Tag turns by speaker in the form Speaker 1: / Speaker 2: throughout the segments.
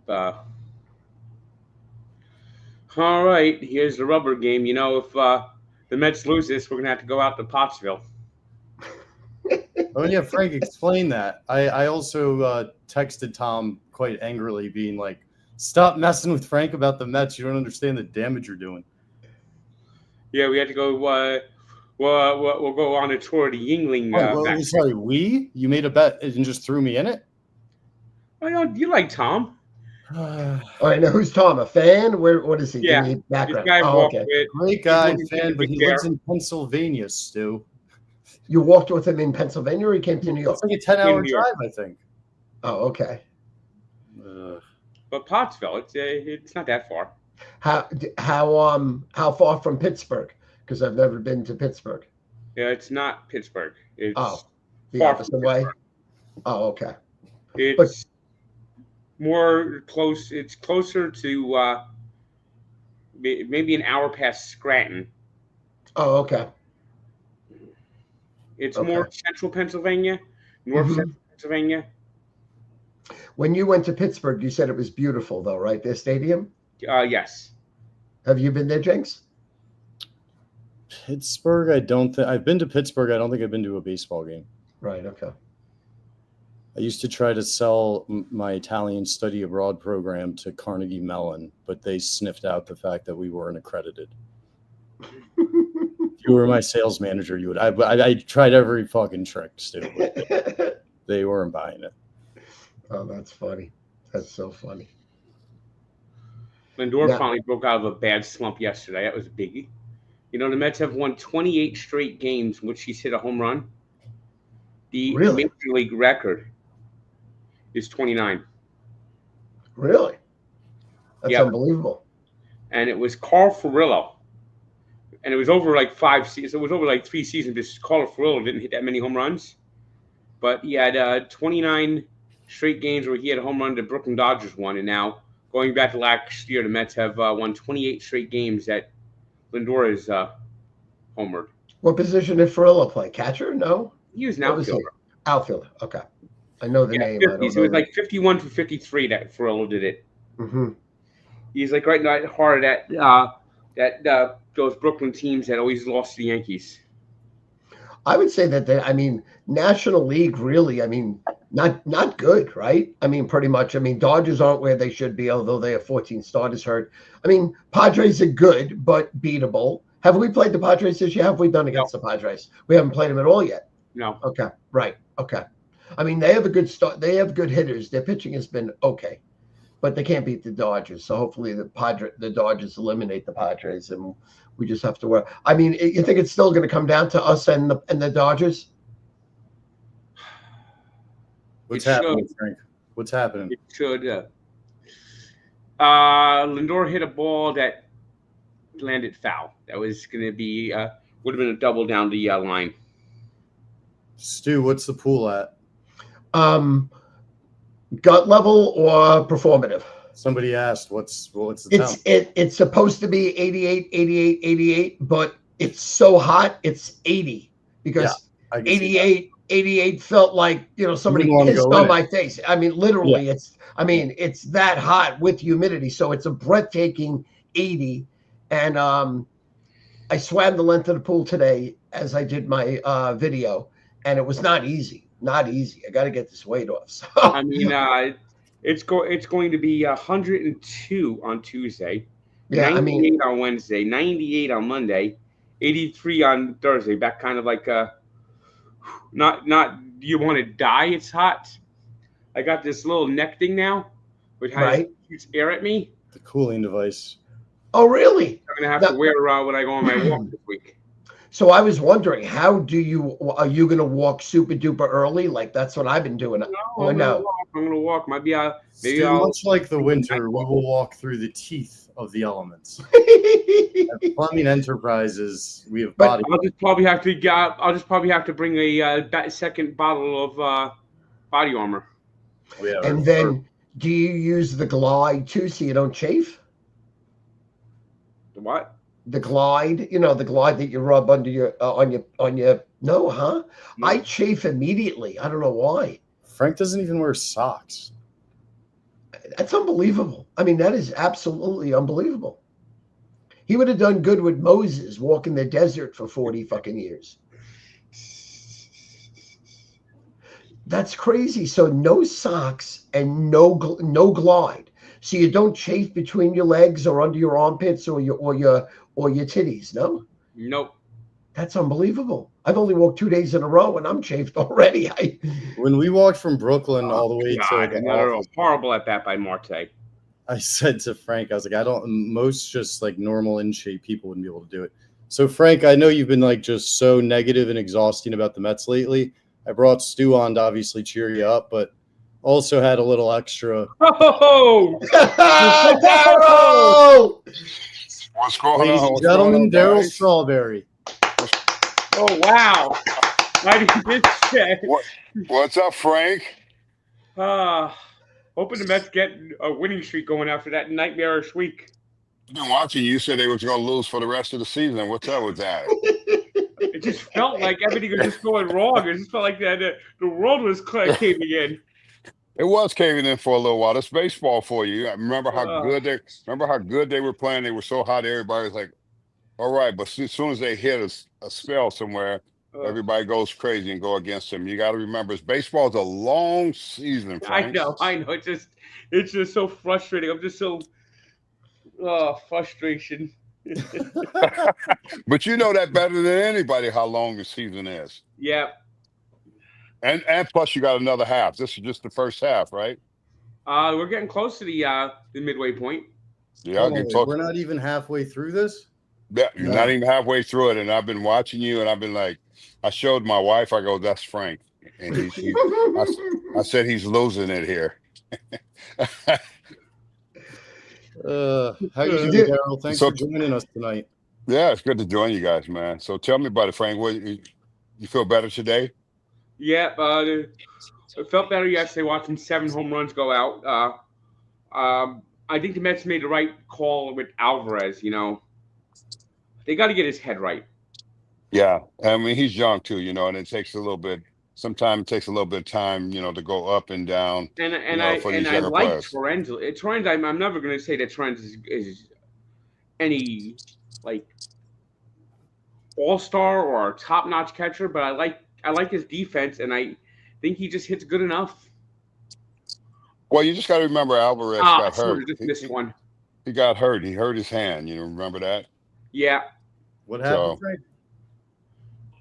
Speaker 1: All right, here's the rubber game. If the Mets lose this, we're gonna have to go out to Pottsville.
Speaker 2: Oh yeah, Frank, explain that. I also texted Tom quite angrily, being like, "Stop messing with Frank about the Mets. You don't understand the damage you're doing."
Speaker 1: Yeah, we have to go. We'll go on a tour of the Yingling
Speaker 2: Oh, well,
Speaker 1: factory.
Speaker 2: sorry, you made a bet and just threw me in it.
Speaker 1: Oh, you like Tom?
Speaker 3: All right, now who's Tom? A fan? What is he?
Speaker 1: Yeah,
Speaker 3: Give me
Speaker 1: this
Speaker 3: background.
Speaker 1: guy
Speaker 3: Oh,
Speaker 1: walked
Speaker 3: okay.
Speaker 1: with.
Speaker 2: Great guy,
Speaker 1: He's
Speaker 2: fan, but he lives in Pennsylvania, Stu.
Speaker 3: You walked with him in Pennsylvania, or he came to New York?
Speaker 2: It's like a 10-hour
Speaker 1: New York.
Speaker 2: drive, I think.
Speaker 3: Oh, okay.
Speaker 1: But Pottsville, it's not that far.
Speaker 3: How far from Pittsburgh? Because I've never been to Pittsburgh.
Speaker 1: Yeah, it's not Pittsburgh. It's
Speaker 3: the
Speaker 1: far
Speaker 3: opposite
Speaker 1: from
Speaker 3: way.
Speaker 1: Pittsburgh.
Speaker 3: Oh, okay.
Speaker 1: It's more close. It's closer to maybe an hour past Scranton.
Speaker 3: Oh, okay.
Speaker 1: It's more central Pennsylvania, north central Pennsylvania.
Speaker 3: When you went to Pittsburgh, you said it was beautiful, though, right? Their stadium?
Speaker 1: Yes.
Speaker 3: Have you been there, Jenks?
Speaker 2: Pittsburgh, I don't think I've been to Pittsburgh. I don't think I've been to a baseball game.
Speaker 3: Right. Okay.
Speaker 2: I used to try to sell my Italian study abroad program to Carnegie Mellon, but they sniffed out the fact that we weren't accredited. If you were my sales manager, you would. I tried every fucking trick, Stu. They weren't buying it.
Speaker 3: Oh, that's funny. That's so funny.
Speaker 1: Lindor finally broke out of a bad slump yesterday. That was a biggie. The Mets have won 28 straight games in which he's hit a home run. The Major League record is 29.
Speaker 3: Really? That's unbelievable.
Speaker 1: And it was Carl Furillo. And it was over like 5 seasons. It was over like 3 seasons because Carl Furillo didn't hit that many home runs. But he had 29 straight games where he had a home run. The Brooklyn Dodgers won. And now, going back to last year, the Mets have won 28 straight games that Lindor is homered.
Speaker 3: What position did Furillo play? Catcher? No?
Speaker 1: He was an outfielder.
Speaker 3: Outfielder. Okay. I know the name.
Speaker 1: 50s. It was like 51 for 53 that Furillo did it.
Speaker 3: Mm-hmm.
Speaker 1: He's like right now hard at those Brooklyn teams that always lost to the Yankees.
Speaker 3: I would say that National League really, not good, right? Pretty much. Dodgers aren't where they should be, although they have 14 starters hurt. Padres are good, but beatable. Have we played the Padres this year? Have we done against the Padres? We haven't played them at all yet.
Speaker 1: No.
Speaker 3: Okay. Right. Okay. They have a good start. They have good hitters. Their pitching has been okay, but they can't beat the Dodgers. So hopefully the Dodgers eliminate the Padres, and we just have to work. You think it's still going to come down to us and the Dodgers?
Speaker 2: What's happening, Frank? What's happening?
Speaker 1: It should. Lindor hit a ball that landed foul. That was going to be would have been a double down the line.
Speaker 2: Stu, what's the pool at?
Speaker 3: Gut level or performative?
Speaker 2: Somebody asked, what's the
Speaker 3: it's supposed to be 88, 88, 88, but it's so hot, it's 80 because 88 felt like, somebody pissed on my face. Literally, it's that hot with humidity. So it's a breathtaking 80. And I swam the length of the pool today as I did my video, and it was not easy. Not easy. I got to get this weight off. So.
Speaker 1: It's going to be 102 on Tuesday,
Speaker 3: yeah,
Speaker 1: 98 on Wednesday, 98 on Monday, 83 on Thursday. Back kind of like not you want to die? It's hot. I got this little neck thing now, which shoots air at me.
Speaker 2: The cooling device.
Speaker 3: Oh, really?
Speaker 1: I'm gonna have to wear when I go on my walk this week.
Speaker 3: So I was wondering, are you going to walk super duper early? Like that's what I've been doing.
Speaker 1: I'm going to walk. Maybe
Speaker 2: much like the winter, we will walk through the teeth of the elements. At Plumbing Enterprises, we have body.
Speaker 1: I'll just probably have to bring a second bottle of body armor.
Speaker 3: And then, do you use the Glide too, so you don't chafe?
Speaker 1: The what?
Speaker 3: The Glide, the Glide that you rub under your on your no, huh? No. I chafe immediately. I don't know why.
Speaker 2: Frank doesn't even wear socks.
Speaker 3: That's unbelievable. I mean, that is absolutely unbelievable. He would have done good with Moses walking the desert for 40 fucking years. That's crazy. So no socks and no glide. So you don't chafe between your legs or under your armpits or your titties. No.
Speaker 1: Nope.
Speaker 3: That's unbelievable. I've only walked 2 days in a row and I'm chafed already.
Speaker 2: When we walked from Brooklyn all the way to the office,
Speaker 1: horrible at that by Marte.
Speaker 2: I said to Frank, I was like, most just like normal in shape people wouldn't be able to do it. So Frank, I know you've been like just so negative and exhausting about the Mets lately. I brought Stu on to obviously cheer you up, but also had a little extra.
Speaker 1: Oh,
Speaker 4: what's going
Speaker 2: Ladies
Speaker 4: on?
Speaker 2: and gentlemen, Daryl Strawberry.
Speaker 1: Oh, wow. I didn't check.
Speaker 4: What's up, Frank?
Speaker 1: Hoping the Mets get a winning streak going after that nightmarish week.
Speaker 4: I've been watching. You said they was going to lose for the rest of the season. What's up with that?
Speaker 1: It just felt like everything was just going wrong. It just felt like the world was caving in.
Speaker 4: It was caving in for a little while. That's baseball for you. I remember how good they were playing. They were so hot. Everybody was like, all right. But as soon as they hit a spell somewhere, everybody goes crazy and go against them. You got to remember, baseball is a long season, Frank.
Speaker 1: I know. It's just so frustrating. I'm just so frustration.
Speaker 4: But you know that better than anybody how long the season is.
Speaker 1: Yeah.
Speaker 4: And plus you got another half. This is just the first half, right?
Speaker 1: We're getting close to the midway point.
Speaker 4: Yeah,
Speaker 2: we're not even halfway through this.
Speaker 4: Yeah, you're not even halfway through it, and I've been watching you, and I've been like, I showed my wife. I go, "That's Frank," and I said he's losing it here.
Speaker 2: How you doing, Daryl? Thanks for joining us tonight.
Speaker 4: Yeah, it's good to join you guys, man. So tell me about it, Frank. What you feel better today?
Speaker 1: Yeah, I felt better yesterday watching 7 home runs go out. I think the Mets made the right call with Alvarez. You know, they got to get his head right.
Speaker 4: Yeah, I mean he's young too, and it takes a little bit. Sometimes it takes a little bit of time, to go up and down.
Speaker 1: And I like Torrens. Torrens, I'm never going to say that Torrens is any like all-star or top-notch catcher, but I like his defense, and I think he just hits good enough.
Speaker 4: Well, you just got to remember Alvarez got hurt. He got hurt. He hurt his hand. Remember that?
Speaker 1: Yeah.
Speaker 2: What happened, Frank?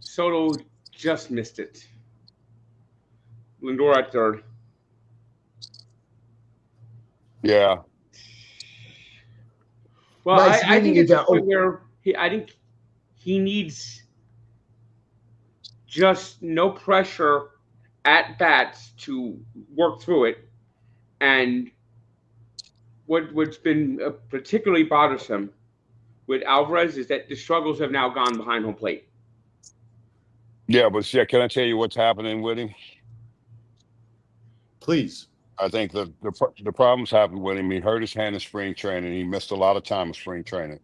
Speaker 1: Soto just missed it. Lindor at third.
Speaker 4: Yeah.
Speaker 1: Well, I think it's where I think he needs just no pressure at bats to work through it. And what's been particularly bothersome with Alvarez is that the struggles have now gone behind home plate.
Speaker 4: Yeah, but can I tell you what's happening with him?
Speaker 2: Please.
Speaker 4: I think the problems happened with him. He hurt his hand in spring training. He missed a lot of time in spring training.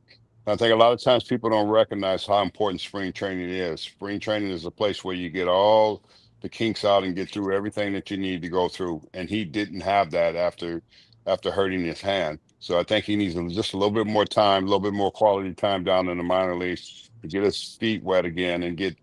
Speaker 4: I think a lot of times people don't recognize how important spring training is. Spring training is a place where you get all the kinks out and get through everything that you need to go through. And he didn't have that after hurting his hand. So I think he needs just a little bit more time, a little bit more quality time down in the minor leagues to get his feet wet again and get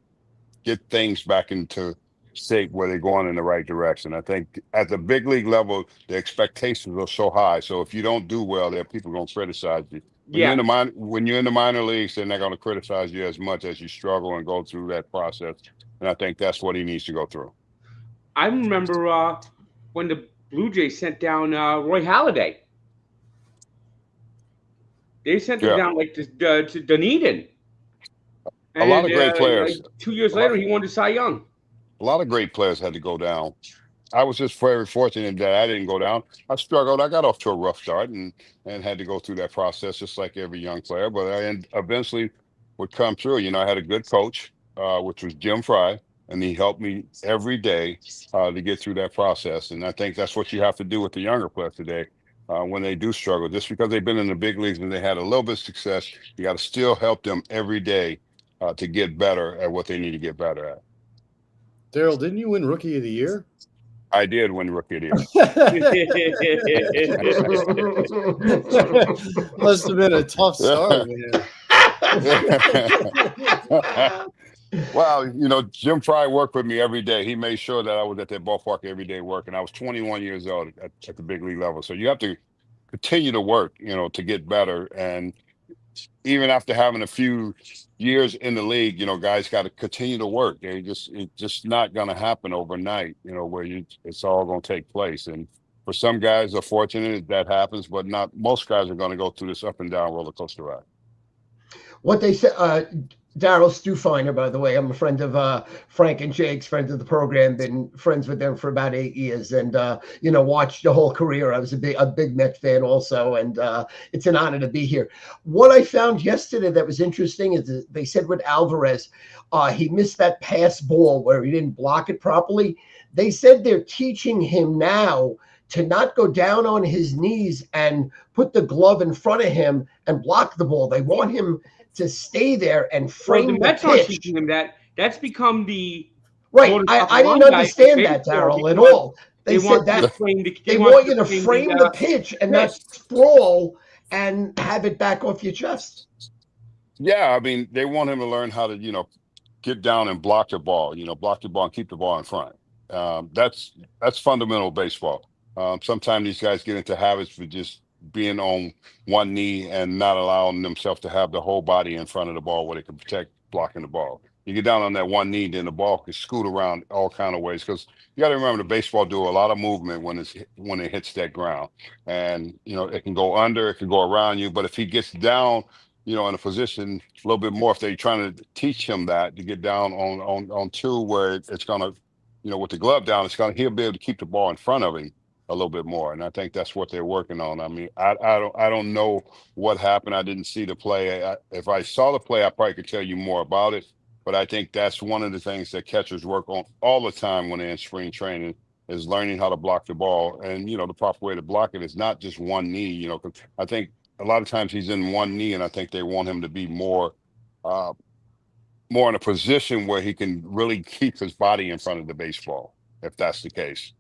Speaker 4: things back into shape where they're going in the right direction. I think at the big league level, the expectations are so high. So if you don't do well, there are people going to criticize you. When you're in the minor leagues, they're not going to criticize you as much as you struggle and go through that process. And I think that's what he needs to go through.
Speaker 1: I remember when the Blue Jays sent down Roy Halladay. They sent him down to Dunedin.
Speaker 4: And, a lot of great players.
Speaker 1: 2 years later, he won the Cy Young.
Speaker 4: A lot of great players had to go down. I was just very fortunate that I didn't go down. I struggled. I got off to a rough start and had to go through that process just like every young player. But I eventually would come through. I had a good coach, which was Jim Fry, and he helped me every day to get through that process. And I think that's what you have to do with the younger players today when they do struggle. Just because they've been in the big leagues and they had a little bit of success, you got to still help them every day to get better at what they need to get better at.
Speaker 2: Daryl, didn't you win Rookie of the Year?
Speaker 4: I did win Rookie of the
Speaker 2: Year. Must have been a tough start, man.
Speaker 4: Well, Jim Fry worked with me every day. He made sure that I was at that ballpark every day working. I was 21 years old at the big league level. So you have to continue to work, to get better. And even after having a few years in the league, guys got to continue to work. It's just not going to happen overnight, where it's all going to take place. And for some guys are fortunate that happens, but not most guys are going to go through this up and down roller coaster ride.
Speaker 3: What they said, Darryl Stufiner, by the way, I'm a friend of Frank and Jake's, friend of the program, been friends with them for about 8 years, and watched the whole career. I was a big Met fan also, and it's an honor to be here. What I found yesterday that was interesting is they said with Alvarez, he missed that pass ball where he didn't block it properly. They said they're teaching him now to not go down on his knees and put the glove in front of him and block the ball. They want him to stay there and frame the Mets pitch.
Speaker 1: Aren't teaching him that. That's become the
Speaker 3: right. I didn't understand that, Darryl, at all. They said that they want you to frame the pitch and not sprawl and have it back off your chest.
Speaker 4: Yeah, I mean, they want him to learn how to, get down and block the ball. Block the ball and keep the ball in front. That's fundamental baseball. Sometimes these guys get into habits for just being on one knee and not allowing themselves to have the whole body in front of the ball where they can protect blocking the ball. You get down on that one knee, then the ball can scoot around all kind of ways, because you got to remember the baseball do a lot of movement when it hits that ground, and it can go under, it can go around you. But if he gets down, in a position a little bit more, if they're trying to teach him that to get down on two where it's gonna, with the glove down, he'll be able to keep the ball in front of him a little bit more, and I think that's what they're working on. I mean, I don't know what happened. I didn't see the play. If I saw the play, I probably could tell you more about it. But I think that's one of the things that catchers work on all the time when they're in spring training, is learning how to block the ball. And the proper way to block it is not just one knee. 'Cause I think a lot of times he's in one knee, and I think they want him to be more in a position where he can really keep his body in front of the baseball, if that's the case.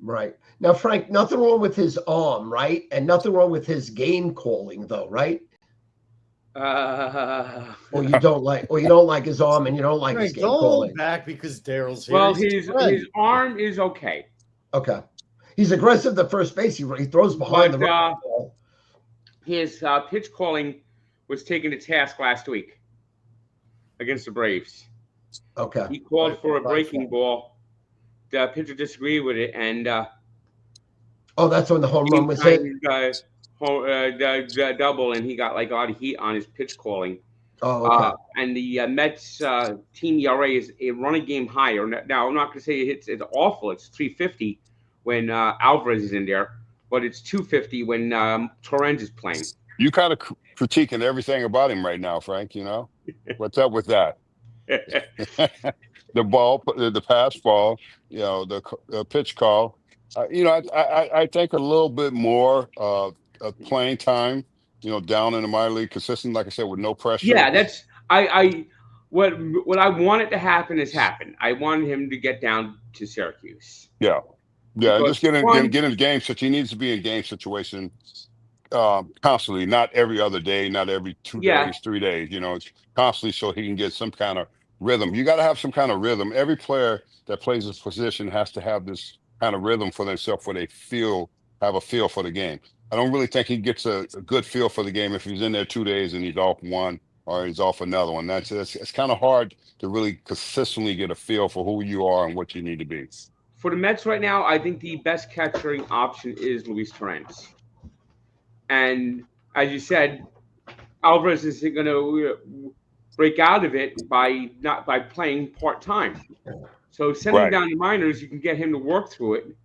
Speaker 3: Right. Now, Frank, nothing wrong with his arm, right? And nothing wrong with his game calling, though, right? Or you don't like his arm, and you don't like his game calling.
Speaker 2: Don't back because Darryl's here.
Speaker 1: Well, his arm is okay.
Speaker 3: Okay. He's aggressive at first base. He throws behind the ball.
Speaker 1: His pitch calling was taken to task last week against the Braves.
Speaker 3: Okay.
Speaker 1: He called for a breaking ball. The pitcher disagreed with it, and
Speaker 3: that's when the home run was hit.
Speaker 1: Double, and he got like a lot of heat on his pitch calling.
Speaker 3: Oh, okay.
Speaker 1: And the Mets team ERA is a running game higher. Now, I'm not going to say it's awful. It's 3.50 when Alvarez is in there, but it's 2.50 when Torrens is playing.
Speaker 4: You kind of critiquing everything about him right now, Frank. What's up with that? The ball, the pass ball, the pitch call. I think a little bit more of playing time, down in the minor league, consistent, like I said, with no pressure.
Speaker 1: Yeah, that's what I wanted to happen has happened. I wanted him to get down to Syracuse.
Speaker 4: Yeah, and just get in games. He needs to be in game situation constantly, not every other day, not every 2 days, 3 days. It's constantly, so he can get some kind of rhythm. You got to have some kind of rhythm. Every player that plays this position has to have this kind of rhythm for themselves, where they have a feel for the game. I don't really think he gets a good feel for the game if he's in there 2 days and he's off one or he's off another one. It's kind of hard to really consistently get a feel for who you are and what you need to be.
Speaker 1: For the Mets right now, I think the best catching option is Luis Torrens. And as you said, Alvarez is going to break out of it by playing part-time. So sending down the minors, you can get him to work through it.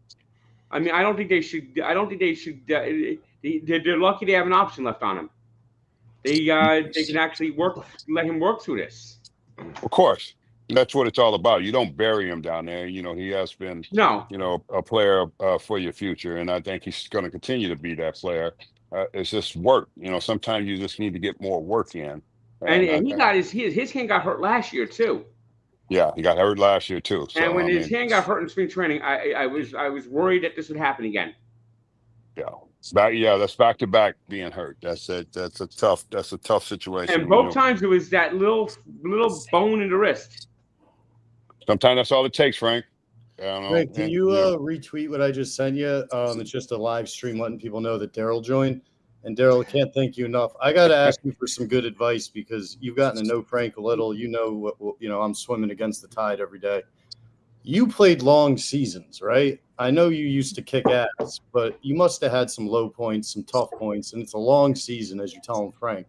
Speaker 1: I mean, I don't think they should. They're lucky they have an option left on him. They can actually let him work through this.
Speaker 4: Of course, that's what it's all about. You don't bury him down there. He has been a player for your future, and I think he's going to continue to be that player. It's just work. Sometimes you just need to get more work in.
Speaker 1: And he got his hand got hurt last year too.
Speaker 4: Yeah, he got hurt last year too. So
Speaker 1: And when
Speaker 4: I
Speaker 1: his
Speaker 4: mean,
Speaker 1: hand got hurt in spring training, I was worried that this would happen again.
Speaker 4: yeah, that's back to back being hurt. That's it. That's a tough situation.
Speaker 1: And both times it was that little bone in the wrist.
Speaker 4: Sometimes that's all it takes, Frank.
Speaker 2: Frank, can you retweet what I just sent you? It's just a live stream letting people know that Daryl joined. And Daryl, can't thank you enough. I got to ask you for some good advice because you've gotten to know Frank a little. You know, I'm swimming against the tide every day. You played long seasons, right? I know you used to kick ass, but you must have had some low points, some tough points, and it's a long season, as you tell him, Frank.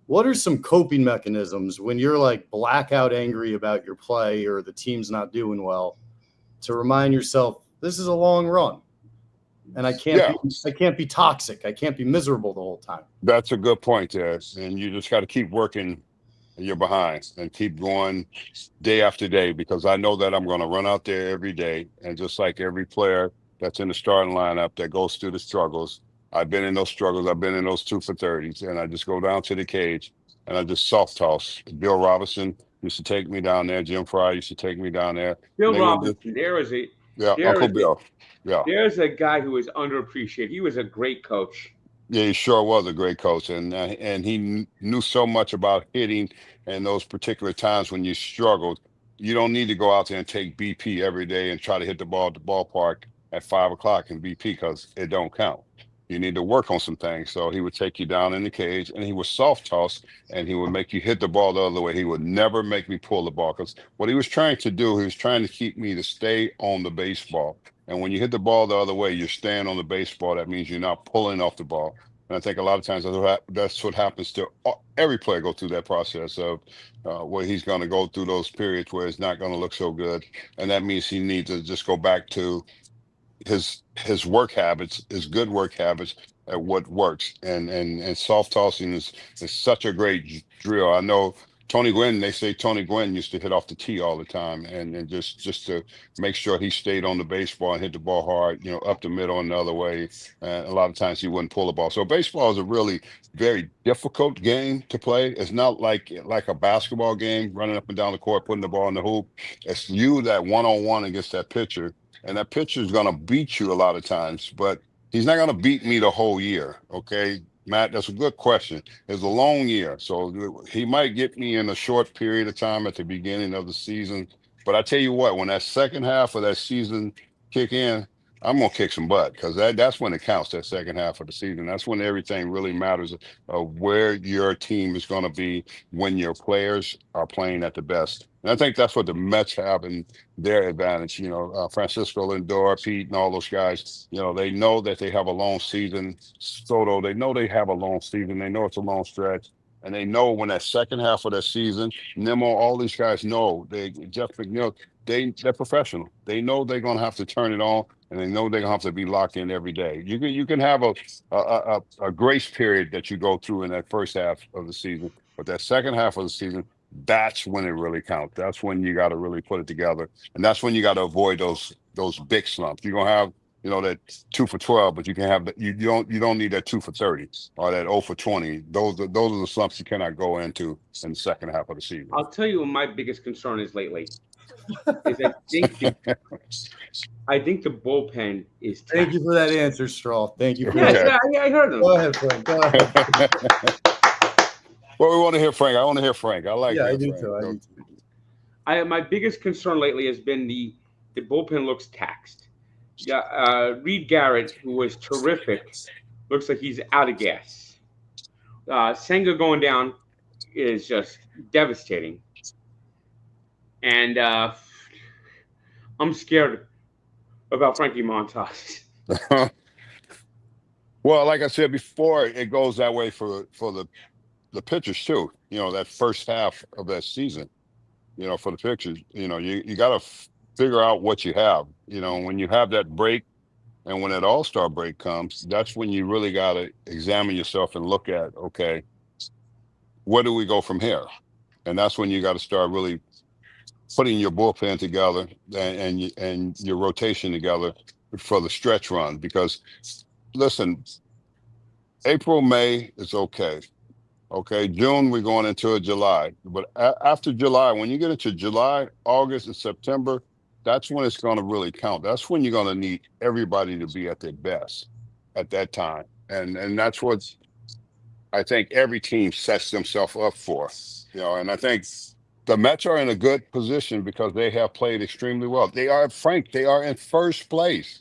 Speaker 2: What are some coping mechanisms when you're like blackout angry about your play or the team's not doing well to remind yourself this is a long run and I can't be toxic. I can't be miserable the whole time.
Speaker 4: That's a good point, Tess. And you just got to keep working your behind and keep going day after day, because I know that I'm going to run out there every day. And just like every player that's in the starting lineup that goes through the struggles, I've been in those struggles. I've been in those 2 for 30s, and I just go down to the cage and I just soft toss. Bill Robinson used to take me down there. Jim Fry used to take me down there.
Speaker 1: Bill Robinson,
Speaker 4: Uncle Bill. Yeah.
Speaker 1: There's a guy who was underappreciated. He was a great coach.
Speaker 4: Yeah, he sure was a great coach, and he knew so much about hitting. And those particular times when you struggled, you don't need to go out there and take BP every day and try to hit the ball at the ballpark at 5 o'clock in BP, because it don't count. You need to work on some things. So he would take you down in the cage, and he would soft toss, and he would make you hit the ball the other way. He would never make me pull the ball, because what he was trying to do, he was trying to keep me to stay on the baseball. And when you hit the ball the other way, you're staying on the baseball. That means you're not pulling off the ball. And I think a lot of times that's what happens to every player go through that process of where he's going to go through those periods where it's not going to look so good. And that means he needs to just go back to his work habits, his good work habits at what works. And soft tossing is such a great drill. I know Tony Gwynn, they say Tony Gwynn used to hit off the tee all the time, and just to make sure he stayed on the baseball and hit the ball hard, up the middle and the other way. A lot of times he wouldn't pull the ball. So baseball is a really very difficult game to play. It's not like a basketball game, running up and down the court, putting the ball in the hoop. It's you that one-on-one against that pitcher, and that pitcher is going to beat you a lot of times, but he's not going to beat me the whole year, okay? Matt, that's a good question. It's a long year, so he might get me in a short period of time at the beginning of the season. But I tell you what, when that second half of that season kick in, I'm going to kick some butt, because that's when it counts, that second half of the season. That's when everything really matters of where your team is going to be when your players are playing at the best. And I think that's what the Mets have in their advantage. Francisco Lindor, Pete, and all those guys, they know that they have a long season. Soto, they know they have a long season. They know it's a long stretch. And they know when that second half of that season, Nimmo, all these guys know, Jeff McNeil, they're professional. They know they're going to have to turn it on, and they know they're going to have to be locked in every day. You can have a grace period that you go through in that first half of the season, but that second half of the season, that's when it really counts. That's when you got to really put it together, and that's when you got to avoid those big slumps. You're gonna have that 2 for 12, but you can have you don't need that 2 for 30 or that 0 for 20. Those are the slumps you cannot go into in the second half of the season.
Speaker 1: I'll tell you what my biggest concern is lately. Is I think the bullpen is taxed.
Speaker 2: Thank you for that answer, Straw. Thank you.
Speaker 1: I heard him.
Speaker 2: Go ahead, Frank. Go ahead.
Speaker 4: Well, we want to hear Frank. I want to hear Frank. I like.
Speaker 2: Yeah, I do too.
Speaker 1: My biggest concern lately has been the bullpen looks taxed. Yeah, Reed Garrett, who was terrific, looks like he's out of gas. Senga going down is just devastating. And I'm scared about Frankie Montas.
Speaker 4: Well, like I said before, it goes that way for the pitchers too. That first half of that season, for the pitchers, you got to figure out what you have. When you have that break, and when that all-star break comes, that's when you really got to examine yourself and look at, okay, where do we go from here? And that's when you got to start really putting your bullpen together and your rotation together for the stretch run. Because listen, April, May is okay, Okay, June we're going into a July, but after July, when you get into July, August, and September, that's when it's going to really count. That's when you're going to need everybody to be at their best at that time, and that's what I think every team sets themselves up for. And I think the Mets are in a good position because they have played extremely well. They are, Frank, they are in first place.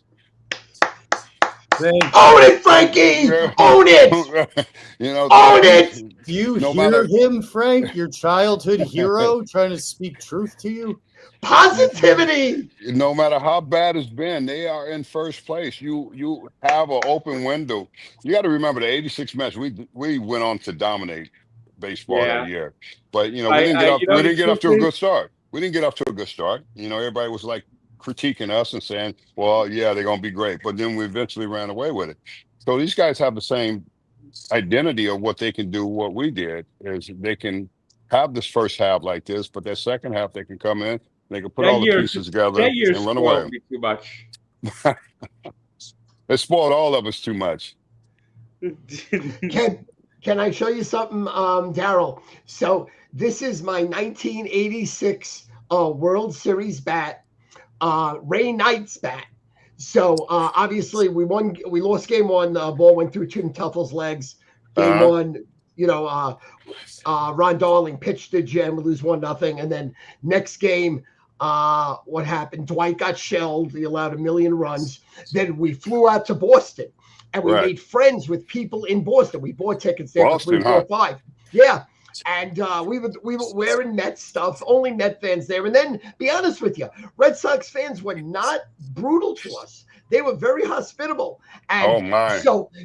Speaker 3: Own it, Frankie! Own it! Own it!
Speaker 2: Do you hear him, Frank? Your childhood hero trying to speak truth to you?
Speaker 3: Positivity!
Speaker 4: No matter how bad it's been, they are in first place. You have an open window. You got to remember the '86 Mets. We went on to dominate baseball that year, but we didn't get off to a good start. We didn't get off to a good start. Everybody was like critiquing us and saying, well, yeah, they're going to be great. But then we eventually ran away with it. So these guys have the same identity of what they can do. What we did is they can have this first half like this, but that second half, they can come in, they can put all the pieces together and run away.
Speaker 1: Too much.
Speaker 4: It spoiled all of us too much.
Speaker 3: Can I show you something, Daryl? So this is my 1986 World Series bat. Ray Knight's bat. So obviously we lost game one. The ball went through Tim Tuffel's legs. Game one, Ron Darling pitched to Jim. We lose 1-0. And then next game, what happened? Dwight got shelled. He allowed 1 million runs. Then we flew out to Boston and we made friends with people in Boston. We bought tickets there for 3, 4, 5. Yeah. And we were wearing Mets stuff, only Met fans there. And then, be honest with you, Red Sox fans were not brutal to us. They were very hospitable. And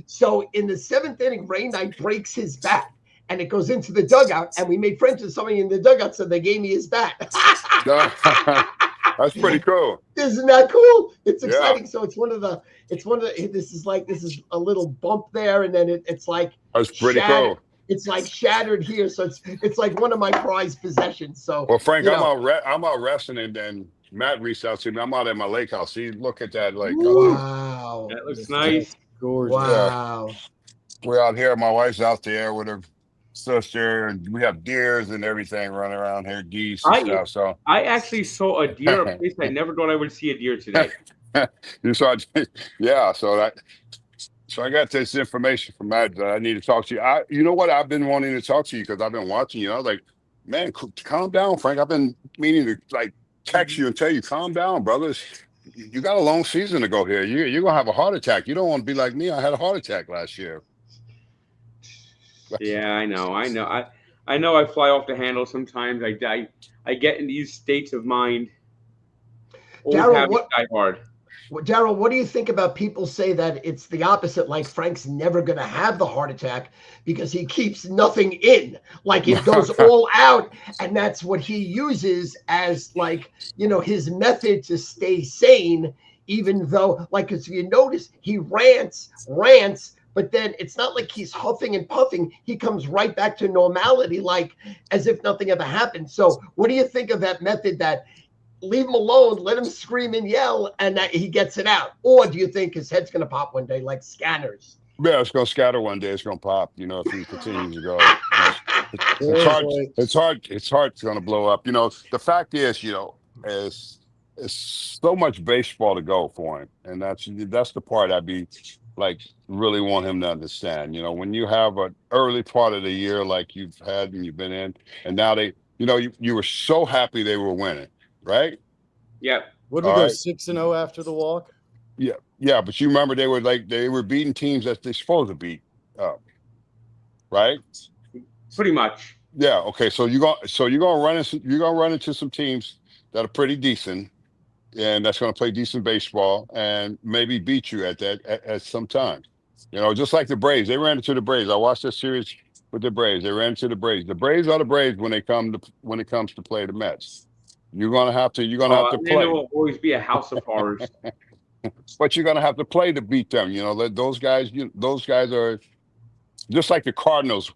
Speaker 3: so in the 7th inning, Ray Knight breaks his bat, and it goes into the dugout. And we made friends with somebody in the dugout, so they gave me his bat.
Speaker 4: That's pretty cool.
Speaker 3: Isn't that cool? It's exciting. Yeah. So it's one of the. This is a little bump there, and then it's like.
Speaker 4: That's pretty cool.
Speaker 3: It's like shattered here, so it's like one of my prized possessions. So,
Speaker 4: well, Frank, I'm out resting, and then Matt reached out to me. I'm out at my lake house. See, look at that, like,
Speaker 3: wow,
Speaker 1: that looks nice.
Speaker 2: Gorgeous.
Speaker 3: Wow.
Speaker 4: Yeah. We're out here. My wife's out there with her sister, and we have deers and everything running around here, geese and stuff. So
Speaker 1: I actually saw a deer a place I never thought I would see a deer today.
Speaker 4: You saw, yeah. So I got this information from Matt that I need to talk to you. You know what? I've been wanting to talk to you because I've been watching you. I was like, man, calm down, Frank. I've been meaning to text you and tell you, calm down, brothers. You got a long season to go here. You're gonna have a heart attack. You don't want to be like me. I had a heart attack last year.
Speaker 1: Yeah, I know. I know. I fly off the handle sometimes. I get in these states of mind.
Speaker 3: Daryl,
Speaker 1: die hard.
Speaker 3: Daryl, what do you think about people say that it's the opposite, like Frank's never going to have the heart attack because he keeps nothing in, like it goes all out, and that's what he uses as his method to stay sane, even though, if you notice, he rants, but then it's not like he's huffing and puffing. He comes right back to normality, as if nothing ever happened. So what do you think of that method that leave him alone, let him scream and yell, and that he gets it out? Or do you think his head's going to pop one day like Scanners?
Speaker 4: Yeah, it's going to scatter one day. It's going to pop, if he continues to go. It's hard. It's going to blow up. The fact is, it's so much baseball to go for him. And that's the part I'd be really want him to understand. When you have an early part of the year like you've had and you've been in, and now you were so happy they were winning. Right?
Speaker 1: Yeah.
Speaker 2: What did we go 6-0 after the walk?
Speaker 4: Yeah, but you remember they were beating teams that they're supposed to beat up. Right?
Speaker 1: Pretty much.
Speaker 4: Yeah, okay. So you're gonna run into some teams that are pretty decent, and that's gonna play decent baseball and maybe beat you at some time. Just like the Braves. They ran into the Braves. I watched that series with the Braves. They ran into the Braves. The Braves are the Braves when it comes to play the Mets. You're gonna have to play.
Speaker 1: It will always be a house of horrors.
Speaker 4: But you're gonna have to play to beat them. Those guys are just like the Cardinals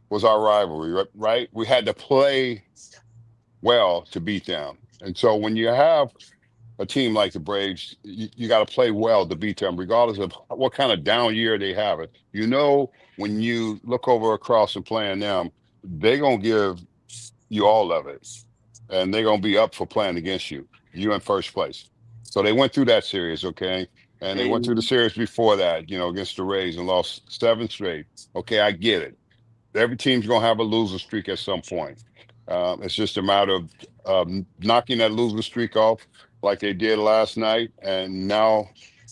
Speaker 4: was our rivalry, right? We had to play well to beat them. And so when you have a team like the Braves, you got to play well to beat them, regardless of what kind of down year they have it. You know, when you look over across and playing them, they're going to give you all of it. And they're going to be up for playing against you. You in first place. So they went through that series, okay? And they went through the series before that, you know, against the Rays and lost 7 straight. Okay, I get it. Every team's going to have a losing streak at some point. It's just a matter of knocking that losing streak off like they did last night, and now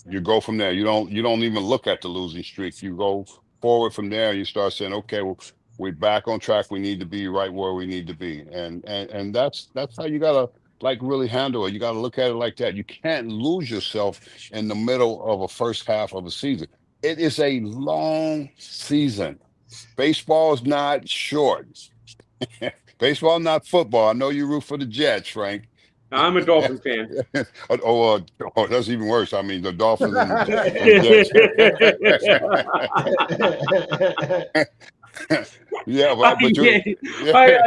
Speaker 4: you go from there. You don't even look at the losing streak. You go forward from there. And you start saying, okay, well, we're back on track. We need to be right where we need to be, and that's how you gotta like really handle it. You gotta look at it like that. You can't lose yourself in the middle of a first half of a season. It is a long season. Baseball is not short. Baseball, not football. I know you root for the Jets, Frank.
Speaker 1: I'm a Dolphins fan.
Speaker 4: Oh, that's even worse. I mean, the Dolphins and the Jets. Yeah, but
Speaker 1: I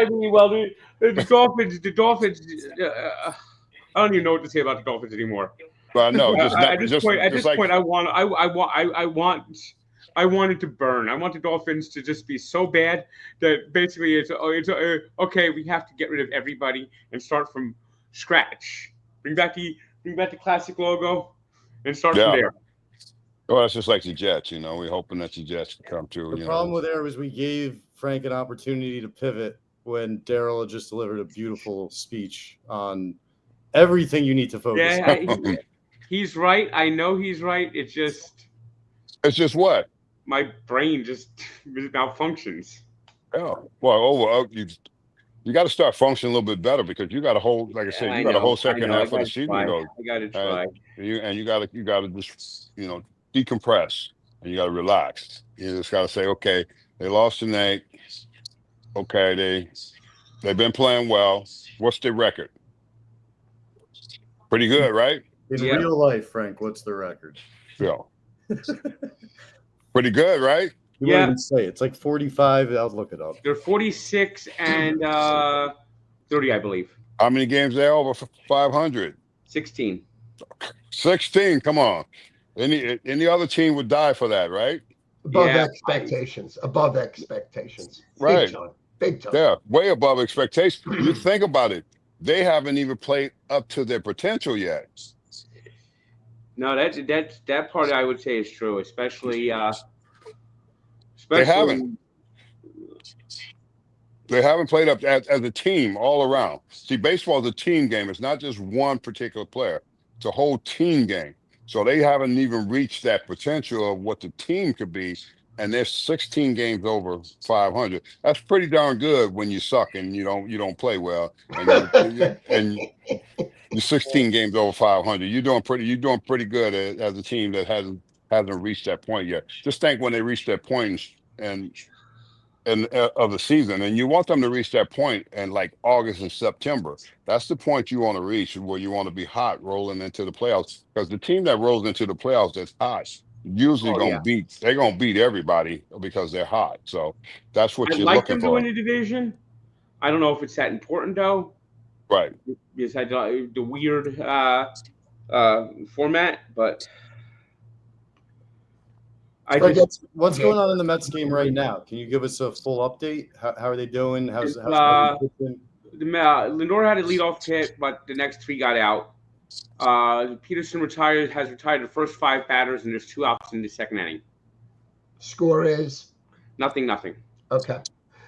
Speaker 1: mean, well, the Dolphins. I don't even know what to say about the Dolphins anymore.
Speaker 4: But no,
Speaker 1: at this point, I want it to burn. I want the Dolphins to just be so bad that basically it's okay. We have to get rid of everybody and start from scratch. Bring back the classic logo and start from there.
Speaker 4: Well, that's just like the Jets. You know, we're hoping that the Jets can come through.
Speaker 2: The problem with there was we gave Frank an opportunity to pivot when Daryl had just delivered a beautiful speech on everything you need to focus on.
Speaker 1: He's right. I know he's right. It's just
Speaker 4: what?
Speaker 1: My brain just malfunctions.
Speaker 4: Oh, well, you got to start functioning a little bit better because you got a whole, like I said, you got a whole second half of the season to go.
Speaker 1: I got to try.
Speaker 4: You got to just, you know, decompress and you got to relax. You just got to say, okay, they lost tonight. Okay, they've been playing well. What's their record? Pretty good, right?
Speaker 2: In real life, Frank, what's the record?
Speaker 4: Yeah. Pretty good, right?
Speaker 2: You won't even say it's like 45. I'll look it up.
Speaker 1: They're 46 and 30, I believe.
Speaker 4: How many games they over 500?
Speaker 1: 16.
Speaker 4: 16. Come on. Any other team would die for that, right?
Speaker 3: Above expectations. Above expectations.
Speaker 4: Right.
Speaker 3: Big time.
Speaker 4: Yeah, way above expectations. You think about it. They haven't even played up to their potential yet.
Speaker 1: No, that part I would say is true, especially
Speaker 4: they haven't. They haven't played up as a team all around. See, baseball is a team game. It's not just one particular player. It's a whole team game. So they haven't even reached that potential of what the team could be. And they're 16 games over 500. That's pretty darn good when you suck and you don't play well. And you're 16 games over 500. You're doing pretty good as a team that hasn't reached that point yet. Just think when they reach that point and of the season, and you want them to reach that point in like August and September. That's the point you want to reach, where you want to be hot rolling into the playoffs. Because the team that rolls into the playoffs that's hot usually they're gonna beat everybody because they're hot. So that's what you're looking for. I'd like them to
Speaker 1: win the division. I don't know if it's that important though.
Speaker 4: Right.
Speaker 1: Besides the weird format, but
Speaker 2: what's going on in the Mets game right now? Can you give us a full update? How are they doing? How's
Speaker 1: Lindor had a leadoff hit, but the next 3 got out. Peterson has retired the first 5 batters, and there's 2 outs in the second inning.
Speaker 3: Score is
Speaker 1: nothing.
Speaker 3: Okay.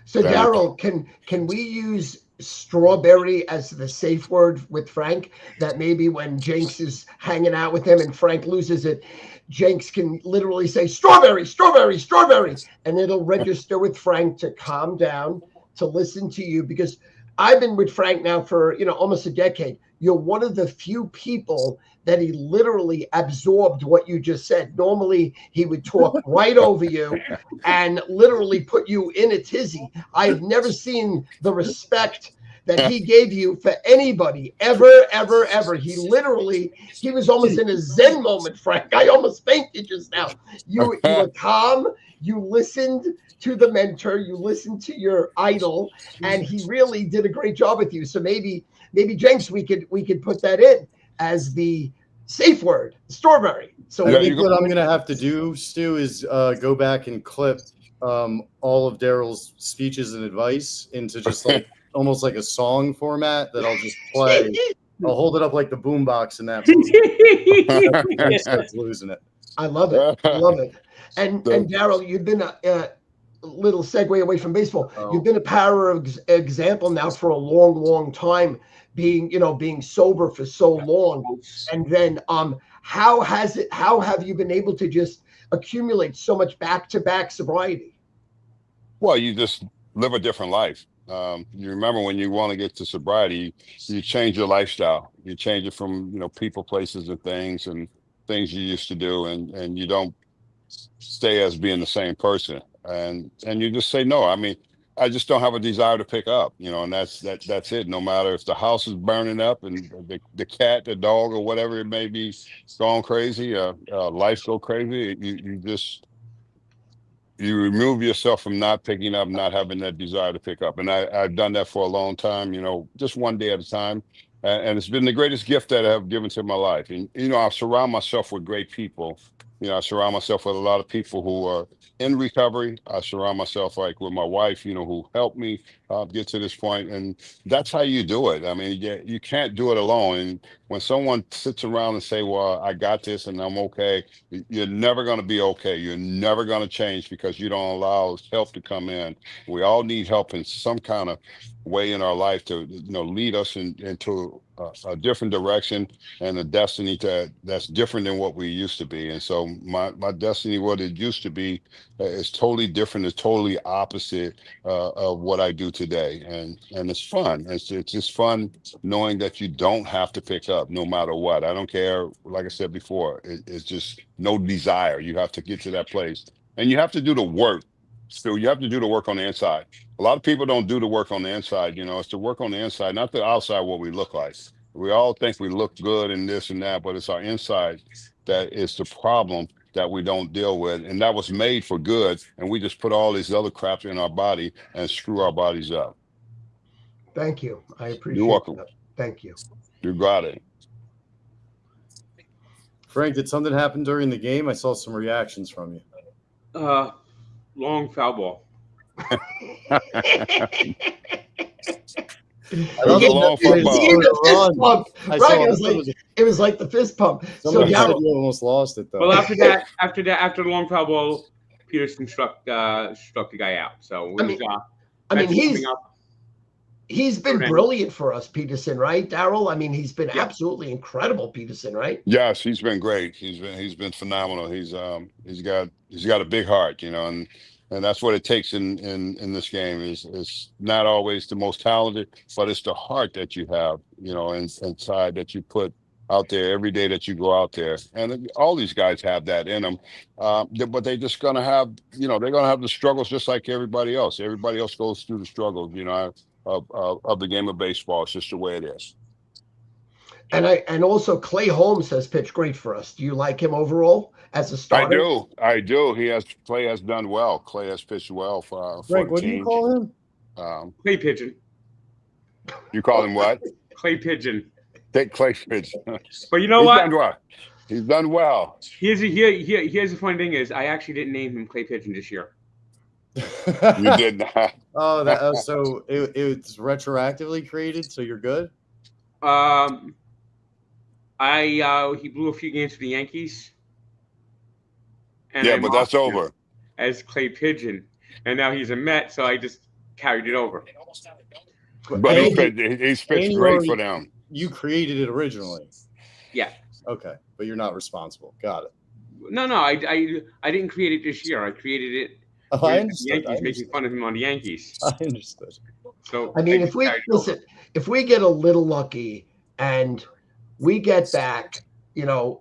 Speaker 3: So Daryl, can we use strawberry as the safe word with Frank? That maybe when Jenks is hanging out with him and Frank loses it, Jenks can literally say strawberry, strawberry, strawberry, and it'll register with Frank to calm down, to listen to you, because I've been with Frank now for almost a decade. You're one of the few people that he literally absorbed what you just said. Normally, he would talk right over you and literally put you in a tizzy. I've never seen the respect that he gave you for anybody, ever, ever, ever. He was almost in a Zen moment, Frank. I almost fainted just now. You were calm. You listened to the mentor. You listened to your idol, and he really did a great job with you. So maybe Jenks, we could put that in. as the safe word, strawberry. So
Speaker 2: I think what I'm going to have to do, Stu, is go back and clip all of Daryl's speeches and advice into just like almost like a song format that I'll just play. I'll hold it up like the boombox in that movie. And starts losing it.
Speaker 3: I love it. I love it. And Daryl, you've been a little segue away from baseball. Oh. You've been a power example now for a long, long time, being sober for so long. And then how have you been able to just accumulate so much back-to-back sobriety?
Speaker 4: Well, you just live a different life. You remember when you want to get to sobriety, you change your lifestyle. You change it from, people, places, and things you used to do, and you don't stay as being the same person. And you just say no. I mean, I just don't have a desire to pick up, and that's it. No matter if the house is burning up and the cat, the dog, or whatever it may be going crazy, life go crazy. You remove yourself from not picking up, not having that desire to pick up. And I've done that for a long time, just one day at a time. And it's been the greatest gift that I've given to my life. And, I surround myself with great people. I surround myself with a lot of people who are in recovery. I surround myself with my wife, who helped me get to this point. And that's how you do it. I mean, you can't do it alone. And when someone sits around and say, well, I got this and I'm okay, you're never going to be okay. You're never going to change because you don't allow help to come in. We all need help in some kind of way in our life to, lead us into a different direction and a destiny that's different than what we used to be. And so my destiny, what it used to be, is totally different. It's totally opposite of what I do today. And it's fun. It's just fun knowing that you don't have to pick up no matter what. I don't care. Like I said before, it's just no desire. You have to get to that place and you have to do the work. So you have to do the work on the inside. A lot of people don't do the work on the inside. It's the work on the inside, not the outside, what we look like. We all think we look good and this and that, but it's our inside that is the problem that we don't deal with. And that was made for good. And we just put all these other crap in our body and screw our bodies up.
Speaker 3: Thank you. I appreciate it.
Speaker 4: You're welcome.
Speaker 3: That. Thank you.
Speaker 4: You got it.
Speaker 2: Frank, did something happen during the game? I saw some reactions from you.
Speaker 1: Long foul ball.
Speaker 2: I love the long football.
Speaker 3: It was like the fist pump.
Speaker 2: Somebody said you almost lost it though.
Speaker 1: Well, after the long foul ball, Peterson struck the guy out. So
Speaker 3: he's been brilliant for us, Peterson, right, Daryl? I mean, he's been absolutely incredible, Peterson, right?
Speaker 4: Yes, he's been great. He's been phenomenal. He's got a big heart, and that's what it takes in this game is not always the most talented, but it's the heart that you have, inside that you put out there every day that you go out there. And all these guys have that in them, but they're just going to have, they're going to have the struggles just like everybody else. Everybody else goes through the struggles, of the game of baseball. It's just the way it is.
Speaker 3: And also Clay Holmes has pitched great for us. Do you like him overall as a starter?
Speaker 4: I do. Clay has done well. Clay has pitched well for
Speaker 2: Frank, what do you call
Speaker 1: him? Clay Pigeon.
Speaker 4: You call him what?
Speaker 1: Clay Pigeon.
Speaker 4: Take Clay Pigeon.
Speaker 1: But you know what?
Speaker 4: He's done well.
Speaker 1: Here's the funny thing is I actually didn't name him Clay Pigeon this year.
Speaker 4: You did not.
Speaker 2: Oh, so it's retroactively created. So you're good.
Speaker 1: He blew a few games for the Yankees. And
Speaker 4: but that's over.
Speaker 1: As Clay Pigeon, and now he's a Met, so I just carried it over.
Speaker 4: But he's pitched great for them.
Speaker 2: You created it originally.
Speaker 1: Yeah.
Speaker 2: Okay, but you're not responsible. Got it.
Speaker 1: No, I didn't create it this year. I created it.
Speaker 2: I understood.
Speaker 1: The Yankees making fun of him on the Yankees.
Speaker 2: I understood.
Speaker 1: So
Speaker 3: I mean, if we get a little lucky and we get back,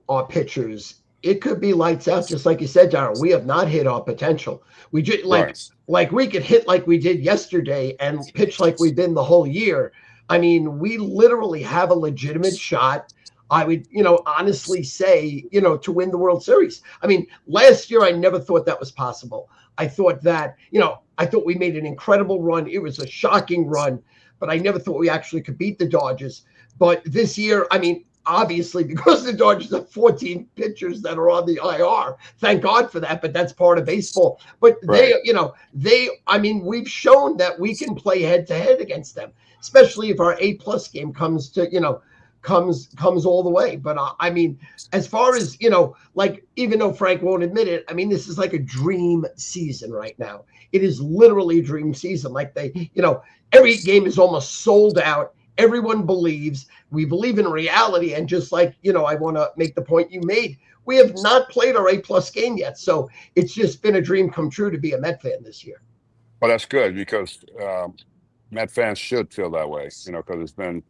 Speaker 3: our pitchers, it could be lights out, just like you said, Darryl. We have not hit our potential. We just like we could hit like we did yesterday and pitch like we've been the whole year. I mean, we literally have a legitimate shot. I would, honestly say, to win the World Series. I mean, last year I never thought that was possible. I thought that, I thought we made an incredible run. It was a shocking run, but I never thought we actually could beat the Dodgers. But this year, I mean, obviously, because the Dodgers have 14 pitchers that are on the IR. Thank God for that, but that's part of baseball. But I mean, we've shown that we can play head to head against them, especially if our A+ game comes all the way. But I mean, as far as, like, even though Frank won't admit it, I mean, this is like a dream season right now. It is literally a dream season. Like every game is almost sold out. Everyone believes. We believe in reality. And just like, I want to make the point you made, we have not played our A+ game yet. So it's just been a dream come true to be a Met fan this year.
Speaker 4: Well, that's good, because Met fans should feel that way, because it's been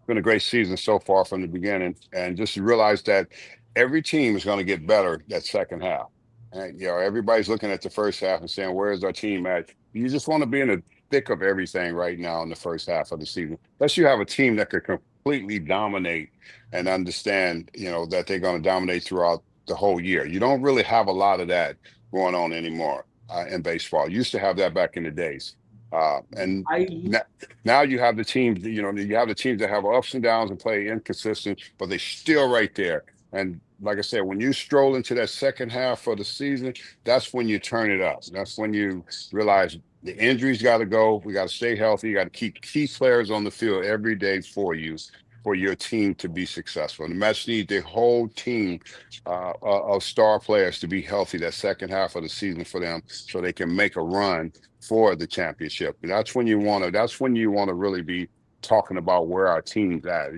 Speaker 4: a great season so far from the beginning. And just realize that every team is going to get better that second half. And, everybody's looking at the first half and saying, where's our team at? You just want to be in the thick of everything right now in the first half of the season. Unless you have a team that could completely dominate and understand, that they're going to dominate throughout the whole year. You don't really have a lot of that going on anymore in baseball. You used to have that back in the days. And now you have the teams, you have the teams that have ups and downs and play inconsistent, but they're still right there. And like I said, when you stroll into that second half of the season, that's when you turn it up. That's when you realize the injuries got to go. We got to stay healthy. You got to keep key players on the field every day for your team to be successful. And the Mets need the whole team of star players to be healthy that second half of the season for them, so they can make a run for the championship. And that's when you want to really be talking about where our team's at.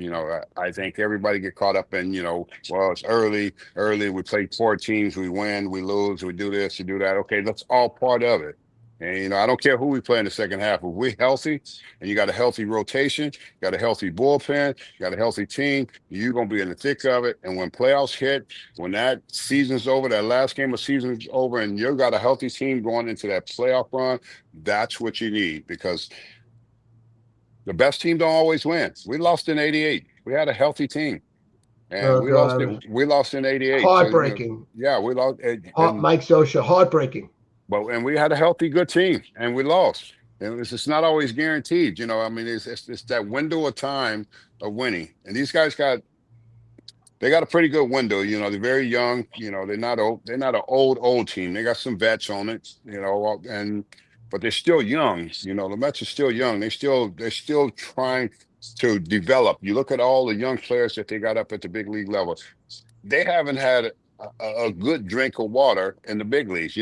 Speaker 4: I think everybody get caught up in, well, it's early, we play 4 teams, we win, we lose, we do this, we do that. Okay, that's all part of it. And, I don't care who we play in the second half. If we're healthy and you got a healthy rotation, you got a healthy bullpen, you got a healthy team, you're going to be in the thick of it. And when playoffs hit, when that season's over, that last game of season's over, and you got a healthy team going into that playoff run, that's what you need, because the best team don't always win. We lost in '88. We had a healthy team. And we lost in '88.
Speaker 3: Heartbreaking.
Speaker 4: So, we lost.
Speaker 3: Mike Scioscia, heartbreaking.
Speaker 4: And we had a healthy, good team, and we lost. And it's not always guaranteed. I mean, it's that window of time of winning. And these guys got a pretty good window. They're very young. They're not old. They're not an old team. They got some vets on it. But they're still young. The Mets are still young. They're still trying to develop. You look at all the young players that they got up at the big league level. They haven't had a good drink of water in the big leagues.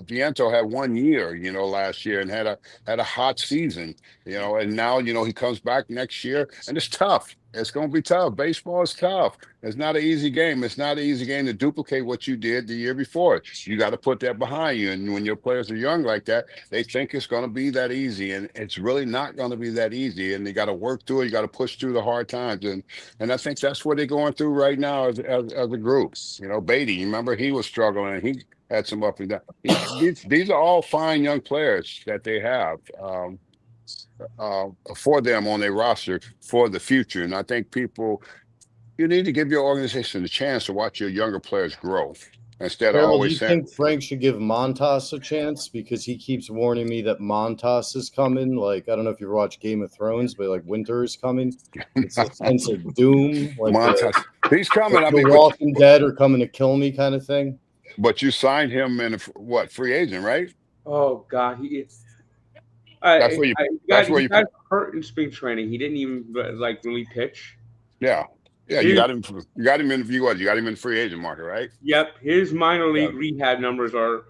Speaker 4: Viento had 1 year, last year, and had a hot season, and now, he comes back next year, and it's tough. It's going to be tough. Baseball is tough. It's not an easy game. It's not an easy game to duplicate what you did the year before. You got to put that behind you. And when your players are young like that, they think it's going to be that easy. And it's really not going to be that easy. And you got to work through it. You got to push through the hard times. And I think that's what they're going through right now as a group. Beatty, remember, he was struggling, and he had some up and down. These are all fine young players that they have for them on their roster for the future. And I think you need to give your organization a chance to watch your younger players grow instead of always saying.
Speaker 2: Do you think Frank should give Montas a chance, because he keeps warning me that Montas is coming? Like, I don't know if you watch Game of Thrones, but like winter is coming. It's a sense of doom. Like
Speaker 4: Montas, he's coming.
Speaker 2: The Walking Dead are coming to kill me, kind of thing.
Speaker 4: But you signed him in free agent, right?
Speaker 1: Oh God, he is.
Speaker 4: That's where you
Speaker 1: got hurt in spring training. He didn't even really pitch.
Speaker 4: Yeah. You got him. You got him in free agent market, right?
Speaker 1: Yep. His minor league rehab numbers are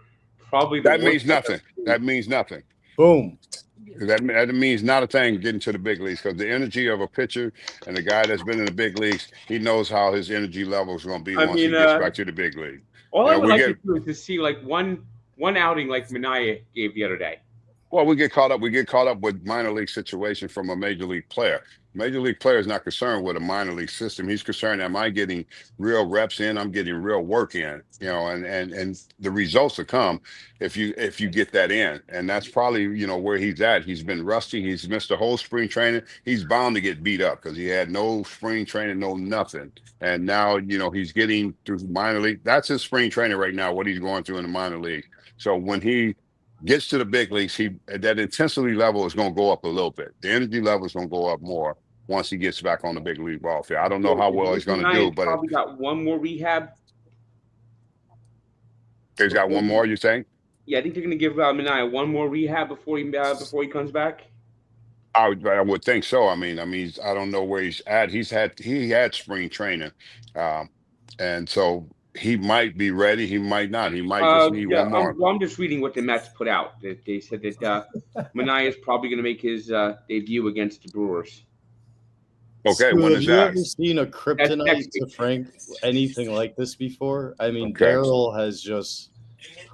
Speaker 1: probably
Speaker 4: that means nothing. That means nothing.
Speaker 2: Boom.
Speaker 4: That means not a thing getting to the big leagues, because the energy of a pitcher and the guy that's been in the big leagues, he knows how his energy level is going to be once he gets back to the big league.
Speaker 1: All I would like to do is to see one outing like Minaya gave the other day.
Speaker 4: Well, we get caught up with minor league situation from a major league player. Major league player is not concerned with a minor league system. He's concerned, am I getting real reps in? I'm getting real work in, and the results will come if you get that in. And that's probably, where he's at. He's been rusty. He's missed the whole spring training. He's bound to get beat up because he had no spring training, no nothing. And now, he's getting through minor league. That's his spring training right now, what he's going through in the minor league. So when he gets to the big leagues, that intensity level is going to go up a little bit. The energy level is going to go up more. once he gets back on the big league ball field. I don't know how well he's going to do, but
Speaker 1: probably got one more rehab.
Speaker 4: He's got one more, you think?
Speaker 1: Yeah, I think they're going to give Manaea one more rehab before he comes back.
Speaker 4: I would think so. I mean, I don't know where he's at. He had spring training, and so he might be ready. He might not. He might just need one more.
Speaker 1: I'm just reading what the Mets put out. They said that Manaea is probably going to make his debut against the Brewers.
Speaker 4: Okay,
Speaker 2: so
Speaker 4: when is that?
Speaker 2: Have you ever seen a kryptonite to Frank anything like this before? I mean, Daryl has just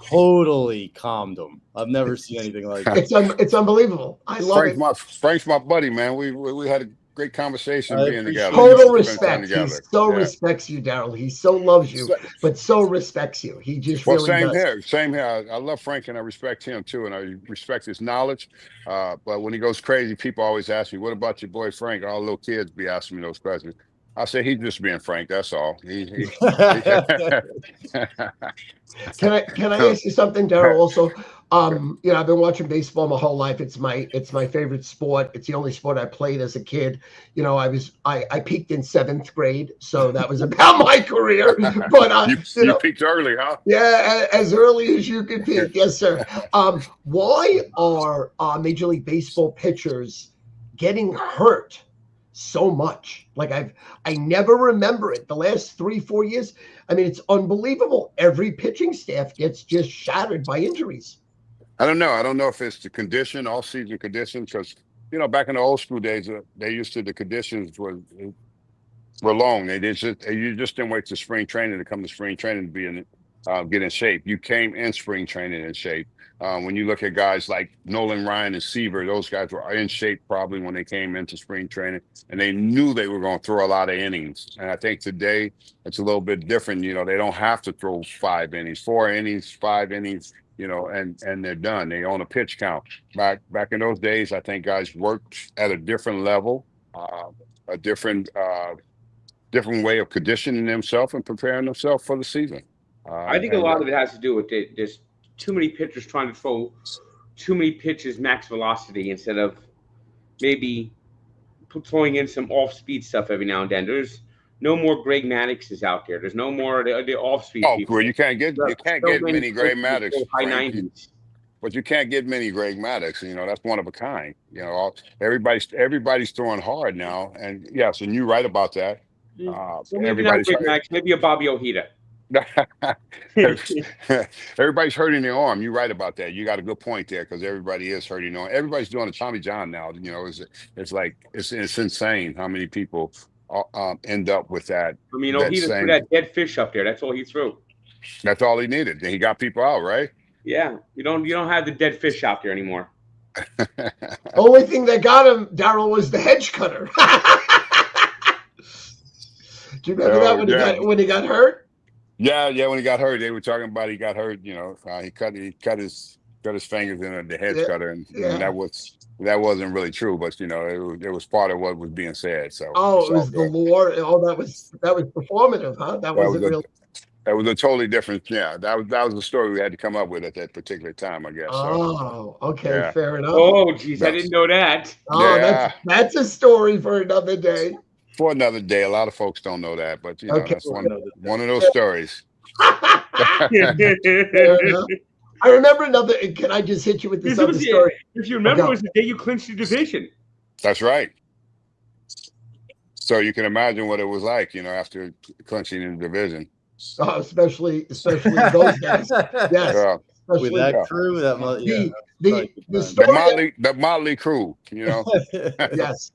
Speaker 2: totally calmed him. I've never seen anything like that.
Speaker 3: It's unbelievable. I love it.
Speaker 4: Frank's my buddy, man. We had a great conversation being together.
Speaker 3: Total respect. He so respects you, Daryl. He so loves you, but so respects you. He just really does.
Speaker 4: Same here. I love Frank and I respect him too, and I respect his knowledge. But when he goes crazy, people always ask me, "What about your boy Frank?" All little kids be asking me those questions. I say he's just being Frank. That's all.
Speaker 3: Can I ask you something, Daryl? Also, I've been watching baseball my whole life. It's my favorite sport. It's the only sport I played as a kid. I peaked in 7th grade, so that was about my career. But
Speaker 4: you peaked early, huh?
Speaker 3: Yeah, as early as you could peak. Yes, sir. Why are Major League Baseball pitchers getting hurt so much? Like I never remember it. The last 3-4 years, I mean, it's unbelievable. Every pitching staff gets just shattered by injuries.
Speaker 4: I don't know. I don't know if it's the condition, all season conditions, because back in the old school days, the conditions were long. You just didn't wait to spring training to come to spring training to be in get in shape. You came in spring training in shape. When you look at guys like Nolan Ryan and Seaver, those guys were in shape probably when they came into spring training, and they knew they were going to throw a lot of innings. And I think today it's a little bit different. They don't have to throw 5 innings, 4 innings, 5 innings, and they're done. They own a pitch count. Back in those days, I think guys worked at a different level, a different way of conditioning themselves and preparing themselves for the season.
Speaker 1: I think a lot of it has to do with there's too many pitchers trying to throw too many pitches max velocity instead of maybe throwing in some off-speed stuff every now and then. There's no more Greg Maddoxes out there. There's no more the off-speed people.
Speaker 4: Oh, you can't get many Greg Maddox.
Speaker 1: High 90s.
Speaker 4: But you can't get many Greg Maddox. That's one of a kind. Everybody's throwing hard now, and yes, and you're right about that.
Speaker 1: Maybe not Greg Maddox. Maybe a Bobby Ojeda.
Speaker 4: Everybody's hurting their arm. You're right about that. You got a good point there, because everybody is hurting their arm. Everybody's doing a Tommy John now. It's insane how many people end up with that.
Speaker 1: I mean, Ojeda threw that dead fish up there. That's all he threw.
Speaker 4: That's all he needed. He got people out, right?
Speaker 1: Yeah, you don't have the dead fish out there anymore.
Speaker 3: Only thing that got him, Daryl, was the hedge cutter. Do you remember that when he got hurt?
Speaker 4: Yeah, when he got hurt, they were talking about he got hurt. He cut his fingers in the hedge cutter, and that wasn't really true, but it was part of what was being said. So
Speaker 3: it was the lore. Oh, that was performative, huh? That wasn't real.
Speaker 4: That was a totally different. Yeah, that was the story we had to come up with at that particular time, I guess.
Speaker 3: Oh, okay, fair enough.
Speaker 1: Oh, geez, I didn't know that.
Speaker 3: Oh, that's a story for another day.
Speaker 4: For another day. A lot of folks don't know that, but that's one of those stories.
Speaker 3: I remember another. Can I just hit you with this other story?
Speaker 1: If you remember, it was the day you clinched the division.
Speaker 4: That's right. So you can imagine what it was like, after clinching in the division.
Speaker 3: Oh, especially those guys. Yes.
Speaker 2: Yeah. With that crew,
Speaker 3: the
Speaker 4: Motley crew,
Speaker 3: Yes.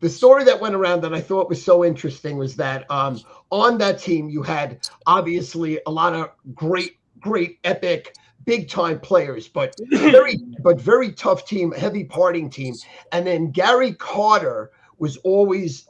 Speaker 3: The story that went around that I thought was so interesting was that on that team you had obviously a lot of great, epic, big time players, but very tough team, heavy partying team. And then Gary Carter was always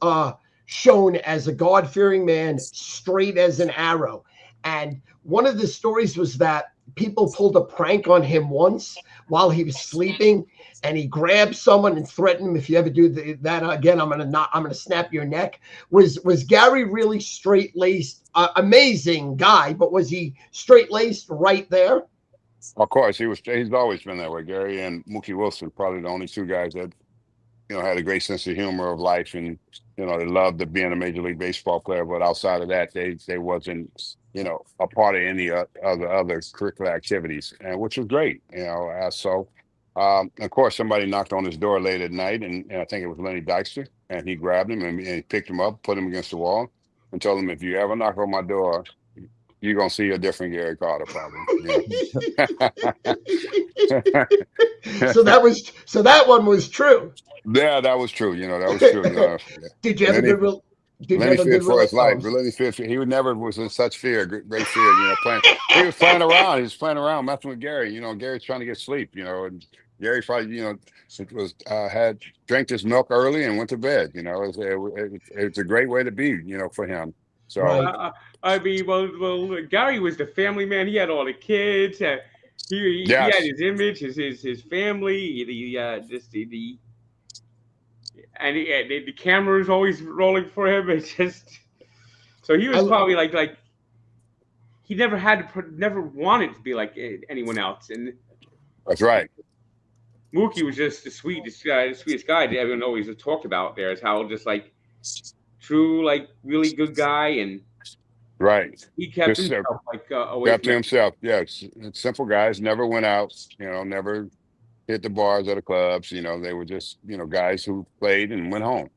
Speaker 3: shown as a God-fearing man, straight as an arrow. And one of the stories was that people pulled a prank on him once while he was sleeping, and he grabbed someone and threatened him, if you ever do that again, I'm gonna snap your neck. Was Gary really straight-laced? Amazing guy, but was he straight-laced right there?
Speaker 4: Of course, he's always been that way. Gary and Mookie Wilson, probably the only two guys that had a great sense of humor of life, and they loved being a Major League Baseball player. But outside of that, they wasn't a part of any other curricular activities, and which was great. So of course somebody knocked on his door late at night, and I think it was Lenny Dykstra, and he grabbed him and he picked him up, put him against the wall, and told him, if you ever knock on my door, you're gonna see a different Gary Carter, probably.
Speaker 3: So that one was true.
Speaker 4: Yeah, that was true. That was true.
Speaker 3: Did you have a good?
Speaker 4: Lenny feared for his life. Lenny feared. He never was in such fear, great fear. Playing. He was playing around. He was playing around, messing with Gary. Gary's trying to get sleep. And Gary probably, had drank his milk early and went to bed. It's a great way to be, for him. So
Speaker 1: I mean, well, Gary was the family man. He had all the kids. He had his image, his family. The camera is always rolling for him. It's just so he was probably like he never wanted to be like anyone else, and
Speaker 4: that's right.
Speaker 1: Mookie was just the sweetest guy that everyone always talked about. There is how just like true, like really good guy, and
Speaker 4: right.
Speaker 1: He kept himself away.
Speaker 4: Kept to himself. Yes, simple guys. Never went out. Never hit the bars or the clubs. They were just guys who played and went home.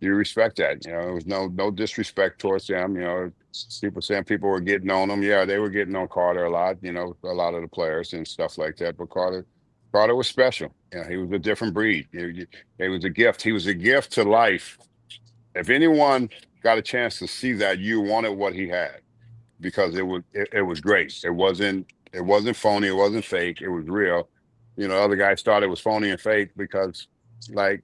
Speaker 4: You respect that. There was no disrespect towards them. People saying people were getting on them. Yeah, they were getting on Carter a lot. A lot of the players and stuff like that. But Carter was special. He was a different breed. He was a gift. He was a gift to life. If anyone got a chance to see that, you wanted what he had, because it was great. It wasn't phony. It wasn't fake. It was real. Other guys thought it was phony and fake because, like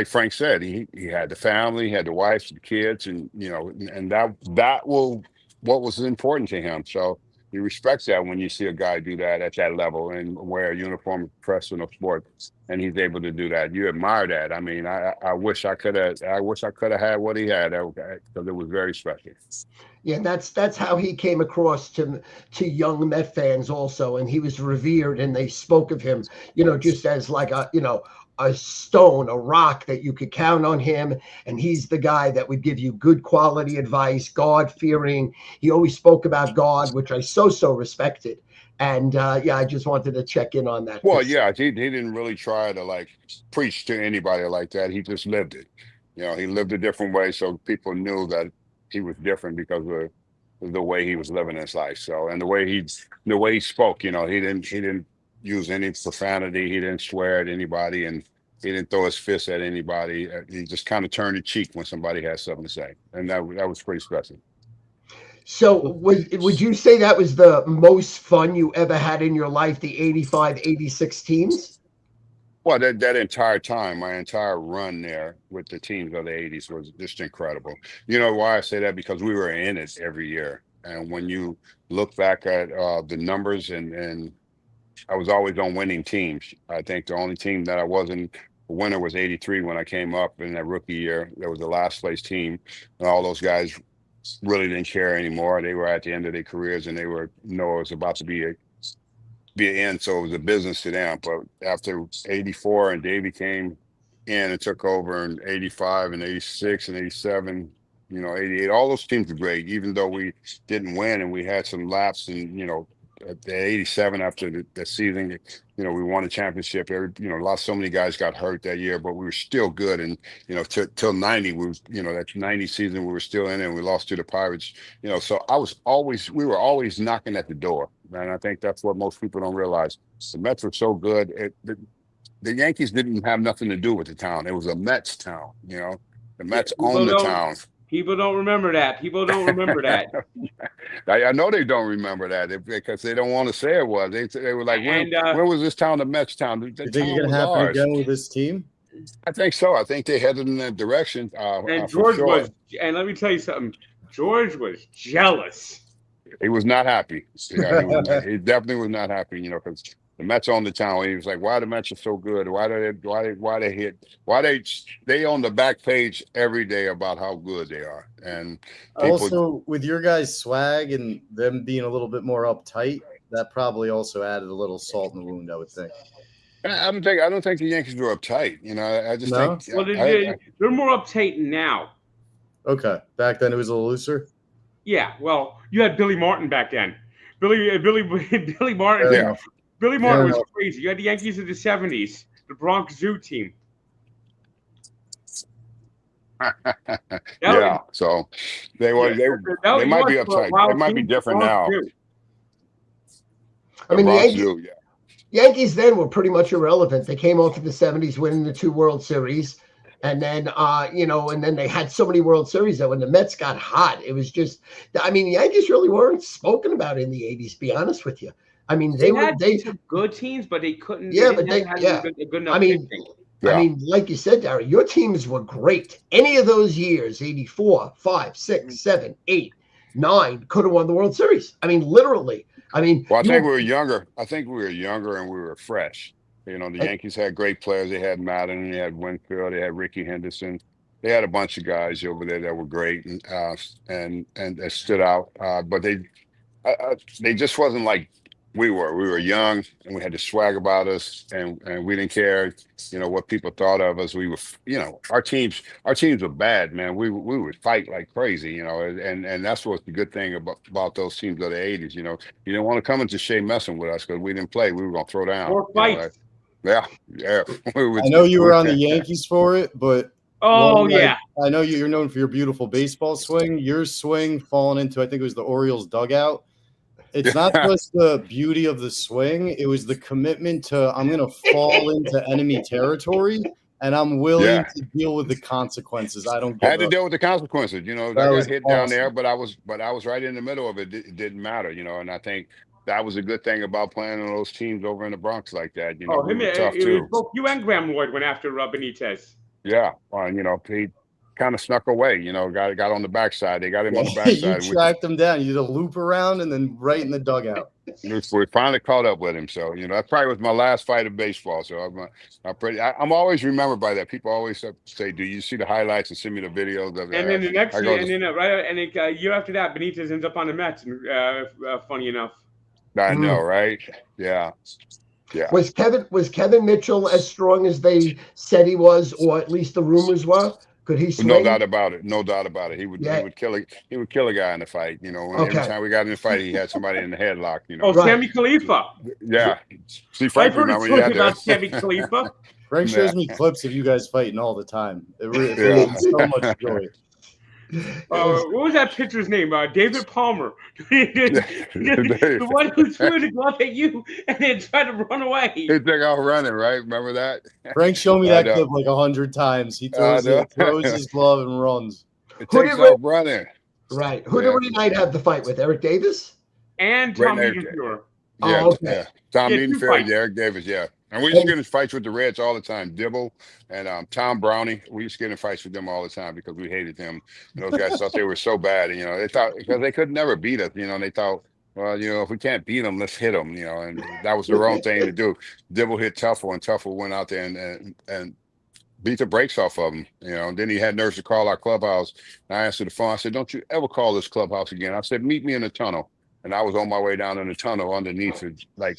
Speaker 4: Frank said, he had the family, he had the wife, the kids, and and that what was important to him. So you respect that when you see a guy do that at that level and wear a uniform of professional sport, and he's able to do that. You admire that. I mean, I wish I could have had what he had, because it was very special.
Speaker 3: Yeah, and that's how he came across to young Met fans also, and he was revered, and they spoke of him, just as like a stone, a rock that you could count on him. And he's the guy that would give you good quality advice, God-fearing. He always spoke about God, which I so respected. And I just wanted to check in on that.
Speaker 4: Well, yeah, he didn't really try to like preach to anybody like that. He just lived it. He lived a different way, so people knew that he was different because of the way he was living his life. So, and the way he spoke, he didn't use any profanity. He didn't swear at anybody, and he didn't throw his fist at anybody. He just kind of turned the cheek when somebody had something to say, and that was pretty special.
Speaker 3: So would you say that was the most fun you ever had in your life, the 85, 86 teams?
Speaker 4: Well, that entire time, my entire run there with the teams of the 80s was just incredible. You know why I say that? Because we were in it every year. And when you look back at the numbers, and I was always on winning teams. I think the only team that I wasn't a winner was 83 when I came up in that rookie year. That was the last place team. And all those guys really didn't care anymore. They were at the end of their careers, and they were it was about to be an end, so it was a business to them. But after 84 and Davey came in and took over in 85 and 86 and 87, 88, all those teams were great, even though we didn't win and we had some laps. And at the 87, after the season, we won a championship. So many guys got hurt that year, but we were still good. And till 90, we was that 90 season we were still in it, and we lost to the Pirates. So we were always knocking at the door, and I think that's what most people don't realize. The Mets were so good. The Yankees didn't have nothing to do with the town. It was a Mets town. The Mets owned the town.
Speaker 1: People don't remember that.
Speaker 4: I know they don't remember that because they don't want to say it was. They were like, when was this town the Mets town? You
Speaker 2: think you're going to happen again with this team?
Speaker 4: I think so. I think they headed in that direction.
Speaker 1: And George was, and let me tell you something, George was jealous.
Speaker 4: He was not happy. Yeah, he definitely was not happy, because the Mets own the town. He was like, why the Mets are so good? Why they on the back page every day about how good they are. And
Speaker 2: also with your guys' swag and them being a little bit more uptight, that probably also added a little salt in the wound, I would think.
Speaker 4: I don't think the Yankees were uptight. You know, I just
Speaker 2: No?
Speaker 4: think.
Speaker 1: Well, they're more uptight now.
Speaker 2: Okay. Back then it was a little looser.
Speaker 1: Yeah. Well, you had Billy Martin back then. Billy Martin.
Speaker 2: Yeah.
Speaker 1: Billy Martin was crazy. You had the Yankees of the '70s, the Bronx Zoo team.
Speaker 4: Yeah, so they might be uptight. They might be different now.
Speaker 3: I mean, the Yankees then were pretty much irrelevant. They came off in the '70s winning the 2 World Series, and then and then they had so many World Series that when the Mets got hot, it was just. I mean, the Yankees really weren't spoken about in the '80s. To be honest with you, I mean, they had
Speaker 1: some good teams, but they couldn't.
Speaker 3: Yeah,
Speaker 1: but they had a good enough.
Speaker 3: I mean, like you said, Darry, your teams were great. Any of those years, 84, 5, 6, 7, 8, 9, could have won the World Series. I mean, literally. I mean,
Speaker 4: well, I think we were younger. I think we were younger and we were fresh. You know, the Yankees had great players. They had Madden, they had Winfield, they had Ricky Henderson. They had a bunch of guys over there that were great and that stood out. But they just wasn't like we were. We were young and we had the swag about us, and we didn't care, what people thought of us. We were, our teams were bad, man. We would fight like crazy, and that's what's the good thing about those teams of the '80s. You didn't want to come into Shea messing with us because we didn't play. We were gonna throw down.
Speaker 1: Or fight.
Speaker 4: Yeah.
Speaker 2: I know you were on the Yankees for it, but I know you're known for your beautiful baseball swing. Your swing falling into, I think it was the Orioles dugout. It's not just the beauty of the swing. It was the commitment to, I'm going to fall into enemy territory, and I'm willing to deal with the consequences. I don't
Speaker 4: had to deal with the consequences. I got hit down there, but I was right in the middle of it. It didn't matter, and I think that was a good thing about playing on those teams over in the Bronx like that. We were tough too.
Speaker 1: Both you and Graham Lloyd went after Benitez.
Speaker 4: Yeah, he kind of snuck away, got on the backside. They got him on the backside.
Speaker 2: You tracked him down. You did a loop around and then right in the dugout.
Speaker 4: We finally caught up with him. So, that probably was my last fight of baseball. So I'm always remembered by that. People always say, "Do you see the highlights and send me the videos of that?"
Speaker 1: And then the next year, a year after that, Benitez ends up on the Mets. Funny enough.
Speaker 4: I know, right? Yeah. Yeah.
Speaker 3: Was Kevin Mitchell as strong as they said he was, or at least the rumors were? Could he swing?
Speaker 4: No doubt about it. He would kill a guy in the fight. Every time we got in the fight, he had somebody in the headlock.
Speaker 1: Sammy Khalifa.
Speaker 4: Yeah. See, Frank, remember you had
Speaker 1: about Sammy Khalifa.
Speaker 2: Frank shows me clips of you guys fighting all the time. It really so much joy.
Speaker 1: What was that pitcher's name? David Palmer. The one who threw the glove at you and then tried to run away.
Speaker 4: He took off running, right? Remember that?
Speaker 2: Frank showed me that clip like 100 times. He throws his glove and runs.
Speaker 4: It takes off running.
Speaker 3: Right. Who did Renee Knight have the fight with? Eric Davis?
Speaker 1: And Tom Niedenfuhr.
Speaker 4: Yeah, okay. Tom Niedenfuhr, Eric Davis, yeah. And we used to get in fights with the Reds all the time. Dibble and Tom Brownie. We used to get in fights with them all the time because we hated them. And those guys thought they were so bad. And, they thought because they could never beat us. They thought, well, if we can't beat them, let's hit them. And that was the wrong thing to do. Dibble hit Tuffle, and Tuffle went out there and beat the brakes off of him. And then he had nerves to call our clubhouse. And I answered the phone. I said, "Don't you ever call this clubhouse again." I said, "Meet me in the tunnel." And I was on my way down in the tunnel underneath it, like,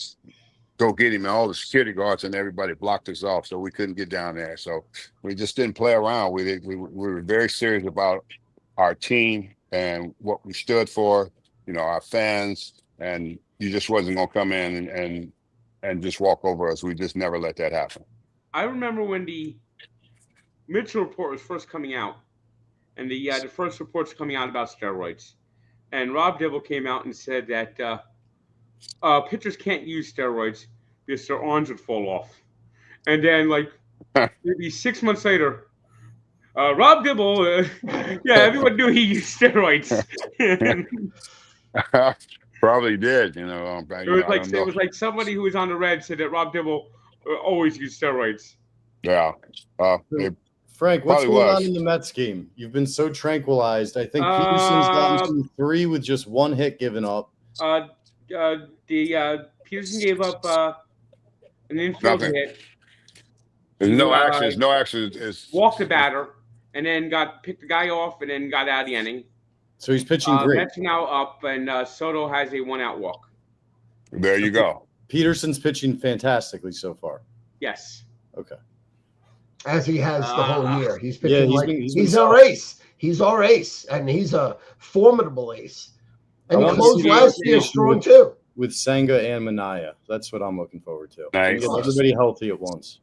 Speaker 4: go get him, and all the security guards and everybody blocked us off, so we couldn't get down there. So we just didn't play around. We were very serious about our team and what we stood for, our fans, and you just wasn't gonna come in and just walk over us. We just never let that happen.
Speaker 1: I remember when the Mitchell report was first coming out, and the first reports coming out about steroids, and Rob Dibble came out and said that pitchers can't use steroids because their arms would fall off. And then, maybe 6 months later, Rob Dibble, everyone knew he used steroids.
Speaker 4: Probably did,
Speaker 1: It was like somebody who was on the Reds said that Rob Dibble always used steroids.
Speaker 4: Yeah.
Speaker 2: Frank, what's going on in the Mets game? You've been so tranquilized. I think Peterson's gotten to 3 with just 1 hit given up.
Speaker 1: Peterson gave up an infield hit.
Speaker 4: There's no action. No action.
Speaker 1: Walked the batter, and then picked the guy off, and then got out of the inning.
Speaker 2: So he's pitching great.
Speaker 1: Mets now up, and Soto has a 1-out walk.
Speaker 4: There you go.
Speaker 2: Peterson's pitching fantastically so far.
Speaker 1: Yes.
Speaker 2: Okay.
Speaker 3: As he has the whole year. He's been
Speaker 2: he's
Speaker 3: our ace. He's our ace, and he's a formidable ace. And he closed last year strong too.
Speaker 2: With Senga and Minaya. That's what I'm looking forward to.
Speaker 4: Nice.
Speaker 2: Get everybody healthy at once.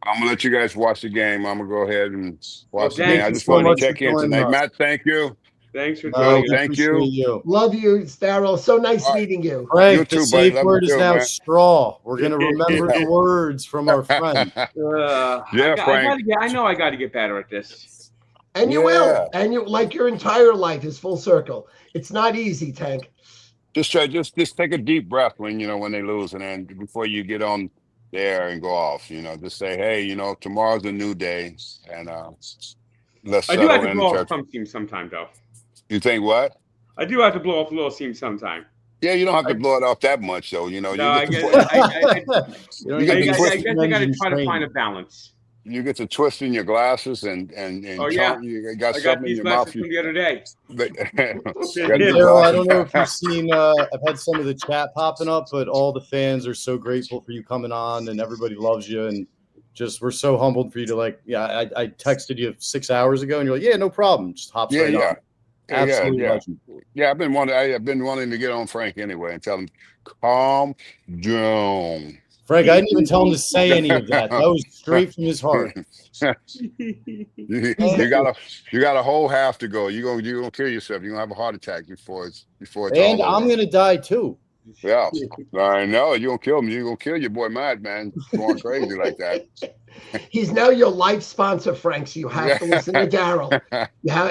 Speaker 4: I'm gonna let you guys watch the game. I'm gonna go ahead and watch the
Speaker 1: thank
Speaker 4: game. I
Speaker 1: you
Speaker 4: just
Speaker 2: so
Speaker 4: wanted
Speaker 2: much
Speaker 4: to check
Speaker 2: for
Speaker 4: in
Speaker 2: joining
Speaker 4: tonight.
Speaker 2: us.
Speaker 4: Matt, thank you.
Speaker 1: Thanks for
Speaker 2: No,
Speaker 1: joining.
Speaker 2: we
Speaker 4: Thank you.
Speaker 2: appreciate
Speaker 3: Love you, Daryl. So nice
Speaker 4: All right.
Speaker 3: meeting you.
Speaker 2: Frank,
Speaker 4: You too,
Speaker 2: the
Speaker 4: buddy.
Speaker 2: safe
Speaker 4: Love
Speaker 2: word
Speaker 4: you
Speaker 2: is
Speaker 4: too,
Speaker 2: now
Speaker 4: man.
Speaker 2: straw. We're going to remember the words from our friend.
Speaker 4: Yeah, Frank.
Speaker 1: I know I got to get better at this.
Speaker 3: And you
Speaker 4: Yeah.
Speaker 3: will. And you, like, your entire life is full circle. It's not easy, Tank.
Speaker 4: Just take a deep breath when they lose, and then before you get on there and go off, just say, hey, tomorrow's a new day, and let's
Speaker 1: I do
Speaker 4: settle
Speaker 1: have to
Speaker 4: in.
Speaker 1: blow off some steam sometime, though.
Speaker 4: You think what?
Speaker 1: I do have to blow off a little steam sometime.
Speaker 4: Yeah, you don't have to blow it off that much, though.
Speaker 1: No,
Speaker 4: I guess
Speaker 1: I got to try to find a balance.
Speaker 4: You get to twist in your glasses and
Speaker 1: Oh, yeah.
Speaker 4: you got
Speaker 1: I
Speaker 4: something
Speaker 1: got
Speaker 4: in
Speaker 1: these
Speaker 4: your
Speaker 1: glasses
Speaker 4: mouth.
Speaker 1: from the other day.
Speaker 2: Daryl, I don't know if you've seen, I've had some of the chat popping up, but all the fans are so grateful for you coming on, and everybody loves you, and just we're so humbled for you to I texted you 6 hours ago, and you're like, yeah, no problem, just hops right on. Absolutely legend.
Speaker 4: Yeah, I've been wanting to get on Frank anyway and tell him, calm down.
Speaker 2: Frank, I didn't even tell him to say any of that. That was straight from his heart.
Speaker 4: you got a whole half to go. You're gonna kill yourself. You're gonna have a heart attack before it's
Speaker 2: and
Speaker 4: all
Speaker 2: I'm
Speaker 4: over.
Speaker 2: gonna die too.
Speaker 4: Yeah, I know. You're gonna kill me. You're gonna kill your boy Matt, man. Going crazy like that.
Speaker 3: He's now your life sponsor, Frank, so you have to listen to Daryl.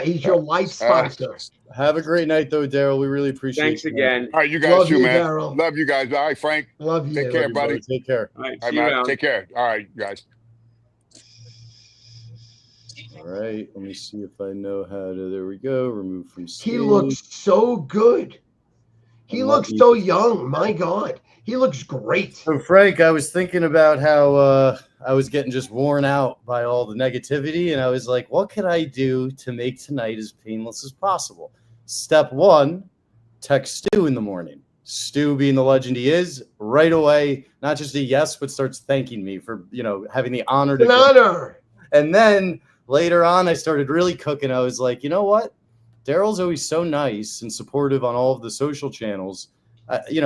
Speaker 3: He's your life sponsor.
Speaker 2: Have a great night, though, Daryl. We really appreciate it.
Speaker 1: Thanks again.
Speaker 4: All right, you guys too, man. Daryl. Love you guys. All right, Frank.
Speaker 3: Love you.
Speaker 4: Take care, buddy.
Speaker 2: Take care.
Speaker 1: All right,
Speaker 4: All right, Matt. Take care. All right, guys.
Speaker 2: All right, let me see if I know how to. There we go. Remove from stage.
Speaker 3: He looks so good. He looks so young. My God. He looks great.
Speaker 2: So, Frank, I was thinking about how I was getting just worn out by all the negativity, and I was like, what can I do to make tonight as painless as possible? Step one, text Stu in the morning. Stu, being the legend he is, right away, not just a yes, but starts thanking me for, having the honor to.
Speaker 3: An honor.
Speaker 2: And then later on, I started really cooking. I was like, you know what? Daryl's always so nice and supportive on all of the social channels.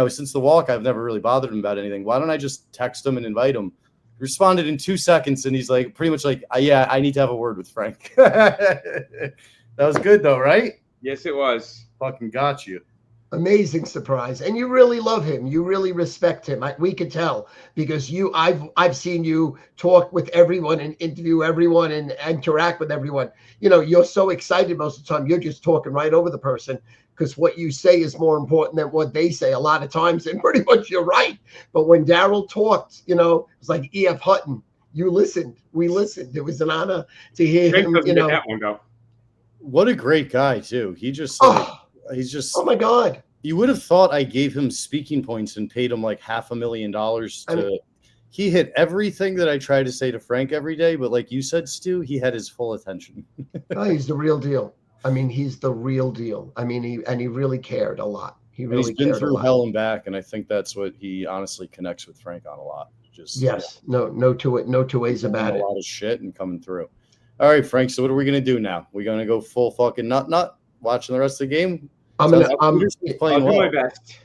Speaker 2: Since the walk, I've never really bothered him about anything. Why don't I just text him and invite him? He responded in 2 seconds, and he's like, pretty much like, yeah, I need to have a word with Frank. That was good, though, right?
Speaker 1: Yes, it was.
Speaker 2: Fucking got you.
Speaker 3: Amazing surprise. And you really love him. You really respect him. We could tell because I've seen you talk with everyone and interview everyone and interact with everyone. You're so excited most of the time. You're just talking right over the person because what you say is more important than what they say a lot of times. And pretty much you're right. But when Daryl talked, it's like E.F. Hutton. You listened. We listened. It was an honor to hear him.
Speaker 1: That one, though.
Speaker 2: What a great guy, too. He just he's just,
Speaker 3: oh my God.
Speaker 2: You would have thought I gave him speaking points and paid him like $500,000 to. He hit everything that I try to say to Frank every day, but like you said, Stu, he had his full attention.
Speaker 3: He's the real deal. I mean, he's the real deal. I mean, he really cared a lot. He's
Speaker 2: been through hell and back, and I think that's what he honestly connects with Frank on a lot. Just
Speaker 3: no two ways about it.
Speaker 2: A lot of shit and coming through. All right, Frank. So what are we gonna do now? We're gonna go full fucking nut watching the rest of the game.
Speaker 3: I'm
Speaker 1: do my best.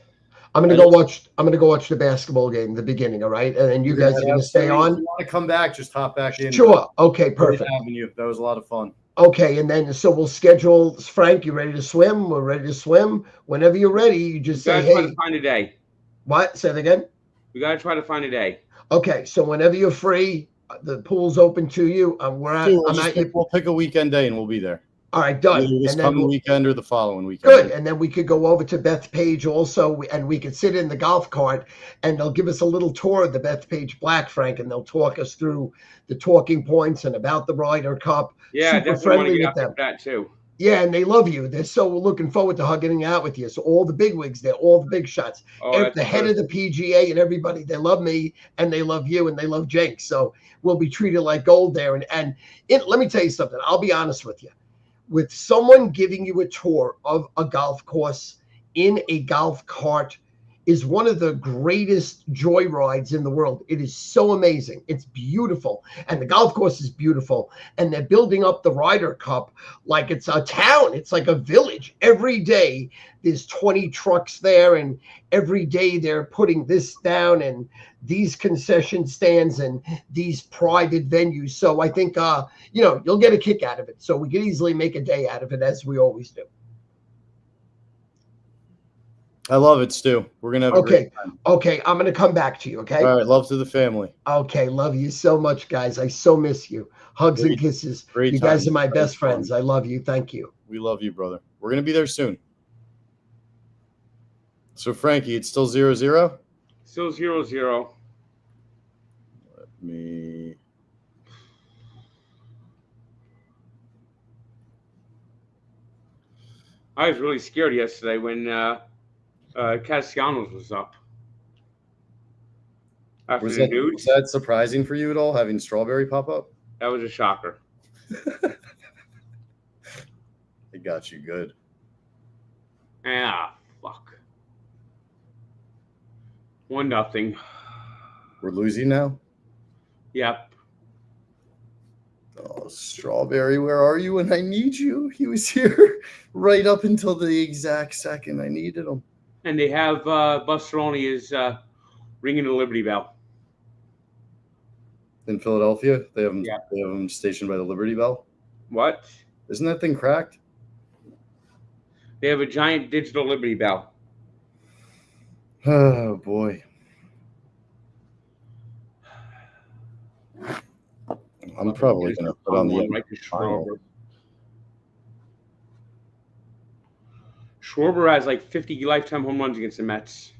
Speaker 3: I'm gonna go watch the basketball game, the beginning. All right, and then you guys are gonna stay on.
Speaker 2: If you want to come back, just hop back in.
Speaker 3: Sure. Okay. Perfect.
Speaker 2: That was a lot of fun.
Speaker 3: Okay, and then so we'll schedule. Frank, you ready to swim? We're ready to swim. Whenever you're ready, you just say, "Hey."
Speaker 1: Try to find a day.
Speaker 3: What? Say that again.
Speaker 1: We gotta try to find a day.
Speaker 3: Okay, so whenever you're free, the pool's open to you. I'm at you.
Speaker 2: We'll pick a weekend day and we'll be there.
Speaker 3: All right, done.
Speaker 2: Either this coming weekend or the following weekend.
Speaker 3: Good, and then we could go over to Bethpage also, and we could sit in the golf cart, and they'll give us a little tour of the Bethpage Black, Frank, and they'll talk us through the talking points and about the Ryder Cup.
Speaker 1: Yeah,
Speaker 3: super
Speaker 1: definitely want to
Speaker 3: friendly
Speaker 1: get
Speaker 3: with
Speaker 1: after
Speaker 3: them.
Speaker 1: that too.
Speaker 3: Yeah, and they love you. They're so looking forward to hugging out with you. So all the big wigs there, all the big shots. The head of the PGA and everybody, they love me and they love you and they love Jake. So we'll be treated like gold there. And let me tell you something. I'll be honest with you. With someone giving you a tour of a golf course in a golf cart, is one of the greatest joy rides in the world. It is so amazing. It's beautiful. And the golf course is beautiful. And they're building up the Ryder Cup like it's a town. It's like a village. Every day there's 20 trucks there, and every day they're putting this down and these concession stands and these private venues. So I think, you'll get a kick out of it. So we could easily make a day out of it, as we always do.
Speaker 2: I love it, Stu. We're gonna have a great time.
Speaker 3: Okay, I'm gonna come back to you. Okay.
Speaker 2: All right. Love to the family.
Speaker 3: Okay, love you so much, guys. I so miss you. Hugs and kisses. You guys are my best friends. I love you. Thank you.
Speaker 2: We love you, brother. We're gonna be there soon. So Frankie, it's still 0-0?
Speaker 1: Still 0-0.
Speaker 2: Let me.
Speaker 1: I was really scared yesterday when Castellanos was up. After
Speaker 2: Was
Speaker 1: the news,
Speaker 2: was that surprising for you at all, having Strawberry pop up?
Speaker 1: that was a shocker.
Speaker 2: It got you good.
Speaker 1: Ah, fuck. 1-0.
Speaker 2: We're losing now?
Speaker 1: Yep.
Speaker 2: Oh, Strawberry, where are you when I need you? He was here right up until the exact second I needed him.
Speaker 1: And they have Bustaroni is ringing the Liberty Bell.
Speaker 2: In Philadelphia, they have him,
Speaker 1: Yeah.
Speaker 2: they have him stationed by the Liberty Bell.
Speaker 1: What?
Speaker 2: Isn't that thing cracked?
Speaker 1: They have a giant digital Liberty Bell.
Speaker 2: Oh, boy. I'm probably going to put on the
Speaker 1: right to Schwarber. Schwarber has like 50 lifetime home runs against the Mets.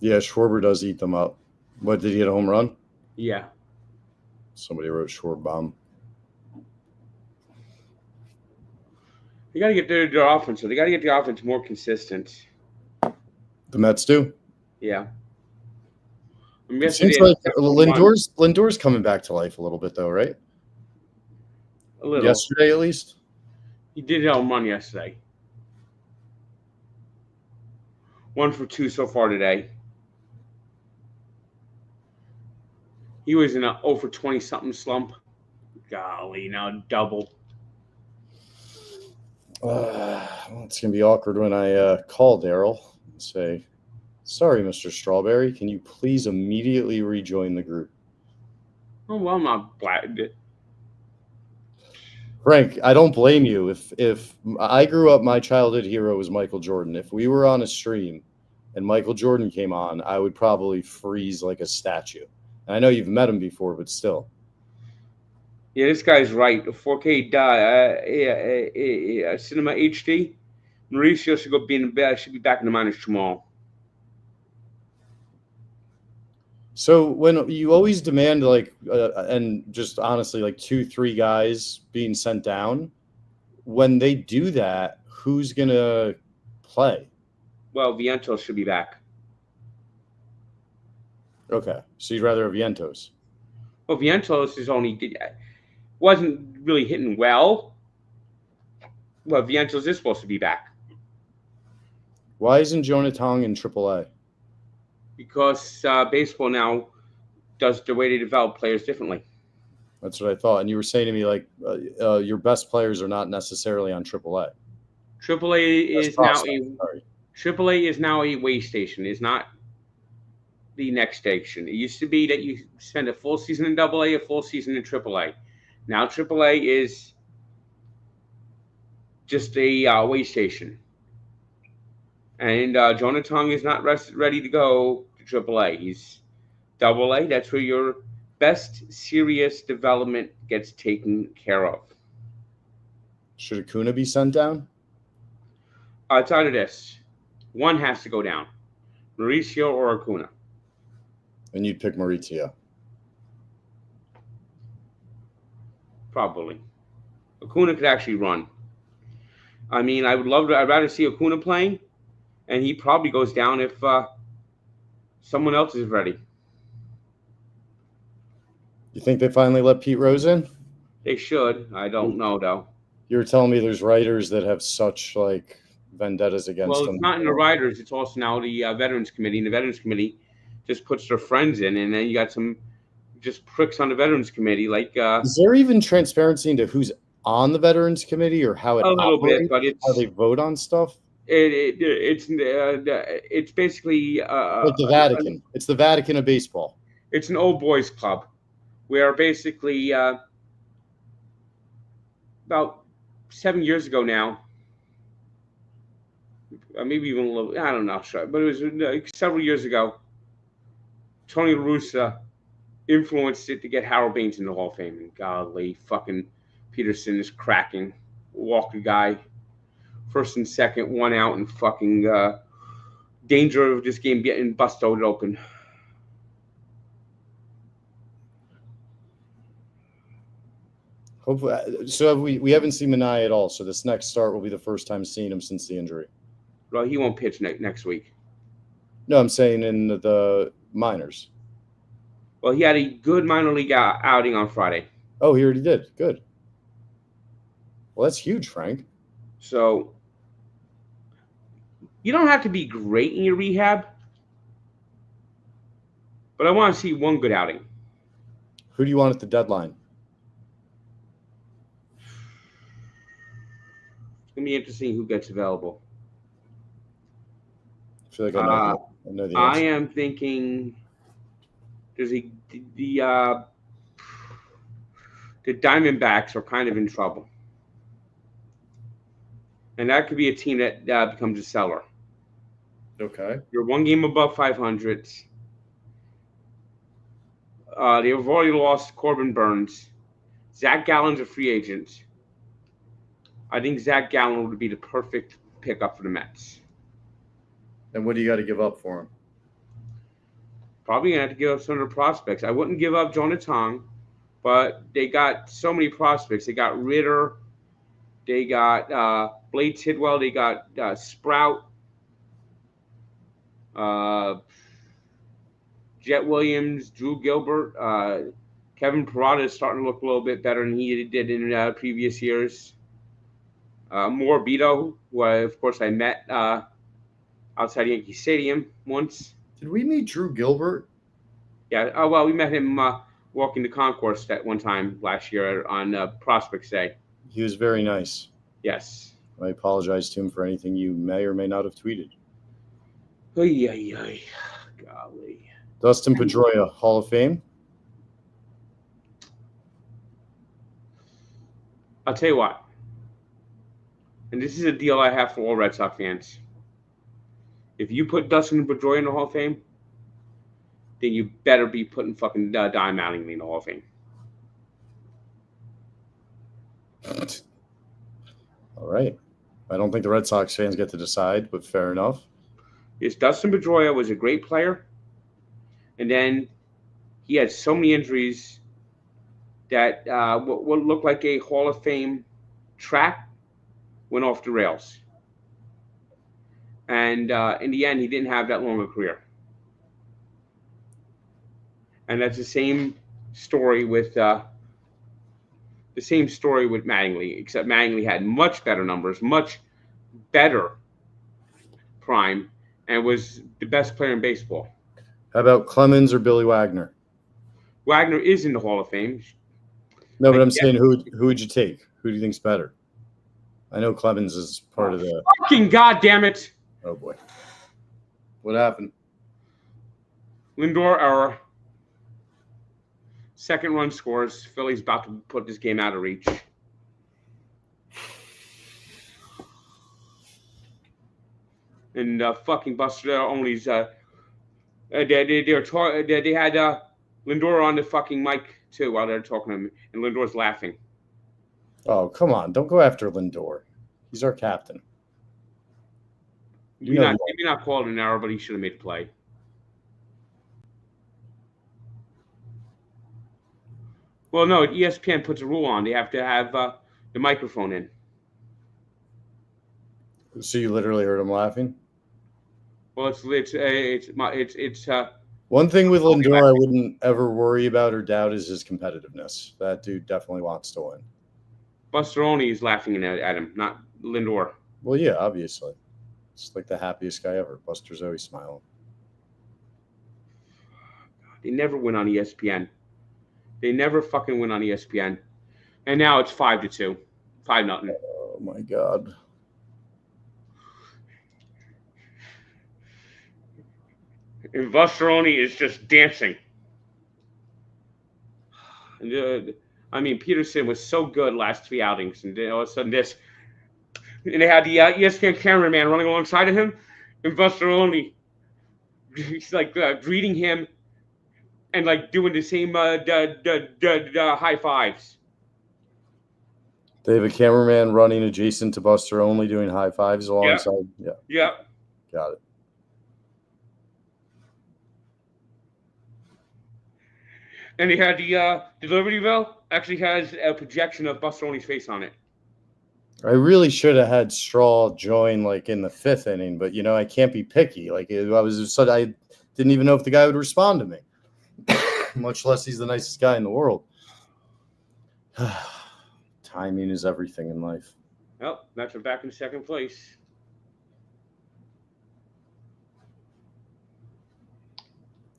Speaker 2: Yeah, Schwarber does eat them up. What, did he hit a home run?
Speaker 1: Yeah.
Speaker 2: Somebody wrote Schwarbomb.
Speaker 1: They got to get their offense. So they got to get the offense more consistent.
Speaker 2: The Mets do?
Speaker 1: Yeah. I mean,
Speaker 2: It seems like Lindor's coming back to life a little bit, though, right?
Speaker 1: A little.
Speaker 2: Yesterday, at least?
Speaker 1: He did hit a home run yesterday. 1 for 2 so far today. He was in a 0 for 20-something slump. Golly, now double.
Speaker 2: Well, it's going to be awkward when I call Daryl and say, sorry, Mr. Strawberry, can you please immediately rejoin the group?
Speaker 1: Oh, well, I'm not glad.
Speaker 2: Frank, I don't blame you. If I grew up, my childhood hero was Michael Jordan. If we were on a stream and Michael Jordan came on, I would probably freeze like a statue. And I know you've met him before, but still.
Speaker 1: Yeah, this guy's right. 4K Cinema HD. Mauricio should go be in bed. Should be back in the minors tomorrow.
Speaker 2: So when you always demand and just honestly 2-3 guys being sent down, when they do that, who's gonna play?
Speaker 1: Well, Vientos should be back.
Speaker 2: Okay, so you'd rather have Vientos.
Speaker 1: Well, Vientos wasn't really hitting well. Well, Vientos is supposed to be back.
Speaker 2: Why isn't Jonah Tong in AAA?
Speaker 1: Because baseball now does the way they develop players differently.
Speaker 2: That's what I thought. And you were saying to me your best players are not necessarily on AAA.
Speaker 1: AAA is now a way station. It's not the next station. It used to be that you spend a full season in AA, a full season in AAA. Now AAA is just a way station. And Jonah Tong is not ready to go to AAA. He's AA. That's where your best serious development gets taken care of.
Speaker 2: Should Acuna be sent down?
Speaker 1: It's either this. One has to go down. Mauricio or Acuna.
Speaker 2: And you'd pick Mauricio.
Speaker 1: Probably. Acuna could actually run. I mean, I'd rather see Acuna playing, and he probably goes down if someone else is ready.
Speaker 2: You think they finally let Pete Rose in?
Speaker 1: They should. I don't know, though.
Speaker 2: You were telling me there's writers that have such vendettas against
Speaker 1: Well,
Speaker 2: them.
Speaker 1: it's not in the riders. It's also now the Veterans Committee. And the Veterans Committee just puts their friends in. And then you got some just pricks on the Veterans Committee. Like,
Speaker 2: is there even transparency into who's on the Veterans Committee or how it
Speaker 1: a little
Speaker 2: operates,
Speaker 1: bit, but it's
Speaker 2: how they vote on stuff?
Speaker 1: It's basically
Speaker 2: Like the Vatican. It's the Vatican of baseball.
Speaker 1: It's an old boys club where basically about 7 years ago now, maybe even a little, I don't know, but it was several years ago, Tony La Russa influenced it to get Harold Baines in the Hall of Fame. And golly, fucking Peterson is cracking. Walker guy, first and second, one out, and fucking danger of this game getting busted open.
Speaker 2: Hopefully, so we haven't seen Manaea at all. So this next start will be the first time seeing him since the injury.
Speaker 1: Well, he won't pitch next week.
Speaker 2: No, I'm saying in the minors.
Speaker 1: Well, he had a good minor league outing on Friday.
Speaker 2: Oh, he already did. Good. Well, that's huge, Frank.
Speaker 1: So you don't have to be great in your rehab, but I want to see one good outing.
Speaker 2: Who do you want at the deadline?
Speaker 1: It's going to be interesting who gets available.
Speaker 2: I feel like I know the answer.
Speaker 1: I am thinking there's the Diamondbacks are kind of in trouble. And that could be a team that becomes a seller.
Speaker 2: Okay.
Speaker 1: You're one game above 500. They have already lost Corbin Burns. Zach Gallen's a free agent. I think Zach Gallen would be the perfect pickup for the Mets.
Speaker 2: And what do you got to give up for him?
Speaker 1: Probably going to have to give up some of the prospects. I wouldn't give up Jonah Tong, but they got so many prospects. They got Ritter. They got Blade Tidwell. They got Sprout. Jet Williams, Drew Gilbert. Kevin Parada is starting to look a little bit better than he did in previous years. Morabito, who of course I met outside Yankee Stadium once.
Speaker 2: Did we meet Drew Gilbert?
Speaker 1: Yeah. Oh, well, we met him walking the concourse that one time last year on Prospects Day.
Speaker 2: He was very nice.
Speaker 1: Yes.
Speaker 2: I apologize to him for anything you may or may not have tweeted.
Speaker 1: Golly.
Speaker 2: Dustin Pedroia, Hall of Fame?
Speaker 1: I'll tell you what. And this is a deal I have for all Red Sox fans. If you put Dustin Pedroia in the Hall of Fame, then you better be putting fucking Don Mattingly in the Hall of Fame.
Speaker 2: All right. I don't think the Red Sox fans get to decide, but fair enough.
Speaker 1: Yes, Dustin Pedroia was a great player, and then he had so many injuries that what looked like a Hall of Fame track went off the rails. And in the end, he didn't have that long a career. And that's the same story with Mattingly, except Mattingly had much better numbers, much better prime, and was the best player in baseball.
Speaker 2: How about Clemens or Billy Wagner?
Speaker 1: Wagner is in the Hall of Fame.
Speaker 2: No, but I'm saying who would you take? Who do you think's better? I know Clemens is part of the.
Speaker 1: Fucking goddamn it!
Speaker 2: Oh boy, what happened?
Speaker 1: Lindor error. Second run scores. Philly's about to put this game out of reach. And fucking Buster Olney's they had Lindor on the fucking mic too while they're talking to him, and Lindor's laughing.
Speaker 2: Oh, come on. Don't go after Lindor. He's our captain.
Speaker 1: Maybe not called an error, but he should have made a play. Well, no, ESPN puts a rule on. They have to have the microphone in.
Speaker 2: So you literally heard him laughing?
Speaker 1: Well, it's
Speaker 2: one thing with Lindor I wouldn't ever worry about or doubt is his competitiveness. That dude definitely wants to win.
Speaker 1: Buster Olney is laughing at him, not Lindor.
Speaker 2: Well, yeah, obviously. It's like the happiest guy ever. Buster's always smiling.
Speaker 1: They never win on ESPN. They never fucking win on ESPN. And now it's 5-2. 5-0.
Speaker 2: Oh my God.
Speaker 1: And Busteroni is just dancing. And, I mean, Peterson was so good last 3 outings, and all of a sudden this. And they had the ESPN cameraman running alongside of him, and Busteroni, he's like greeting him and like doing the same high fives.
Speaker 2: They have a cameraman running adjacent to Buster Only doing high fives alongside. Yeah.
Speaker 1: Yeah.
Speaker 2: Got it.
Speaker 1: And they had the Liberty Bell actually has a projection of Buster Only's face on it.
Speaker 2: I really should have had Straw join like in the 5th inning, but I can't be picky. Like I didn't even know if the guy would respond to me, much less he's the nicest guy in the world. Timing is everything in life.
Speaker 1: Well, Mets are back in 2nd place.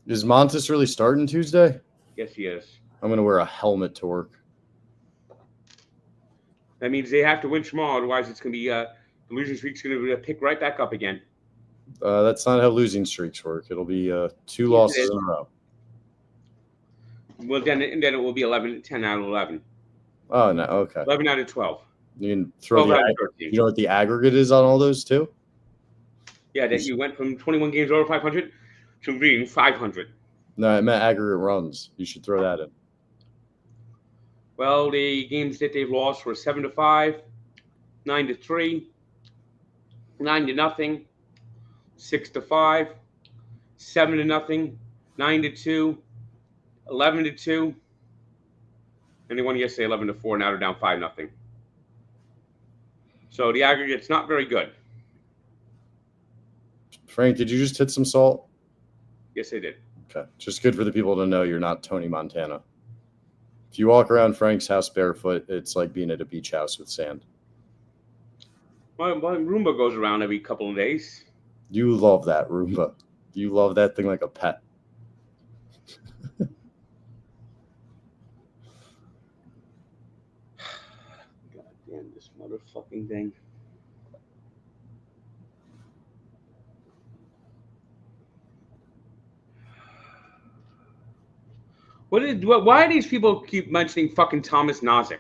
Speaker 2: Is Montes really starting Tuesday?
Speaker 1: Yes, he is.
Speaker 2: I'm going to wear a helmet to work.
Speaker 1: That means they have to win tomorrow. Otherwise, it's going to be the losing streak's going to pick right back up again.
Speaker 2: That's not how losing streaks work. It'll be 2 losses in a row.
Speaker 1: Well, then it will be 10 out of 11.
Speaker 2: Oh, no. Okay.
Speaker 1: 11 out of 12.
Speaker 2: You can throw you know what the aggregate is on all those, too?
Speaker 1: Yeah, that you went from 21 games over 500 to being 500.
Speaker 2: No, I meant aggregate runs. You should throw that in.
Speaker 1: Well, the games that they've lost were 7-5, 9-3, 9-0, 6-5, 7-0, 9-2, 11-2, and they won yesterday 11-4. Now they're down 5-0. So the aggregate's not very good.
Speaker 2: Frank, did you just hit some salt?
Speaker 1: Yes, they did.
Speaker 2: Okay, just good for the people to know you're not Tony Montana. If you walk around Frank's house barefoot, it's like being at a beach house with sand.
Speaker 1: My Roomba goes around every couple of days.
Speaker 2: You love that Roomba. You love that thing like a pet.
Speaker 1: God damn this motherfucking thing. Why do these people keep mentioning fucking Thomas Nozick?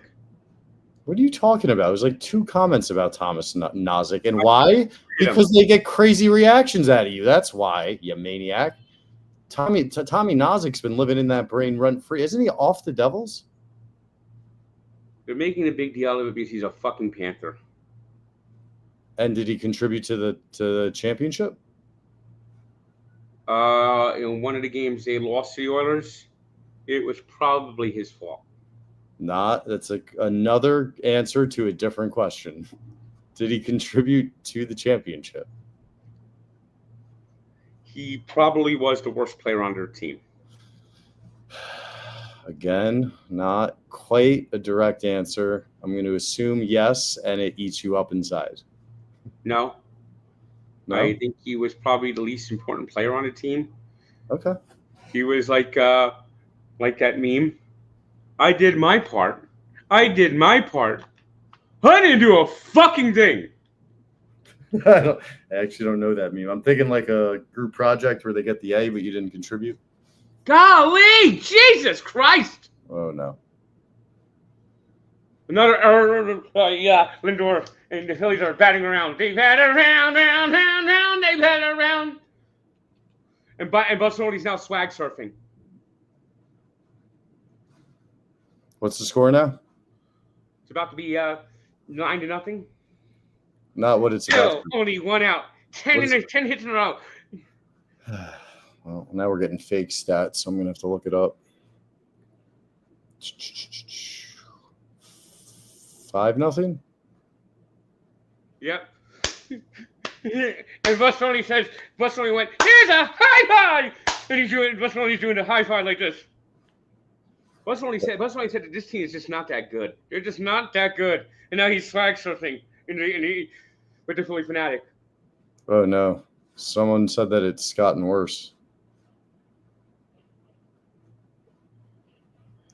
Speaker 2: What are you talking about? It was like 2 comments about Thomas Nozick. And why? Because they get crazy reactions out of you. That's why, you maniac. Tommy Nozick's been living in that brain rent-free. Isn't he off the Devils?
Speaker 1: They're making a big deal of it because he's a fucking Panther.
Speaker 2: And did he contribute to the championship?
Speaker 1: In one of the games they lost to the Oilers, it was probably his fault.
Speaker 2: That's another answer to a different question. Did he contribute to the championship?
Speaker 1: He probably was the worst player on their team. Again,
Speaker 2: not quite a direct answer. I'm going to assume yes, and it eats you up inside.
Speaker 1: No. I think he was probably the least important player on the team.
Speaker 2: Okay.
Speaker 1: He was like that meme. I did my part. I didn't do a fucking thing.
Speaker 2: I actually don't know that meme. I'm thinking like a group project where they get the A, but you didn't contribute.
Speaker 1: Golly, Jesus Christ!
Speaker 2: Oh no.
Speaker 1: Another Lindor and the Phillies are batting around. They've had around. They've had around. And Busteroni's now swag surfing.
Speaker 2: What's the score now?
Speaker 1: It's about to be 9-0.
Speaker 2: Not what it's about.
Speaker 1: Only 1 out. 10 hits in a row.
Speaker 2: Well, now we're getting fake stats, so I'm going to have to look it up. 5-0?
Speaker 1: Yep. And Busteroni went, here's a high five! And Busteroni's doing a high five like this. Busteroni said that this team is just not that good. They're just not that good. And now he's swag surfing. with the Philly Fanatic.
Speaker 2: Oh no! Someone said that it's gotten worse.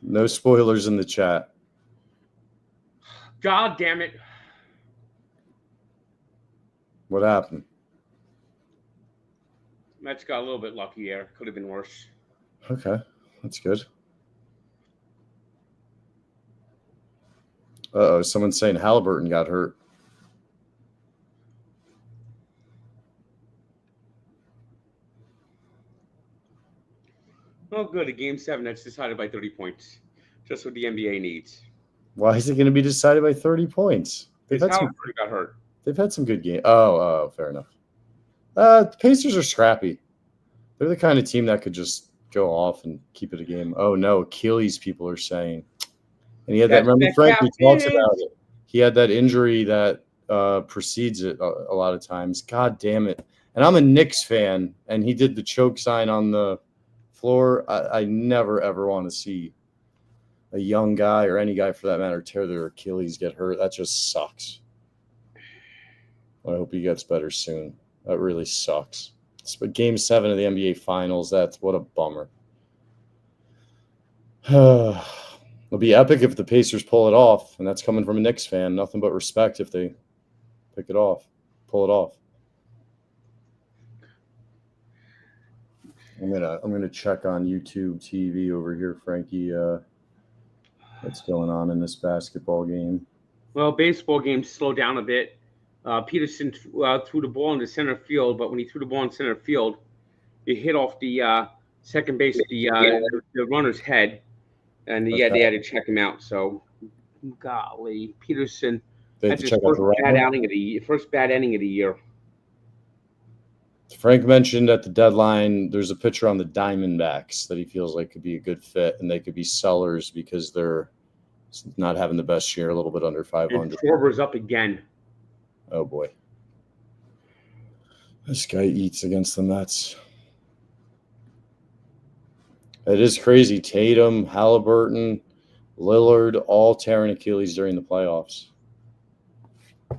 Speaker 2: No spoilers in the chat.
Speaker 1: God damn it!
Speaker 2: What happened?
Speaker 1: Mets got a little bit lucky there. Could have been worse.
Speaker 2: Okay, that's good. Uh-oh, someone's saying Halliburton got hurt.
Speaker 1: Oh, good. A Game 7 that's decided by 30 points. Just what the NBA needs.
Speaker 2: Why is it going to be decided by 30 points?
Speaker 1: Because Halliburton got hurt.
Speaker 2: They've had some good games. Oh, fair enough. The Pacers are scrappy. They're the kind of team that could just go off and keep it a game. Oh, no. Achilles, people are saying. And he had that. Remember, Frank, he talks about it. He had that injury that precedes it a lot of times. God damn it. And I'm a Knicks fan, and he did the choke sign on the floor. I never, ever want to see a young guy or any guy for that matter tear their Achilles, get hurt. That just sucks. I hope he gets better soon. That really sucks. But Game 7 of the NBA Finals, that's what a bummer. It'll be epic if the Pacers pull it off, and that's coming from a Knicks fan. Nothing but respect if they pull it off. I'm gonna check on YouTube TV over here, Frankie. What's going on in this basketball game?
Speaker 1: Well, baseball games slowed down a bit. Peterson threw the ball into center field, but when he threw the ball in center field, it hit off the second base of the runner's head, and they had to check him out. So, golly, Peterson. That's his first bad inning of the year.
Speaker 2: Frank mentioned at the deadline there's a pitcher on the Diamondbacks that he feels like could be a good fit, and they could be sellers because they're not having the best year, a little bit under 500.
Speaker 1: And Schwarber's up again.
Speaker 2: Oh, boy. This guy eats against the Mets. It is crazy. Tatum, Halliburton, Lillard, all tearing Achilles during the playoffs. I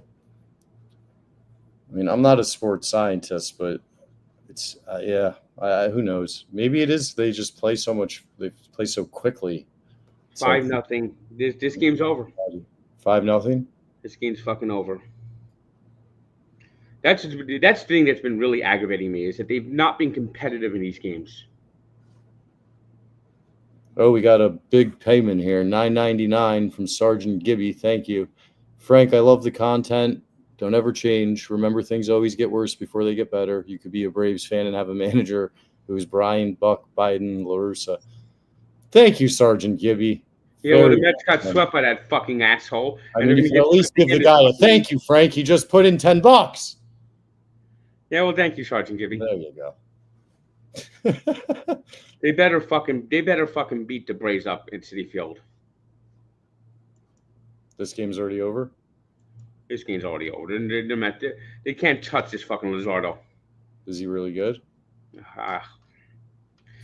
Speaker 2: mean, I'm not a sports scientist, but it's who knows? Maybe it is. They just play so much. They play so quickly.
Speaker 1: 5-0. This game's over.
Speaker 2: 5-0.
Speaker 1: This game's fucking over. That's the thing that's been really aggravating me is that they've not been competitive in these games.
Speaker 2: Oh, we got a big payment here, $9.99 from Sergeant Gibby. Thank you, Frank. I love the content. Don't ever change. Remember, things always get worse before they get better. You could be a Braves fan and have a manager who's Brian, Buck, Biden, La Russa. Thank you, Sergeant Gibby.
Speaker 1: Yeah, well, the Mets got swept by that fucking asshole.
Speaker 2: I mean, you can at least give the guy a thank you, Frank. He just put in $10.
Speaker 1: Yeah, well, thank you, Sergeant Gibby.
Speaker 2: There you go.
Speaker 1: They better fucking beat the Braves up in Citi Field.
Speaker 2: This game's already over?
Speaker 1: This game's already over. They can't touch this fucking Luzardo.
Speaker 2: Is he really good?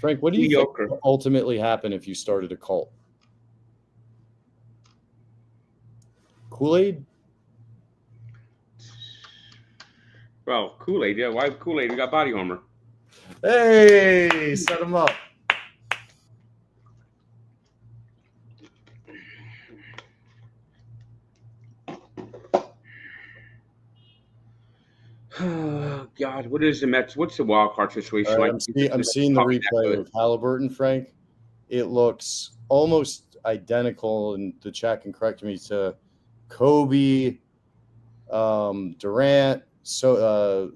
Speaker 2: Frank, what do you think will ultimately happen if you started a cult? Kool-Aid?
Speaker 1: Well, Kool-Aid. Yeah, why Kool-Aid? We got body armor.
Speaker 2: Hey, set him up.
Speaker 1: Oh, God, what is the Mets? What's the wild card situation like?
Speaker 2: I'm seeing the replay of Halliburton, Frank. It looks almost identical, and the chat can correct me, to Kobe, Durant. So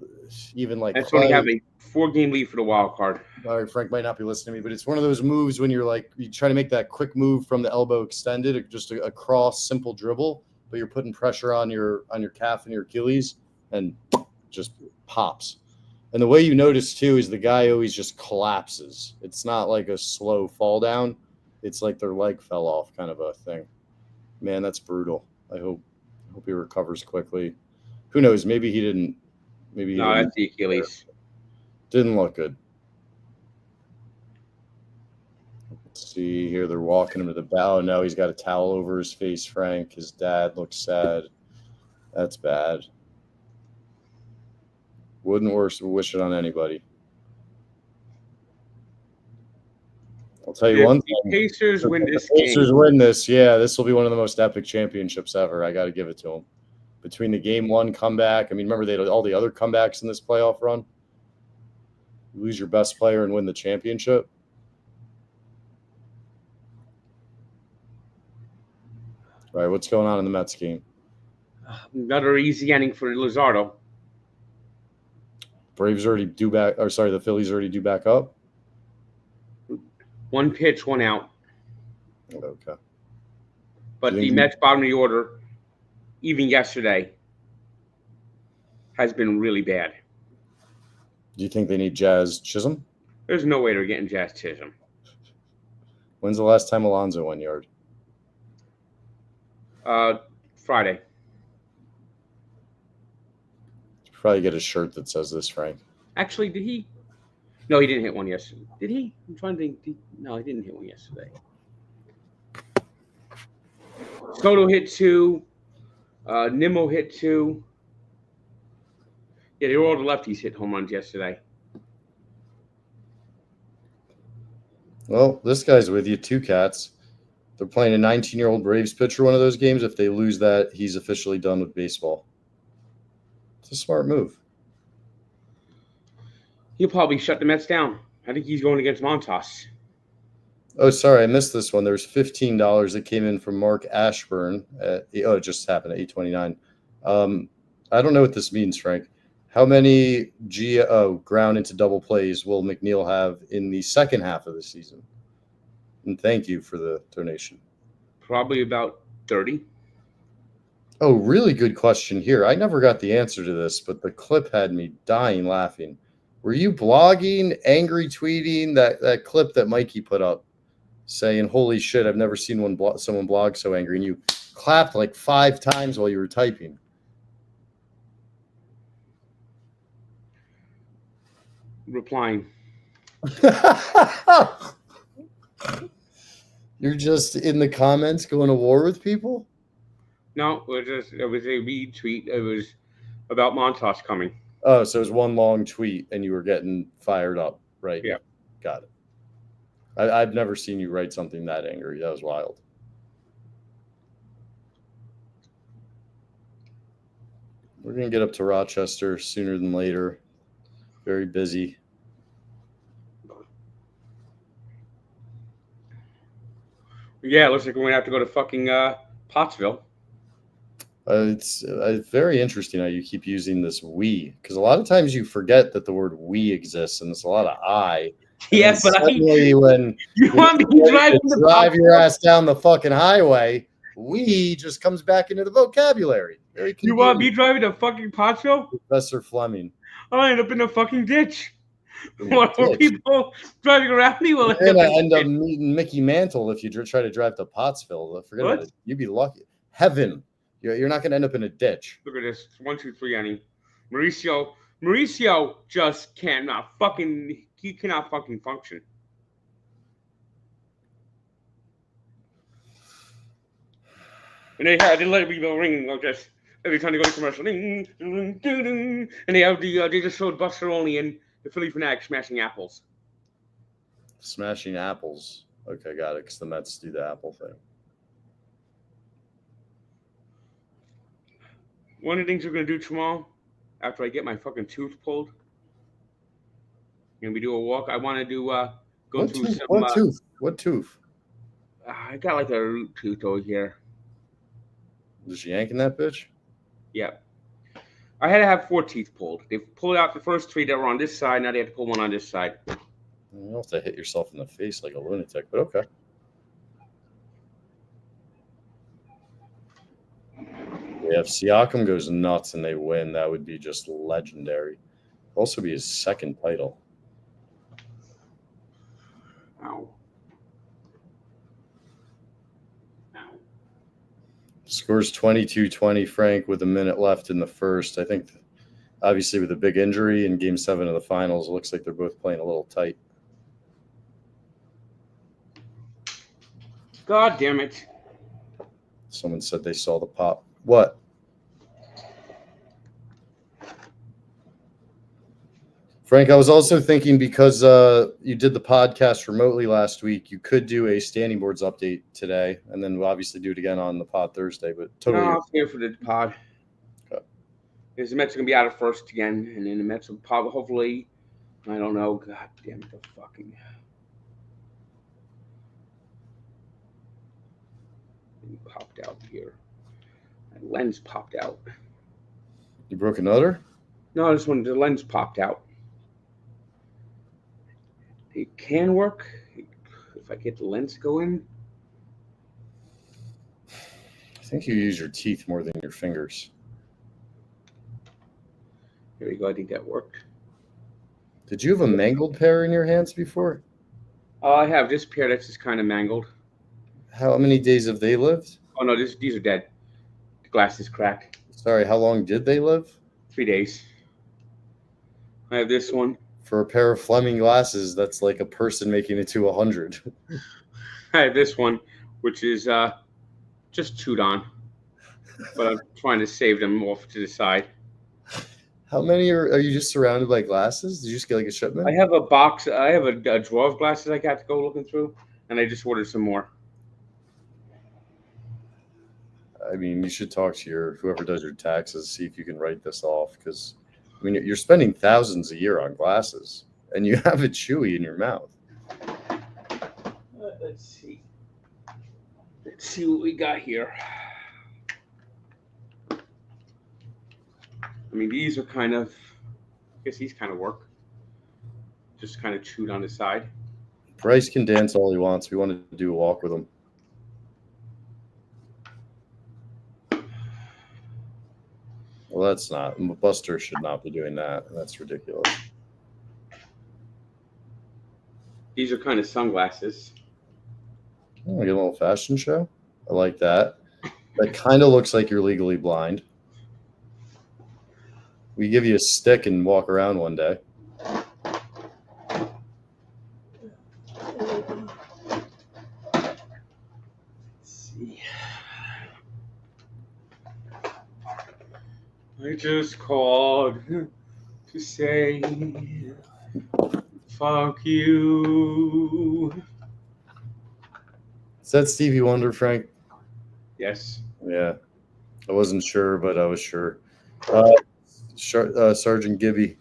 Speaker 2: even like
Speaker 1: that's when you have a 4-game lead for the wild card.
Speaker 2: All right, Frank might not be listening to me, but it's one of those moves when you try to make that quick move from the elbow extended, just a cross, simple dribble, but you're putting pressure on your calf and your Achilles, and just pops. And the way you notice too is the guy always just collapses. It's not like a slow fall down. It's like their leg fell off, kind of a thing. Man, that's brutal. I hope he recovers quickly. Who knows? Maybe he didn't.
Speaker 1: No, that's the Achilles.
Speaker 2: Didn't look good. Let's see here. They're walking him to the bow. No, he's got a towel over his face, Frank. His dad looks sad. That's bad. Wouldn't wish it on anybody. I'll tell you one thing.
Speaker 1: The Pacers win this
Speaker 2: game. Pacers win this. Yeah, this will be one of the most epic championships ever. I got to give it to them. Between the game one comeback, I mean, remember they had all the other comebacks in this playoff run? You lose your best player and win the championship. All right, what's going on in the Mets game?
Speaker 1: Another easy ending for Luzardo.
Speaker 2: Braves already due back, or sorry, the Phillies already due back up.
Speaker 1: One pitch, one out.
Speaker 2: Okay.
Speaker 1: But the Mets bottom of the order, even yesterday, has been really bad.
Speaker 2: Do you think they need Jazz Chisholm?
Speaker 1: There's no way they're getting Jazz Chisholm.
Speaker 2: When's the last time Alonso won yard?
Speaker 1: Friday.
Speaker 2: Probably get a shirt that says this, Frank.
Speaker 1: Actually, did he? No, he didn't hit one yesterday. Did he? I'm trying to think. No, he didn't hit one yesterday. Soto hit 2. Nimmo hit 2. Yeah, they were all the lefties hit home runs yesterday.
Speaker 2: Well, this guy's with you. 2 cats. They're playing a 19-year-old Braves pitcher one of those games. If they lose that, he's officially done with baseball. It's a smart move.
Speaker 1: He'll probably shut the Mets down. I think he's going against Montas.
Speaker 2: Oh, sorry, I missed this one. There's $15 that came in from Mark Ashburn. It just happened at 8:29. I don't know what this means, Frank. How many ground into double plays will McNeil have in the second half of the season? And thank you for the donation.
Speaker 1: Probably about 30.
Speaker 2: Oh, really good question here. I never got the answer to this, but the clip had me dying laughing. Were you blogging, angry tweeting that clip that Mikey put up saying, holy shit, I've never seen someone blog so angry, and you clapped like 5 times while you were typing?
Speaker 1: Replying.
Speaker 2: You're just in the comments going to war with people?
Speaker 1: No, it was a retweet. It was about Montas coming.
Speaker 2: Oh, so it was one long tweet and you were getting fired up, right?
Speaker 1: Yeah.
Speaker 2: Got it. I've never seen you write something that angry. That was wild. We're going to get up to Rochester sooner than later. Very busy.
Speaker 1: Yeah, it looks like we're going to have to go to fucking Pottsville.
Speaker 2: It's very interesting how you keep using this we, because a lot of times you forget that the word we exists, and it's a lot of I.
Speaker 1: Yes, but
Speaker 2: suddenly when
Speaker 1: you want me to
Speaker 2: drive your ass down the fucking highway, we just comes back into the vocabulary.
Speaker 1: You want me driving to fucking Pottsville?
Speaker 2: Professor Fleming.
Speaker 1: I'll end up in a fucking ditch. What are people driving around me?
Speaker 2: You're going to end up meeting Mickey Mantle if you try to drive to Pottsville. Forget about it. You'd be lucky. Heaven. You're not going to end up in a ditch.
Speaker 1: Look at this. 1, 2, 3, Annie. Mauricio just cannot fucking function. And they let me go ringing like this every time they go to commercial. Ding, ding, ding, ding. And they just showed Buster Olney and the Philly Fanatic smashing apples.
Speaker 2: Smashing apples. Okay, got it. Because the Mets do the apple thing.
Speaker 1: One of the things we're going to do tomorrow, after I get my fucking tooth pulled, we do a walk. I want to do go through some.
Speaker 2: What tooth? What tooth?
Speaker 1: I got like a root tooth over here.
Speaker 2: Was she yanking that bitch?
Speaker 1: Yeah. I had to have 4 teeth pulled. They pulled out the first 3 that were on this side. Now they have to pull one on this side.
Speaker 2: You don't have to hit yourself in the face like a lunatic, but okay. Yeah, if Siakam goes nuts and they win, that would be just legendary. Also be his second title.
Speaker 1: Ow.
Speaker 2: Scores 22-20, Frank, with a minute left in the first. I think, obviously, with a big injury in Game 7 of the finals, it looks like they're both playing a little tight.
Speaker 1: God damn it.
Speaker 2: Someone said they saw the pop. What? Frank, I was also thinking because you did the podcast remotely last week, you could do a standing boards update today, and then we'll obviously do it again on the pod Thursday. But totally,
Speaker 1: no, I'll here for the pod.
Speaker 2: Okay.
Speaker 1: Because the Mets are gonna be out at first again, and then the Mets will probably, hopefully, I don't know. God damn it, the fucking thing popped out here. My lens popped out.
Speaker 2: You broke another?
Speaker 1: No, this one, the lens popped out. It can work if I get the lens to go in.
Speaker 2: I think you use your teeth more than your fingers.
Speaker 1: There you go. I think that worked.
Speaker 2: Did you have a mangled pair in your hands before?
Speaker 1: I have this pair that's just kind of mangled.
Speaker 2: How many days have they lived?
Speaker 1: Oh no, these are dead. The glass is cracked.
Speaker 2: Sorry, how long did they live?
Speaker 1: 3 days. I have this one.
Speaker 2: For a pair of Fleming glasses, that's like a person making it to 100.
Speaker 1: I have this one, which is just chewed on, but I'm trying to save them off to the side.
Speaker 2: How many are you just surrounded by glasses? Did you just get like a shipment?
Speaker 1: I have a box. I have a drawer of glasses I got to go looking through, and I just ordered some more.
Speaker 2: I mean, you should talk to whoever does your taxes, see if you can write this off, because I mean, you're spending thousands a year on glasses, and you have it chewy in your mouth.
Speaker 1: Let's see. Let's see what we got here. I mean, these are kind of, I guess these kind of work. Just kind of chewed on the side.
Speaker 2: Bryce can dance all he wants. We wanted to do a walk with him. Well, that's not. Buster should not be doing that. That's ridiculous.
Speaker 1: These are kind of sunglasses.
Speaker 2: Oh, like a little fashion show. I like that. That kind of looks like you're legally blind. We give you a stick and walk around one day.
Speaker 1: Let's see. I just called to say fuck you.
Speaker 2: Is that Stevie Wonder, Frank?
Speaker 1: Yes.
Speaker 2: Yeah. I wasn't sure, but I was sure. Sergeant Gibby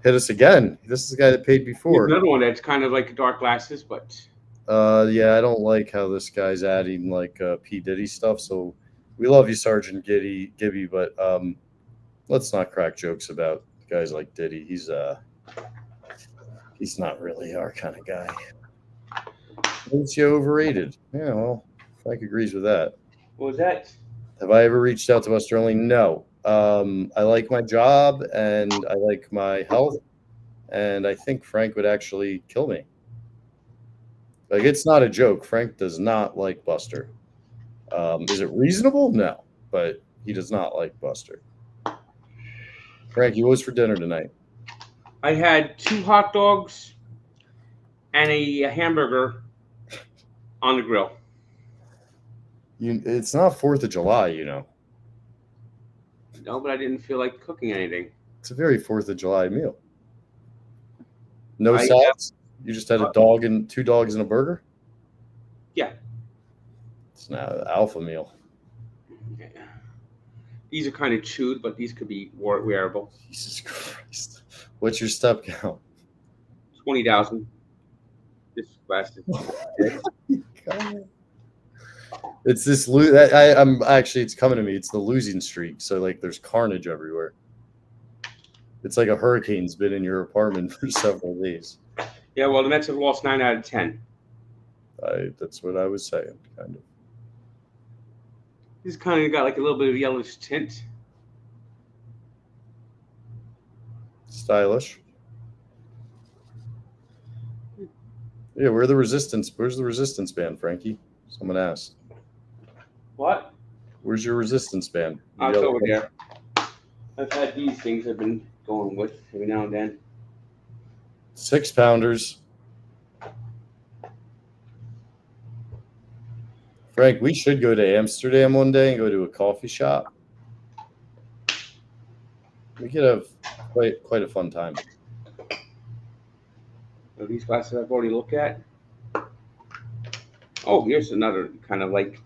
Speaker 2: hit us again. This is the guy that paid before.
Speaker 1: Here's another one that's kind of like dark glasses, but
Speaker 2: yeah, I don't like how this guy's adding like P. Diddy stuff. So we love you, Sergeant Gibby, but let's not crack jokes about guys like Diddy. He's not really our kind of guy. Is he overrated? Yeah, well, Frank agrees with that.
Speaker 1: what was that?
Speaker 2: Have I ever reached out to Buster Olney? No. I like my job and I like my health, and I think Frank would actually kill me. Like, it's not a joke. Frank does not like Buster. Is it reasonable? No, but he does not like Buster. Frank, what was for dinner tonight?
Speaker 1: I had 2 hot dogs and a hamburger on the grill.
Speaker 2: It's not 4th of July, you know.
Speaker 1: No, but I didn't feel like cooking anything.
Speaker 2: It's a very 4th of July meal. No sides? You just had a dog and 2 dogs and a burger?
Speaker 1: Yeah.
Speaker 2: It's not an alpha meal.
Speaker 1: Yeah. These are kind of chewed, but these could be wearable.
Speaker 2: Jesus Christ. What's your step count?
Speaker 1: 20,000. This glasses.
Speaker 2: It's this I'm actually, it's coming to me. It's the losing streak. So like there's carnage everywhere. It's like a hurricane's been in your apartment for several days.
Speaker 1: Yeah, well, the Mets have lost 9 out of 10.
Speaker 2: That's what I was saying, kind of.
Speaker 1: This kind of got like a little bit of yellowish tint.
Speaker 2: Stylish. Yeah, where's the resistance band, Frankie? Someone asked.
Speaker 1: What?
Speaker 2: Where's your resistance band?
Speaker 1: Oh, it's over there. I've had these things I've been going with every now and then.
Speaker 2: 6-pounders. Frank, we should go to Amsterdam one day and go to a coffee shop. We could have quite a fun time.
Speaker 1: These glasses I've already looked at. Oh, here's another kind of like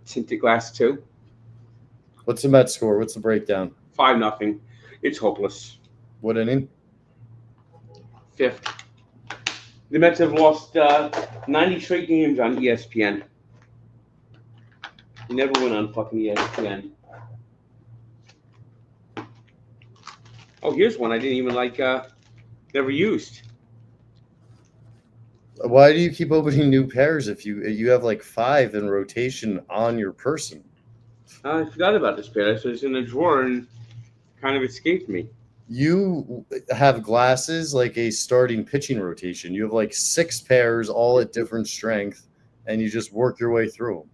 Speaker 1: tinted glass too.
Speaker 2: What's the Mets score? What's the breakdown?
Speaker 1: 5-0. It's hopeless.
Speaker 2: What inning?
Speaker 1: 5th. The Mets have lost 90 straight games on ESPN. You never win on fucking ESPN. Oh, here's one I didn't even never used.
Speaker 2: Why do you keep opening new pairs if you have like 5 in rotation on your person?
Speaker 1: I forgot about this pair. So it's in a drawer and kind of escaped me.
Speaker 2: You have glasses like a starting pitching rotation. You have like 6 pairs, all at different strength, and you just work your way through them.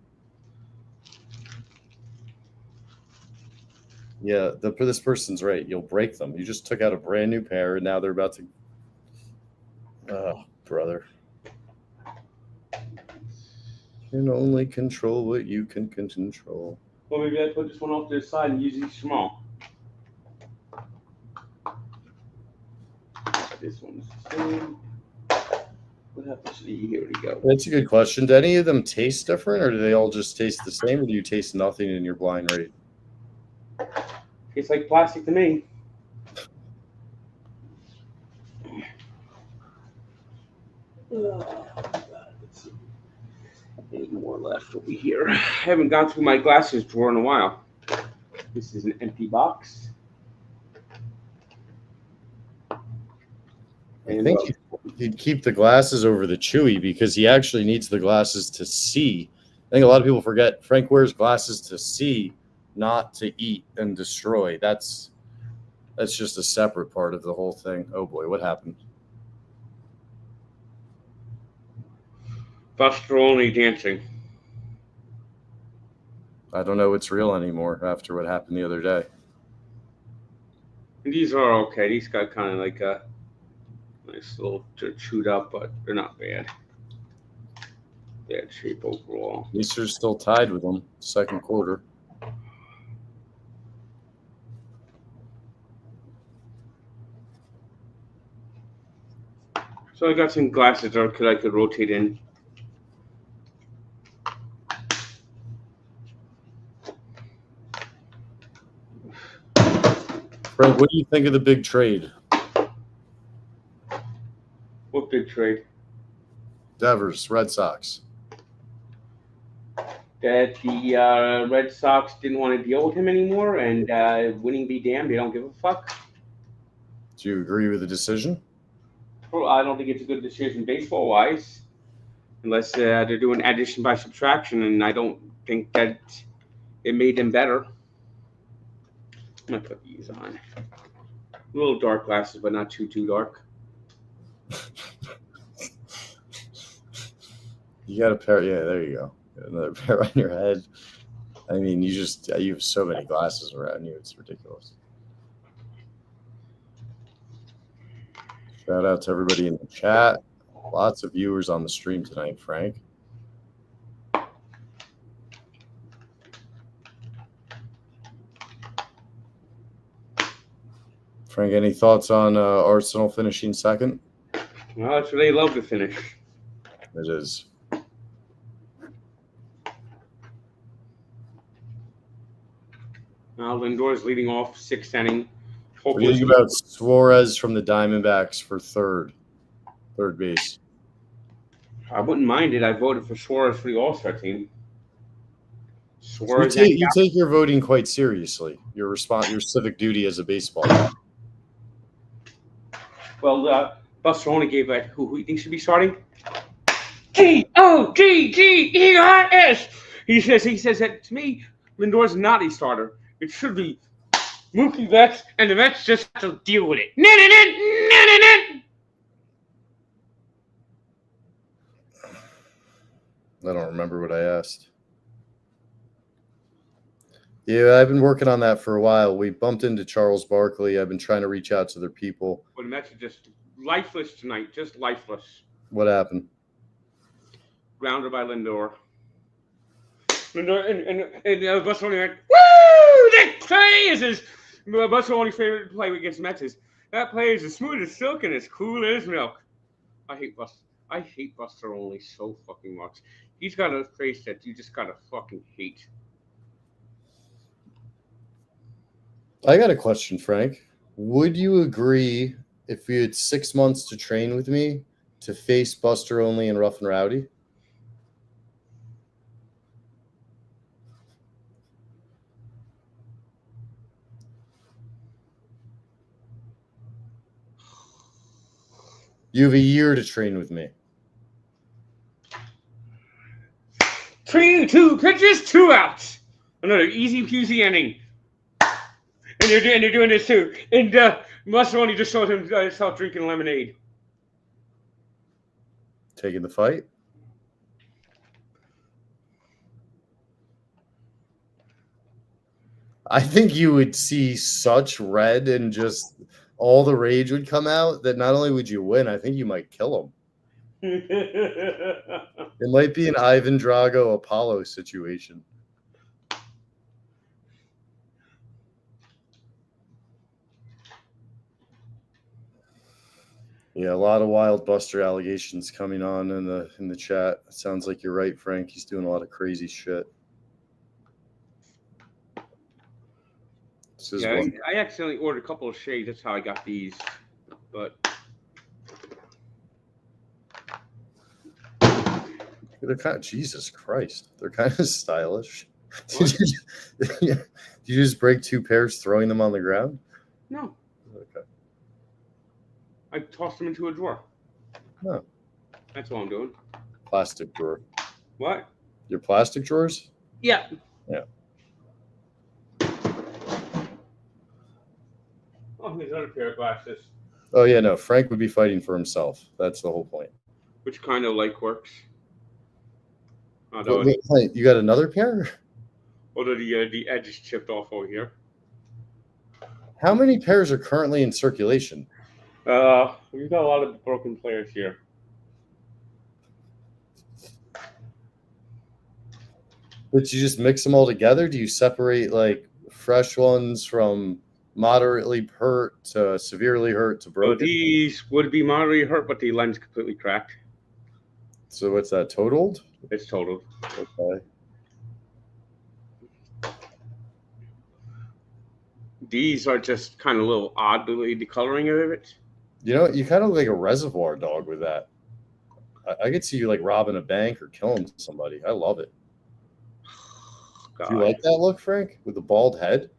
Speaker 2: Yeah, this person's right. You'll break them. You just took out a brand new pair, and now they're about to. Oh, brother. You can only control what you can control.
Speaker 1: Well, maybe I put this one off to the side and use these small. This one's the same. What happens to the here we go?
Speaker 2: That's a good question. Do any of them taste different, or do they all just taste the same, or do you taste nothing in your blind rate?
Speaker 1: Tastes like plastic to me. Any more left over here? I haven't gone through my glasses drawer in a while. This is an empty box.
Speaker 2: I think he'd keep the glasses over the Chewy because he actually needs the glasses to see. I think a lot of people forget Frank wears glasses to see, not to eat and destroy. That's just a separate part of the whole thing. Oh boy, what happened?
Speaker 1: Buster only dancing.
Speaker 2: I don't know what's real anymore after what happened the other day.
Speaker 1: And these are okay. These got kind of like a nice little chewed up, but they're not bad. Bad shape overall.
Speaker 2: These are still tied with them. Second quarter.
Speaker 1: So I got some glasses that I could rotate in.
Speaker 2: Frank, what do you think of the big trade?
Speaker 1: What big trade?
Speaker 2: Devers, Red Sox.
Speaker 1: That the Red Sox didn't want to deal with him anymore, and winning be damned, they don't give a fuck.
Speaker 2: Do you agree with the decision?
Speaker 1: Well, I don't think it's a good decision baseball-wise, unless they're doing addition by subtraction, and I don't think that it made them better. I'm going to put these on. A little dark glasses, but not too dark.
Speaker 2: You got a pair. Yeah, there you go. Got another pair on your head. I mean, you have so many glasses around you. It's ridiculous. Shout out to everybody in the chat. Lots of viewers on the stream tonight, Frank. Frank, any thoughts on Arsenal finishing second?
Speaker 1: Well, that's where they love to finish.
Speaker 2: It is.
Speaker 1: Now Lindor's leading off 6th inning.
Speaker 2: What do you think about Suarez from the Diamondbacks for third base?
Speaker 1: I wouldn't mind it. I voted for Suarez for the All-Star team.
Speaker 2: Suarez, you take your voting quite seriously. Your civic duty as a baseball player.
Speaker 1: Well, Buster only gave it. Who you think should be starting? G-O-G-G-E-R-S. He says that to me, Lindor's not a starter. It should be Mookie Betts, and the Mets just have to deal with it.
Speaker 2: I don't remember what I asked. Yeah, I've been working on that for a while. We bumped into Charles Barkley. I've been trying to reach out to their people.
Speaker 1: Well, the Mets are just lifeless tonight. Just lifeless.
Speaker 2: What happened?
Speaker 1: Grounded by Lindor. And Buster only went, woo! That play is his. Buster only favorite play against the Mets is that play is as smooth as silk and as cool as milk. I hate Buster Only so fucking much. He's got a face that you just gotta fucking hate.
Speaker 2: I got a question, Frank. Would you agree if you had 6 months to train with me to face Buster Only and Rough and Rowdy? You have a year to train with me.
Speaker 1: 3-2 pitches, 2 outs. Another easy peasy inning. And they're doing this too. And Mussolini just saw himself drinking lemonade.
Speaker 2: Taking the fight? I think you would see such red and just all the rage would come out that not only would you win, I think you might kill him. It might be an Ivan Drago Apollo situation. Yeah, a lot of Wild Buster allegations coming on in the chat. It sounds like you're right, Frank. He's doing a lot of crazy shit.
Speaker 1: Yeah, I accidentally ordered a couple of shades. That's how I got these. But
Speaker 2: they're kind of, Jesus Christ, they're kind of stylish. Did you just break 2 pairs throwing them on the ground?
Speaker 1: No.
Speaker 2: Okay.
Speaker 1: I tossed them into a drawer.
Speaker 2: No.
Speaker 1: That's all I'm doing.
Speaker 2: Plastic drawer.
Speaker 1: What?
Speaker 2: Your plastic drawers?
Speaker 1: Yeah.
Speaker 2: Yeah.
Speaker 1: Oh, there's another pair of glasses.
Speaker 2: Oh, yeah, no. Frank would be fighting for himself. That's the whole point.
Speaker 1: Which kind of like works?
Speaker 2: Wait, you got another pair?
Speaker 1: Although the edge is chipped off over here.
Speaker 2: How many pairs are currently in circulation?
Speaker 1: We've got a lot of broken players here.
Speaker 2: But you just mix them all together? Do you separate like fresh ones from moderately hurt to severely hurt to broken?
Speaker 1: So these would be moderately hurt, but the lens completely cracked.
Speaker 2: So what's that, totaled?
Speaker 1: It's totaled.
Speaker 2: Okay.
Speaker 1: These are just kind of a little oddly decoloring of it.
Speaker 2: You know, you kind of look like a reservoir dog with that. I could see you like robbing a bank or killing somebody. I love it.
Speaker 1: God.
Speaker 2: Do you like that look, Frank, with the bald head?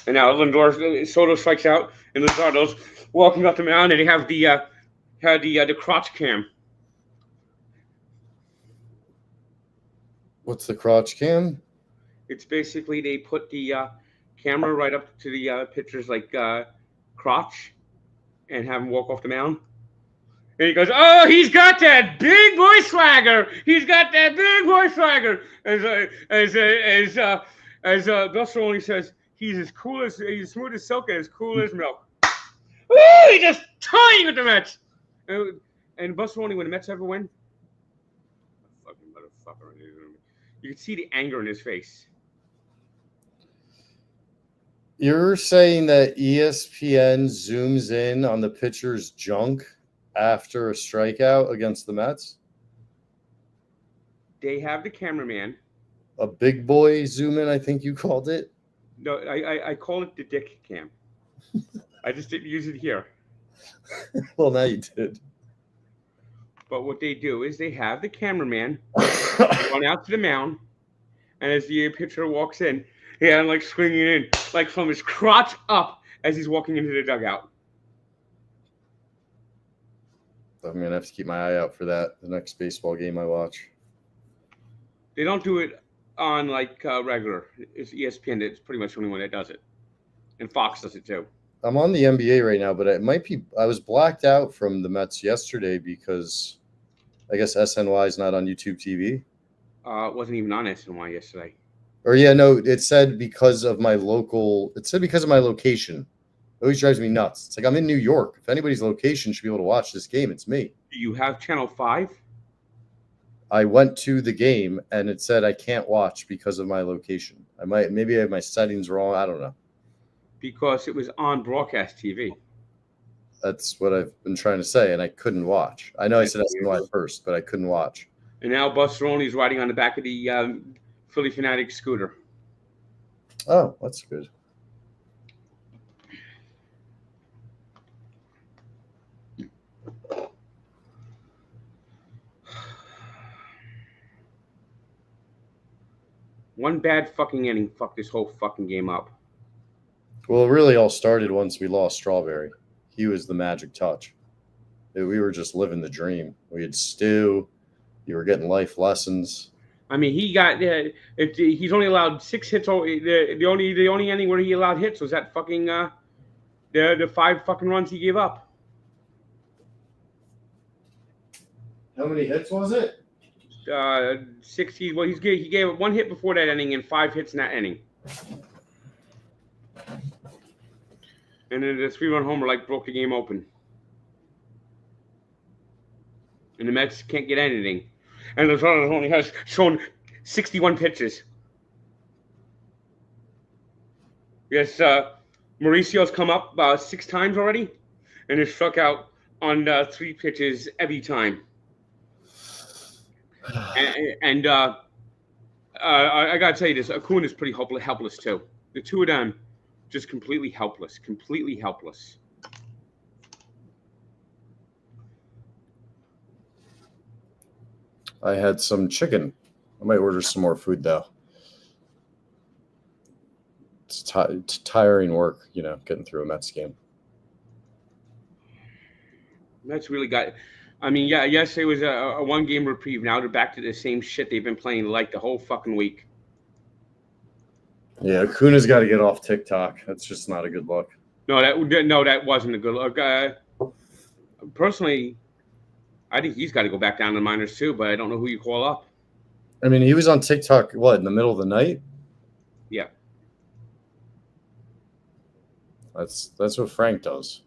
Speaker 1: And now Soto strikes out, and Luzardo's walking up the mound, and they have the crotch cam.
Speaker 2: What's the crotch cam?
Speaker 1: It's basically they put the camera right up to the pitcher's like crotch, and have him walk off the mound. And he goes, "Oh, he's got that big boy swagger. He's got that big boy swagger." As Buster Only says, he's smooth as silk and as cool as milk. Woo! He just tying with the Mets. And Buster Only, when the Mets ever win, fucking motherfucker, you can see the anger in his face.
Speaker 2: You're saying that ESPN zooms in on the pitcher's junk after a strikeout against the Mets?
Speaker 1: They have the cameraman.
Speaker 2: A big boy zoom in, I think you called it.
Speaker 1: No, I call it the dick cam. I just didn't use it here.
Speaker 2: Well, now you did.
Speaker 1: But what they do is they have the cameraman run out to the mound, and as the pitcher walks in, I'm like swinging in, like from his crotch up as he's walking into the dugout.
Speaker 2: I'm going to have to keep my eye out for that the next baseball game I watch.
Speaker 1: They don't do it on like regular. It's ESPN. It's pretty much the only one that does it. And Fox does it too.
Speaker 2: I'm on the NBA right now, but it might be – I was blacked out from the Mets yesterday because I guess SNY is not on YouTube TV.
Speaker 1: It wasn't even on SNY yesterday.
Speaker 2: Or yeah, no, it said because of my local – it said because of my location. It always drives me nuts. It's like I'm in New York. If anybody's location should be able to watch this game, it's me.
Speaker 1: Do you have Channel 5?
Speaker 2: I went to the game, and it said I can't watch because of my location. Maybe I have my settings wrong. I don't know.
Speaker 1: Because it was on broadcast TV.
Speaker 2: That's what I've been trying to say, and I couldn't watch. I know I said SNY first, but I couldn't watch.
Speaker 1: And now Busteroni is riding on the back of the Phillie Phanatic scooter.
Speaker 2: Oh, that's good.
Speaker 1: One bad fucking inning fucked this whole fucking game up.
Speaker 2: Well, it really all started once we lost Strawberry. He was the magic touch. We were just living the dream. We had Stu. You were getting life lessons.
Speaker 1: I mean, he got he's only allowed 6 hits. The only inning where he allowed hits was that fucking the 5 fucking runs he gave up.
Speaker 2: How many hits was it?
Speaker 1: 60. Well, he gave 1 hit before that inning and 5 hits in that inning. And then the 3-run homer broke the game open. And the Mets can't get anything. And Lozano only has shown 61 pitches. Yes, Mauricio's come up 6 times already and has struck out on 3 pitches every time. And I got to tell you this, Acuna is pretty helpless too. The two of them just completely helpless.
Speaker 2: I had some chicken. I might order some more food, though. It's tiring work, getting through a Mets game.
Speaker 1: Mets really got – I mean, yeah, yes, it was a 1-game reprieve. Now they're back to the same shit they've been playing the whole fucking week.
Speaker 2: Yeah, Acuna's got to get off TikTok. That's just not a good look.
Speaker 1: No, that wasn't a good look. Personally, I think he's got to go back down to the minors too, but I don't know who you call up.
Speaker 2: I mean, he was on TikTok, in the middle of the night?
Speaker 1: Yeah.
Speaker 2: That's what Frank does.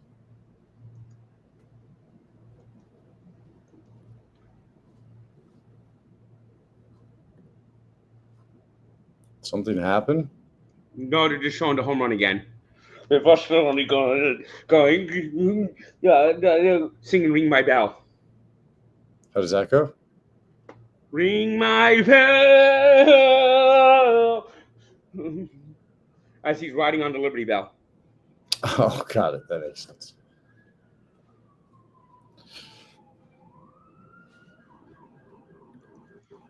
Speaker 2: Something happened?
Speaker 1: No, they're just showing the home run again. If us still only going, singing "Ring My Bell."
Speaker 2: How does that go?
Speaker 1: Ring my bell. As he's riding on the Liberty Bell.
Speaker 2: Oh, got it. That makes sense.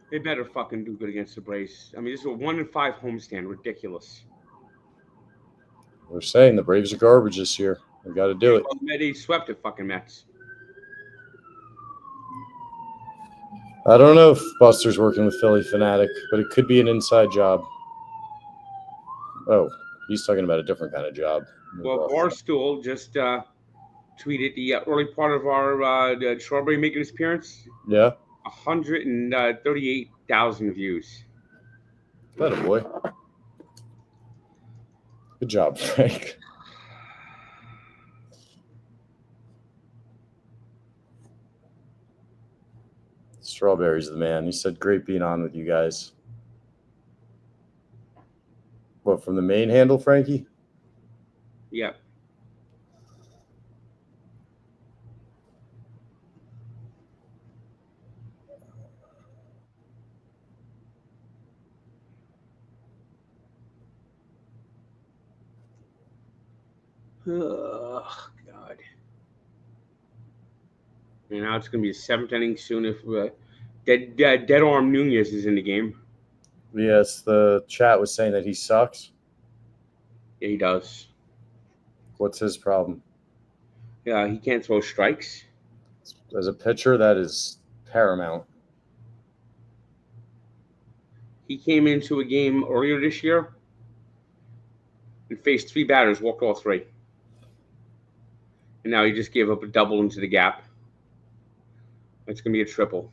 Speaker 1: They better fucking do good against the Braves. I mean, this is a 1-5 homestand. Ridiculous.
Speaker 2: We're saying the Braves are garbage this year. We got to do it.
Speaker 1: They swept the fucking Mets.
Speaker 2: I don't know if Buster's working with Phillie Phanatic, but it could be an inside job. Oh, he's talking about a different kind of job.
Speaker 1: Well, Barstool just tweeted the early part of our Strawberry making his appearance.
Speaker 2: Yeah.
Speaker 1: 138,000 views.
Speaker 2: That a boy. Good job, Frank. Strawberry's the man. He said, great being on with you guys. What, from the main handle, Frankie?
Speaker 1: Yeah. Oh, God. And now it's going to be the 7th inning soon if Dead Arm Nunez is in the game.
Speaker 2: Yes, the chat was saying that he sucks.
Speaker 1: Yeah, he does.
Speaker 2: What's his problem?
Speaker 1: Yeah, he can't throw strikes.
Speaker 2: As a pitcher, that is paramount.
Speaker 1: He came into a game earlier this year and faced 3 batters, walked all 3. And now he just gave up a double into the gap. It's going to be a triple.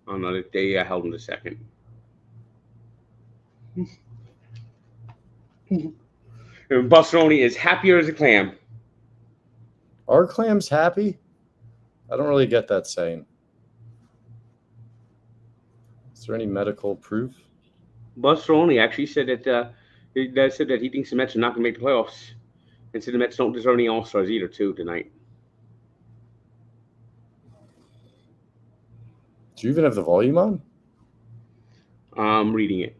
Speaker 1: Oh, no, they held him to second. And Busteroni is happier as a clam.
Speaker 2: Are clams happy? I don't really get that saying. Is there any medical proof?
Speaker 1: Busteroni actually said that he thinks the Mets are not going to make the playoffs. And so the Mets don't deserve any All-Stars either, too, tonight.
Speaker 2: Do you even have the volume on?
Speaker 1: I'm reading it.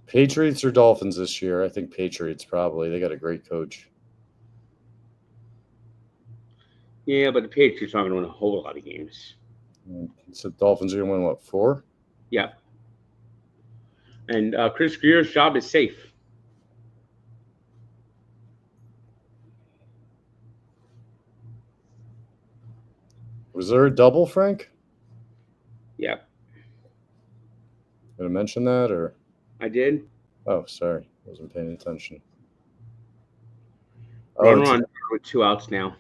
Speaker 2: Patriots or Dolphins this year? I think Patriots probably. They got a great coach.
Speaker 1: Yeah, but the Patriots aren't going to win a whole lot of games.
Speaker 2: So Dolphins are going to win, what, 4?
Speaker 1: Yeah. And Chris Greer's job is safe.
Speaker 2: Was there a double, Frank?
Speaker 1: Yeah.
Speaker 2: Did I mention that, or?
Speaker 1: I did.
Speaker 2: Oh, sorry. Wasn't paying attention.
Speaker 1: Runner on with 2 outs now.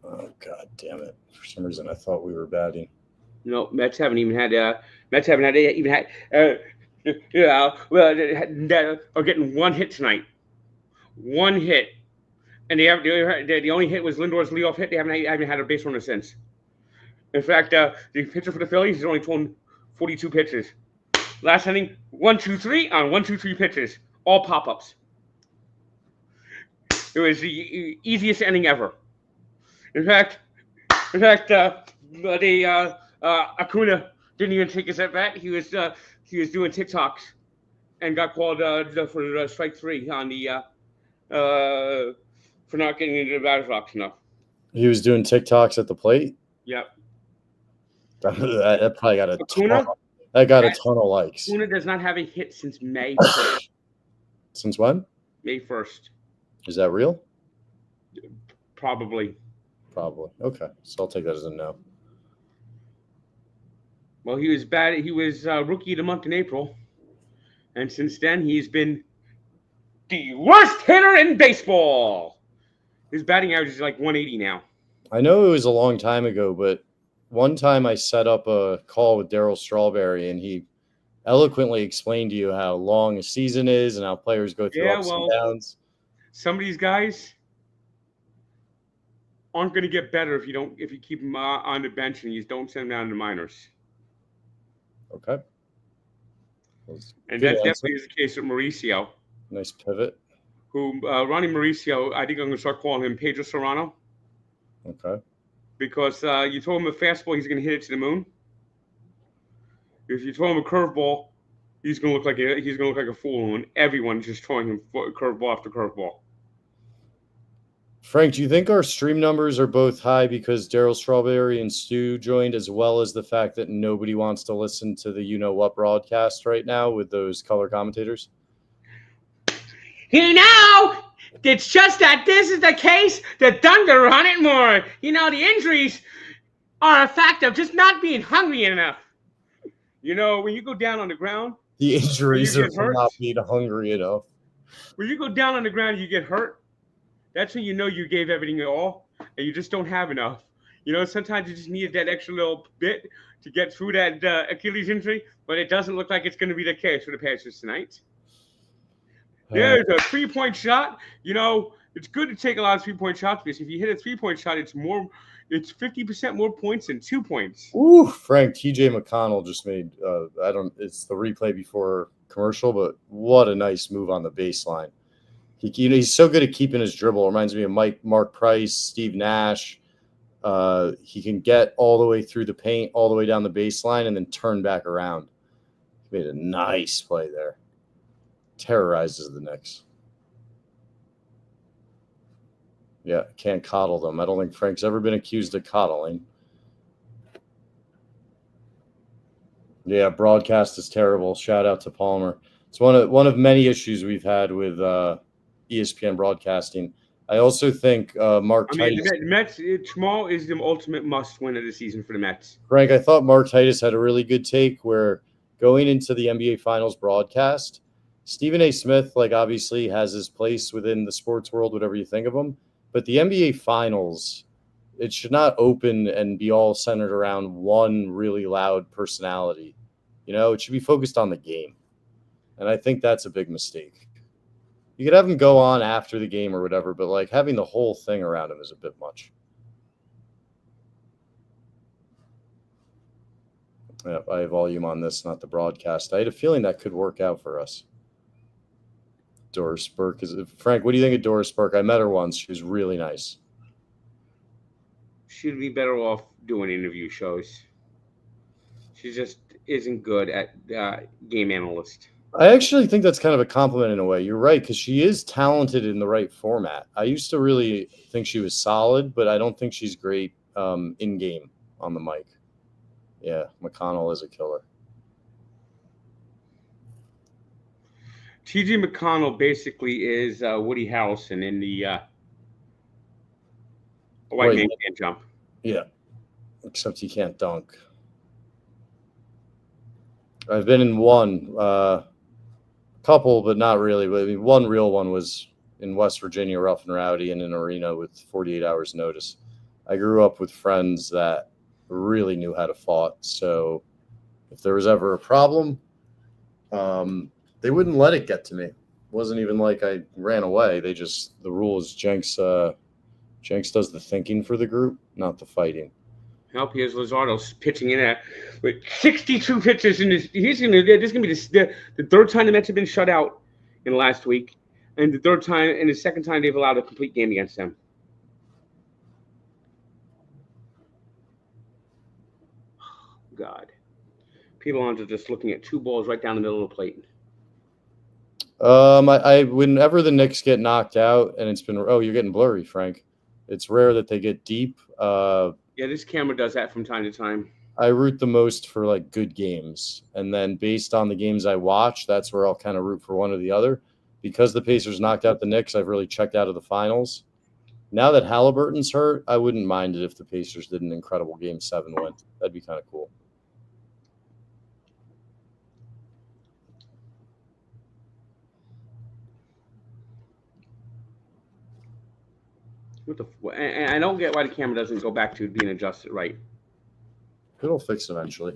Speaker 2: Oh, God damn it. For some reason, I thought we were batting.
Speaker 1: No, Mets haven't even had are getting 1 hit tonight. 1 hit. And the only hit was Lindor's leadoff hit. They haven't had a base runner since. In fact, the pitcher for the Phillies has only thrown 42 pitches. Last inning, 1-2-3 on 1-2-3 pitches, all pop-ups. It was the easiest inning ever. In fact, Acuna didn't even take his at bat. He was doing TikToks, and got called for strike 3 on the for not getting into the batter's box enough.
Speaker 2: He was doing TikToks at the plate.
Speaker 1: Yep.
Speaker 2: That probably got a ton. That got a ton of likes.
Speaker 1: Acuna does not have a hit since May 1st.
Speaker 2: Since when?
Speaker 1: May 1st.
Speaker 2: Is that real?
Speaker 1: Probably.
Speaker 2: Okay. So I'll take that as a no.
Speaker 1: Well, he was bad. He was rookie of the month in April. And since then, he's been the worst hitter in baseball. His batting average is like 180 now.
Speaker 2: I know it was a long time ago, but one time I set up a call with Darryl Strawberry, and he eloquently explained to you how long a season is and how players go through ups and downs.
Speaker 1: Some of these guys aren't going to get better if you keep them on the bench and you don't send them down to the minors.
Speaker 2: Okay.
Speaker 1: And that definitely is the case with Mauricio.
Speaker 2: Nice pivot.
Speaker 1: Ronnie Mauricio, I think I'm going to start calling him Pedro Serrano.
Speaker 2: Okay.
Speaker 1: Because you throw him a fastball, he's going to hit it to the moon. If you throw him a curveball, he's going to look like a fool, and everyone's just throwing him curveball after curveball.
Speaker 2: Frank, do you think our stream numbers are both high because Darryl Strawberry and Stu joined, as well as the fact that nobody wants to listen to the you-know-what broadcast right now with those color commentators?
Speaker 1: It's just that this is the case. The Thunder run it more. The injuries are a fact of just not being hungry enough. When you go down on the ground,
Speaker 2: the injuries are from not being hungry enough.
Speaker 1: When you go down on the ground and you get hurt, that's when you gave everything all, and you just don't have enough. Sometimes you just need that extra little bit to get through that Achilles injury, but it doesn't look like it's going to be the case for the Pacers tonight. There's a 3-point shot. It's good to take a lot of 3-point shots because if you hit a 3-point shot, it's 50% more points than 2 points.
Speaker 2: Ooh, Frank, TJ McConnell just made it's the replay before commercial, but what a nice move on the baseline. He's so good at keeping his dribble. Reminds me of Mark Price, Steve Nash. He can get all the way through the paint, all the way down the baseline, and then turn back around. He made a nice play there. Terrorizes the Knicks. Yeah, can't coddle them. I don't think Frank's ever been accused of coddling. Yeah, broadcast is terrible. Shout out to Palmer. It's one of many issues we've had with ESPN broadcasting. I also think Mark Titus.
Speaker 1: The Mets, tomorrow is the ultimate must-win of the season for the Mets.
Speaker 2: Frank, I thought Mark Titus had a really good take where going into the NBA Finals broadcast, Stephen A. Smith, obviously has his place within the sports world, whatever you think of him. But the NBA Finals, it should not open and be all centered around one really loud personality. It should be focused on the game. And I think that's a big mistake. You could have him go on after the game or whatever, but having the whole thing around him is a bit much. Yeah, I have volume on this, not the broadcast. I had a feeling that could work out for us. Doris Burke Frank, what do you think of Doris Burke? I met her once. She was really nice.
Speaker 1: She'd be better off doing interview shows. She just isn't good at game analyst.
Speaker 2: I actually think that's kind of a compliment in a way. You're right, because she is talented in the right format. I used to really think she was solid, but I don't think she's great in game on the mic. Yeah, McConnell is a killer.
Speaker 1: T.J. McConnell basically is Woody Harrelson in the White Man Can't Jump.
Speaker 2: Yeah, except he can't dunk. I've been in one, couple, but not really. But I mean, one real one was in West Virginia, rough and rowdy, in an arena with 48 hours notice. I grew up with friends that really knew how to fight. So if there was ever a problem, they wouldn't let it get to me. It wasn't even like I ran away. The rule is Jenks does the thinking for the group, not the fighting.
Speaker 1: Help, here's Luzardo's pitching in at with 62 pitches in this. This is gonna be the third time the Mets have been shut out in the last week, and the second time they've allowed a complete game against them. God, people aren't just looking at two balls right down the middle of the plate.
Speaker 2: I whenever the Knicks get knocked out, and it's been you're getting blurry, Frank. It's rare that they get deep.
Speaker 1: Yeah, this camera does that from time to time.
Speaker 2: I root the most for like good games, and then based on the games I watch, that's where I'll kind of root for one or the other. Because the Pacers knocked out the Knicks, I've really checked out of the finals. Now that Halliburton's hurt, I wouldn't mind it if the Pacers did an incredible Game 7 win. That'd be kind of cool.
Speaker 1: And I don't get why the camera doesn't go back to being adjusted right.
Speaker 2: It'll fix eventually.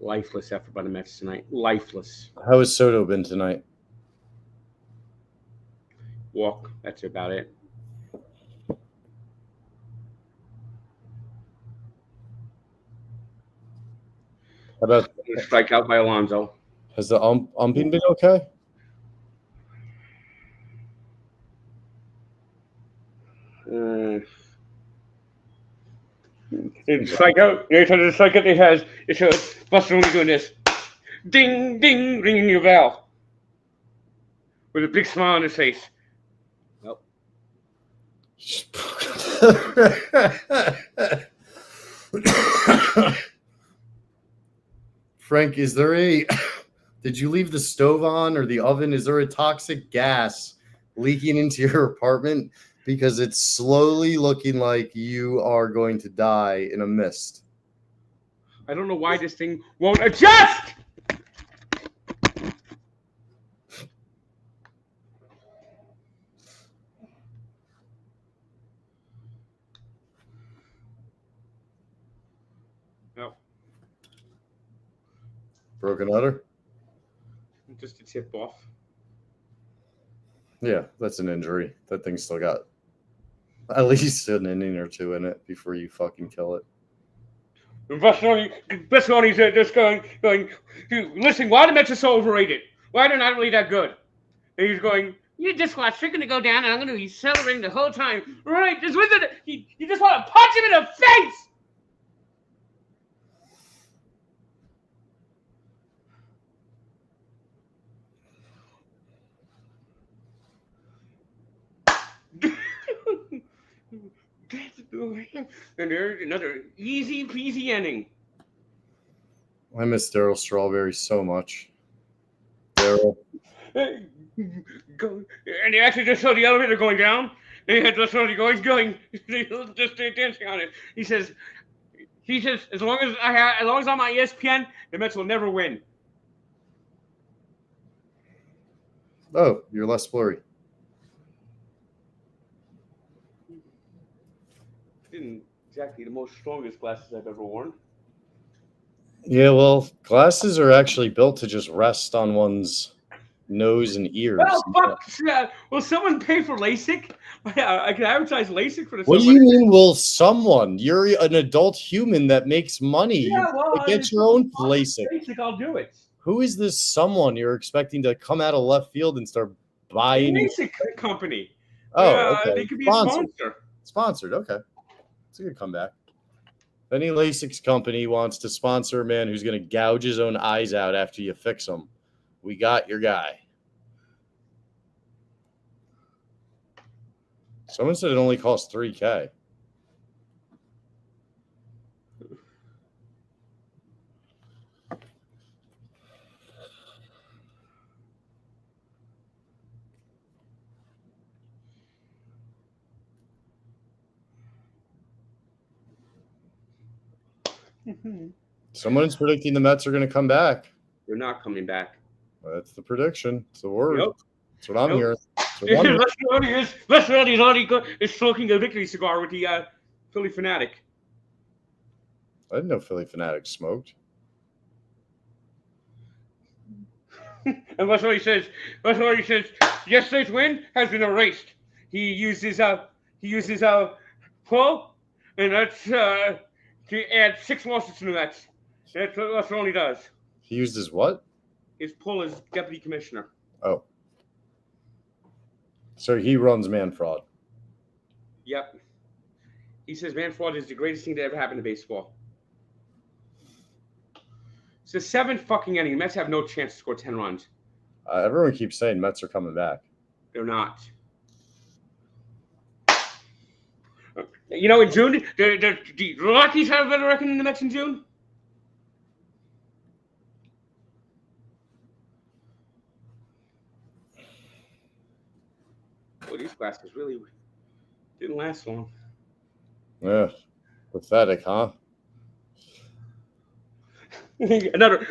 Speaker 1: Lifeless effort by the Mets tonight. Lifeless.
Speaker 2: How has Soto been tonight?
Speaker 1: Walk. That's about it.
Speaker 2: How about
Speaker 1: strikeout by Alonso?
Speaker 2: Has the umping been okay?
Speaker 1: Strikeout. Every time there's a strikeout, it shows Buster only doing this. Ding, ding, ringing your bell. With a big smile on his face. Nope.
Speaker 2: Frank, did you leave the stove on or the oven? Is there a toxic gas leaking into your apartment? Because it's slowly looking like you are going to die in a mist.
Speaker 1: I don't know why this thing won't adjust! No.
Speaker 2: Broken udder?
Speaker 1: Just a tip off.
Speaker 2: Yeah, that's an injury. That thing's still got at least an inning or two in it before you fucking kill it.
Speaker 1: Vesconi's just going, listen, why the Mets are so overrated? Why they're not really that good? And he's going, you just watch, they're going to go down, and I'm going to be celebrating the whole time. Right, just with it, you just want to punch him in the face! And there's another easy peasy ending.
Speaker 2: I miss Darryl Strawberry so much. Darryl.
Speaker 1: And they actually just saw the elevator going down. They had just saw the going. Just dancing on it. He says, as long as I'm on ESPN, the Mets will never win.
Speaker 2: Oh, you're less blurry.
Speaker 1: Exactly the most strongest glasses I've ever worn.
Speaker 2: Yeah, well, glasses are actually built to just rest on one's nose and ears.
Speaker 1: Well, fuck. Will someone pay for LASIK? I can advertise LASIK for this.
Speaker 2: What do you mean, will someone? You're an adult human that makes money.
Speaker 1: Yeah, well,
Speaker 2: get your own LASIK.
Speaker 1: I'll do it.
Speaker 2: Who is this someone you're expecting to come out of left field and start buying?
Speaker 1: LASIK company.
Speaker 2: Oh, okay.
Speaker 1: They could be a sponsor.
Speaker 2: Sponsored, okay. It's a good comeback. If any LASIK company wants to sponsor a man who's going to gouge his own eyes out after you fix them, we got your guy. Someone said it only costs $3,000. Someone's predicting the Mets are going to come back.
Speaker 1: They're not coming back.
Speaker 2: That's the prediction. It's the word.
Speaker 1: Yep.
Speaker 2: That's what I'm hearing.
Speaker 1: Les Ronnie is smoking a victory cigar with the Philly Fanatic.
Speaker 2: I didn't know Philly Fanatic smoked.
Speaker 1: And that's what he says. Yesterday's win has been erased. He uses pull, and that's to add 6 losses to the Mets. That's all he does.
Speaker 2: He used his what?
Speaker 1: His pull as deputy commissioner.
Speaker 2: Oh. So he runs man fraud.
Speaker 1: Yep. He says man fraud is the greatest thing that ever happened to baseball. It's the 7th fucking inning. The Mets have no chance to score 10 runs.
Speaker 2: Everyone keeps saying Mets are coming back.
Speaker 1: They're not. You know, in June, the Rockies have a better record than the Mets in June. Well, these glasses really didn't last long.
Speaker 2: Yeah. Pathetic, huh?
Speaker 1: another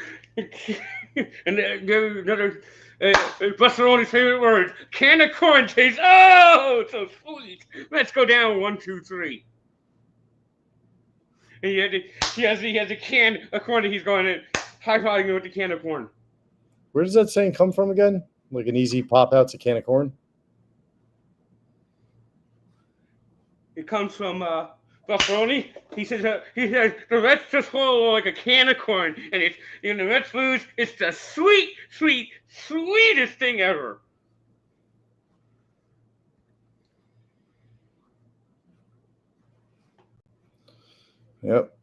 Speaker 1: Barcelona's favorite word, can of corn taste. Oh, so sweet. Let's go down 1, 2, 3. And he has a can of corn that he's going to high-fiving with the can of corn.
Speaker 2: Where does that saying come from again? Like an easy pop out's a can of corn?
Speaker 1: It comes from Buffaloni. He says the Mets just swallow like a can of corn, and the Mets lose. It's the sweetest thing ever.
Speaker 2: Yep.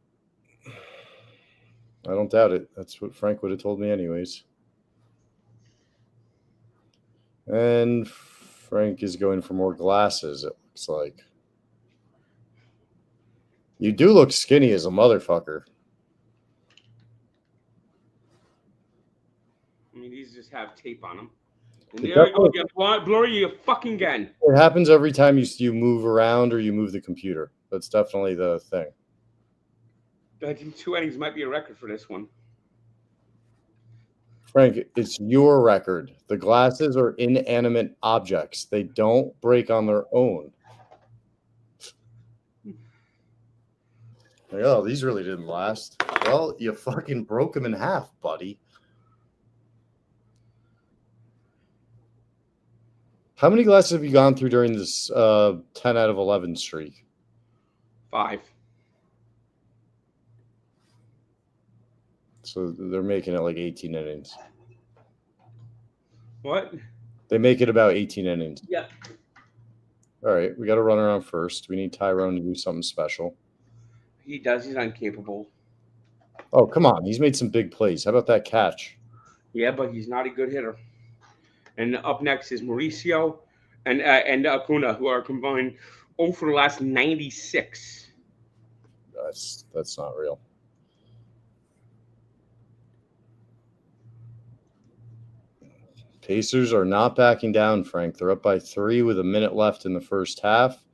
Speaker 2: I don't doubt it. That's what Frank would have told me anyways. And Frank is going for more glasses, it looks like. You do look skinny as a motherfucker.
Speaker 1: I mean, these just have tape on them. And there you go again. Blurry you fucking again.
Speaker 2: It happens every time you move around or you move the computer. That's definitely the thing.
Speaker 1: I think 2 innings might be a record for this one.
Speaker 2: Frank, it's your record. The glasses are inanimate objects. They don't break on their own. Oh, these really didn't last. Well, you fucking broke them in half, buddy. How many glasses have you gone through during this 10 out of 11 streak?
Speaker 1: 5.
Speaker 2: So they're making it like 18 innings.
Speaker 1: What?
Speaker 2: They make it about 18 innings.
Speaker 1: Yeah.
Speaker 2: All right, we got to run around first. We need Tyrone to do something special.
Speaker 1: He does. He's incapable.
Speaker 2: Oh, come on. He's made some big plays. How about that catch?
Speaker 1: Yeah, but he's not a good hitter. And up next is Mauricio and Acuna, who are combined over the last 96.
Speaker 2: That's not real. Pacers are not backing down, Frank. They're up by 3 with a minute left in the first half.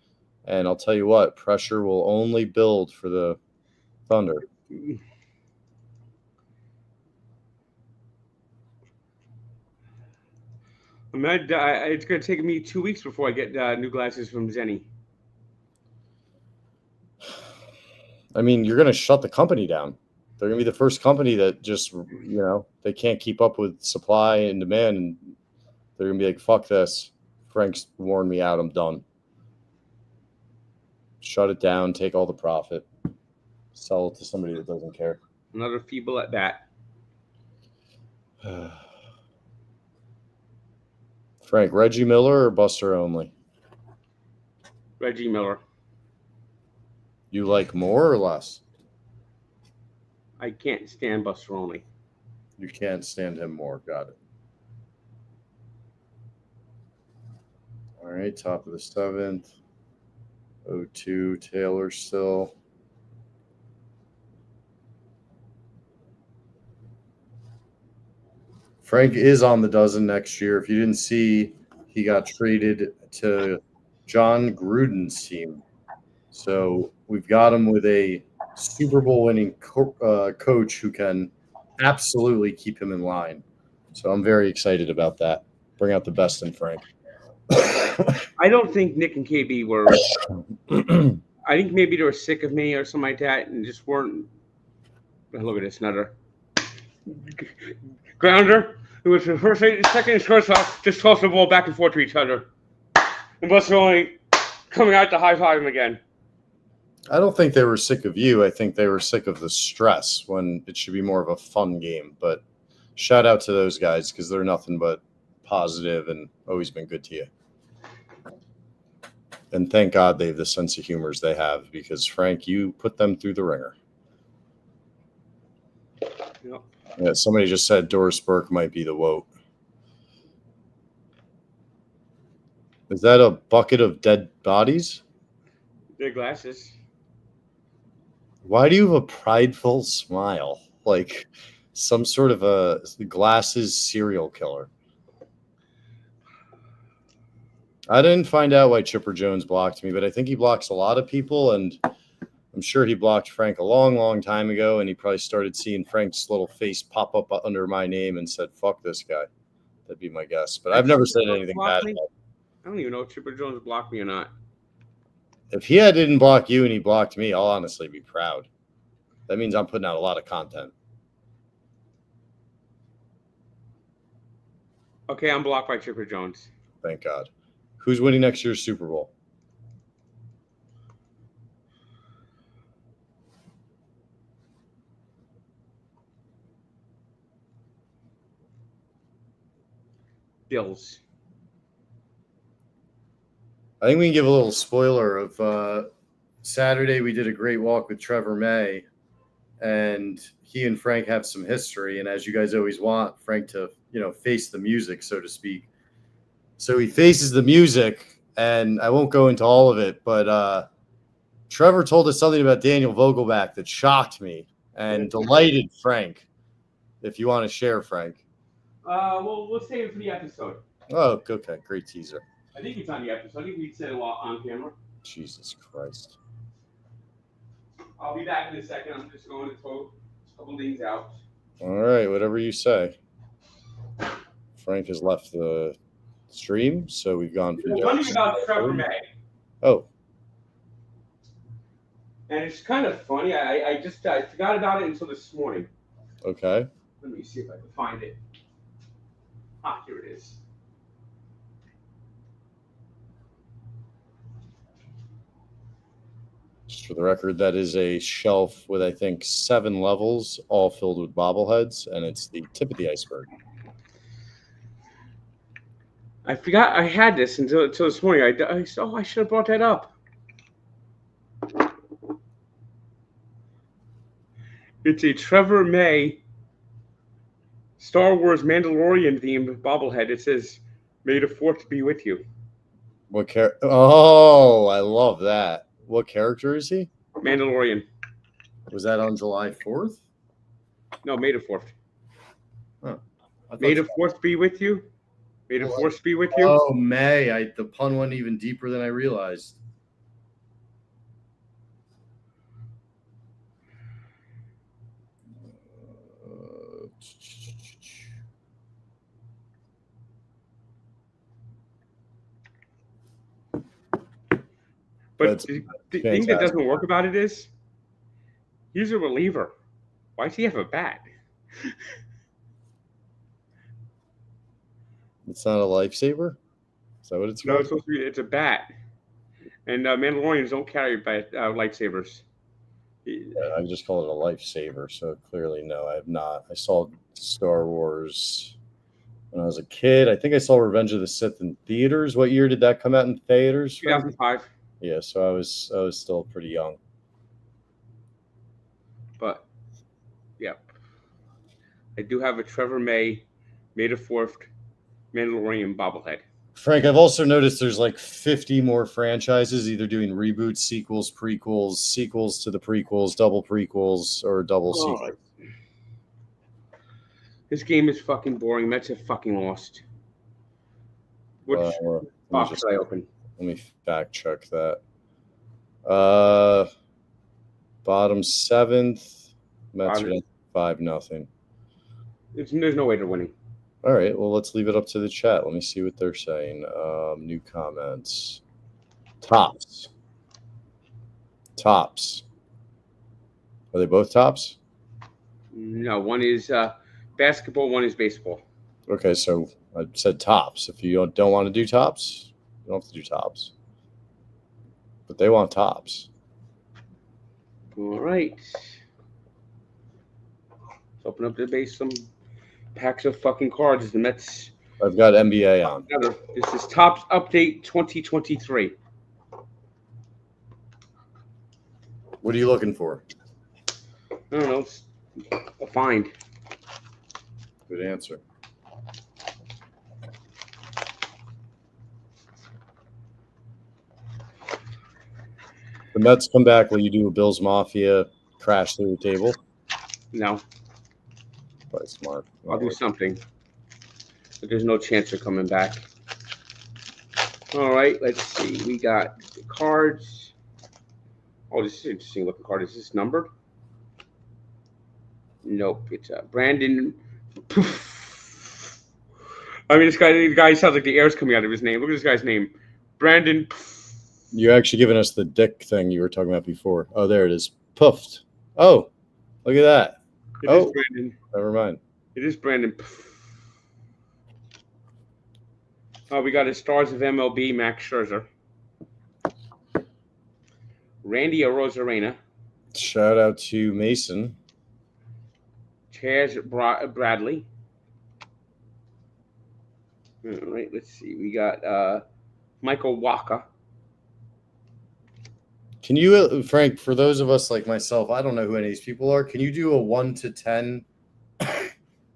Speaker 2: And I'll tell you what, pressure will only build for the Thunder.
Speaker 1: It's going to take me 2 weeks before I get new glasses from Zenny.
Speaker 2: I mean, you're going to shut the company down. they're going to be the first company that just, they can't keep up with supply and demand. And they're going to be like, fuck this. Frank's warned me out. I'm done. Shut it down. Take all the profit. Sell it to somebody that doesn't care.
Speaker 1: Another feeble at bat.
Speaker 2: Frank, Reggie Miller or Buster Olney?
Speaker 1: Reggie Miller.
Speaker 2: You like more or less?
Speaker 1: I can't stand Buster Olney.
Speaker 2: You can't stand him more. Got it. All right, top of the 7th. 0-2, Taylor still. Frank is on the dozen next year. If you didn't see, he got traded to John Gruden's team. So we've got him with a Super Bowl winning coach who can absolutely keep him in line. So I'm very excited about that. Bring out the best in Frank.
Speaker 1: I don't think Nick and KB were. I think maybe they were sick of me or something like that, and just weren't. Look at this, another grounder. It was the first, second, and shortstop just tossed the ball back and forth to each other, and Buster Olney coming out to high five him again.
Speaker 2: I don't think they were sick of you. I think they were sick of the stress when it should be more of a fun game. But shout out to those guys because they're nothing but positive and always been good to you. And thank God they have the sense of humors they have because, Frank, you put them through the ringer.
Speaker 1: Yep.
Speaker 2: Yeah, somebody just said Doris Burke might be the woat. Is that a bucket of dead bodies?
Speaker 1: Their glasses.
Speaker 2: Why do you have a prideful smile? Like some sort of a glasses serial killer. I didn't find out why Chipper Jones blocked me, but I think he blocks a lot of people, and I'm sure he blocked Frank a long, long time ago, and he probably started seeing Frank's little face pop up under my name and said, fuck this guy. That'd be my guess. But I've never said anything bad about him.
Speaker 1: I don't even know if Chipper Jones blocked me or not.
Speaker 2: If he didn't block you and he blocked me, I'll honestly be proud. That means I'm putting out a lot of content.
Speaker 1: Okay, I'm blocked by Chipper Jones.
Speaker 2: Thank God. Who's winning next year's Super Bowl?
Speaker 1: Bills.
Speaker 2: I think we can give a little spoiler of Saturday. We did a great walk with Trevor May, and he and Frank have some history. And as you guys always want Frank to, face the music, so to speak. So he faces the music, and I won't go into all of it, but Trevor told us something about Daniel Vogelback that shocked me and delighted Frank. If you want to share, Frank.
Speaker 1: Well, let's save it for the episode.
Speaker 2: Oh, okay. Great teaser.
Speaker 1: I think it's on the episode. I think we said a lot on camera.
Speaker 2: Jesus Christ.
Speaker 1: I'll be back in a second. I'm just going to throw a couple things out.
Speaker 2: All right, whatever you say. Frank has left the stream, so we've gone from
Speaker 1: Funny about Trevor May.
Speaker 2: Oh.
Speaker 1: And it's kind of funny. I forgot about it until this morning.
Speaker 2: Okay.
Speaker 1: Let me see if I can find it. Ah, here it is.
Speaker 2: Just for the record, that is a shelf with, I think, 7 levels, all filled with bobbleheads, and it's the tip of the iceberg.
Speaker 1: I forgot I had this until this morning. I should have brought that up. It's a Trevor May Star Wars Mandalorian themed bobblehead. It says, "May the Fourth be with you."
Speaker 2: What character? Oh, I love that. What character is he?
Speaker 1: Mandalorian.
Speaker 2: Was that on July 4th?
Speaker 1: No, May the 4th.
Speaker 2: Huh.
Speaker 1: May the 4th be with you. May the Force be with you.
Speaker 2: Oh, May. The pun went even deeper than I realized.
Speaker 1: But the thing that doesn't work about it is he's a reliever. Why does he have a bat?
Speaker 2: It's not a lifesaver? Is that what it's
Speaker 1: No,
Speaker 2: called?
Speaker 1: it's supposed to be. It's a bat. And Mandalorians don't carry lightsabers.
Speaker 2: I just call it a lifesaver, so clearly no, I have not. I saw Star Wars when I was a kid. I think I saw Revenge of the Sith in theaters. What year did that come out in theaters?
Speaker 1: 2005.
Speaker 2: Yeah, so I was still pretty young.
Speaker 1: But, yep. I do have a Trevor May May the 4th Mandalorian bobblehead.
Speaker 2: Frank, I've also noticed there's like 50 more franchises either doing reboots, sequels, prequels, sequels to the prequels, double prequels, or double sequels.
Speaker 1: This game is fucking boring. Mets have fucking lost. Which box did I open?
Speaker 2: Let me fact check that. Bottom 7th. Mets are 5-0.
Speaker 1: There's no way they're winning.
Speaker 2: All right, well, let's leave it up to the chat. Let me see what they're saying. New comments. Tops. Are they both tops?
Speaker 1: No, one is basketball, one is baseball.
Speaker 2: Okay, so I said tops. If you don't want to do tops, you don't have to do tops. But they want tops.
Speaker 1: All right. Let's open up the base some packs of fucking cards. The Mets.
Speaker 2: I've got NBA on.
Speaker 1: This is Topps Update 2023.
Speaker 2: What are you looking for?
Speaker 1: I don't know. It's a find.
Speaker 2: Good answer. The Mets come back. Will you do a Bills Mafia crash through the table?
Speaker 1: No.
Speaker 2: Probably smart.
Speaker 1: I'll do something. But there's no chance of coming back. All right, let's see. We got the cards. Oh, this is an interesting looking card. Is this numbered? Nope. It's Brandon. I mean, the guy sounds like the air's coming out of his name. Look at this guy's name. Brandon.
Speaker 2: You're actually giving us the dick thing you were talking about before. Oh, there it is. Puffed. Oh, look at that.
Speaker 1: It is Brandon.
Speaker 2: Never mind.
Speaker 1: It is Brandon. Oh, we got his Stars of MLB, Max Scherzer. Randy Arozarena.
Speaker 2: Shout out to Mason.
Speaker 1: Chaz Bradley. All right, let's see. We got Michael Wacha.
Speaker 2: Can you, Frank, for those of us like myself, I don't know who any of these people are. Can you do a 1 to 10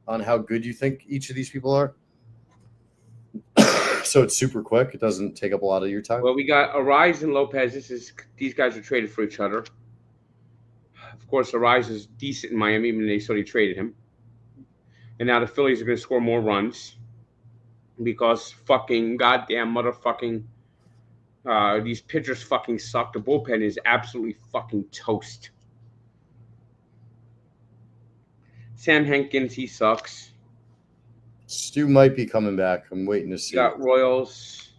Speaker 2: on how good you think each of these people are? So it's super quick. It doesn't take up a lot of your time.
Speaker 1: Well, we got Arise and Lopez. These guys are traded for each other. Of course, Arise is decent in Miami, and they sort of traded him. And now the Phillies are going to score more runs because fucking goddamn motherfucking these pitchers fucking suck. The bullpen is absolutely fucking toast. Sam Hankins, he sucks.
Speaker 2: Stu might be coming back. I'm waiting to see.
Speaker 1: We got Royals.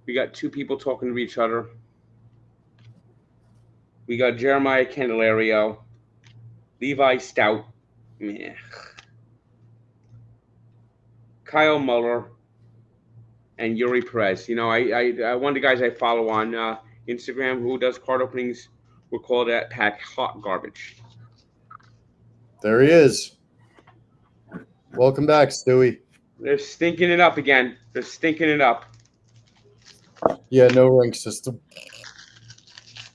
Speaker 1: We got two people talking to each other. We got Jeremiah Candelario, Levi Stout, Kyle Muller, and Yuri Perez. You know, I one of the guys I follow on Instagram who does card openings will call that pack hot garbage.
Speaker 2: There he is. Welcome back, Stewie.
Speaker 1: They're stinking it up again. They're stinking it up.
Speaker 2: Yeah, no rank system.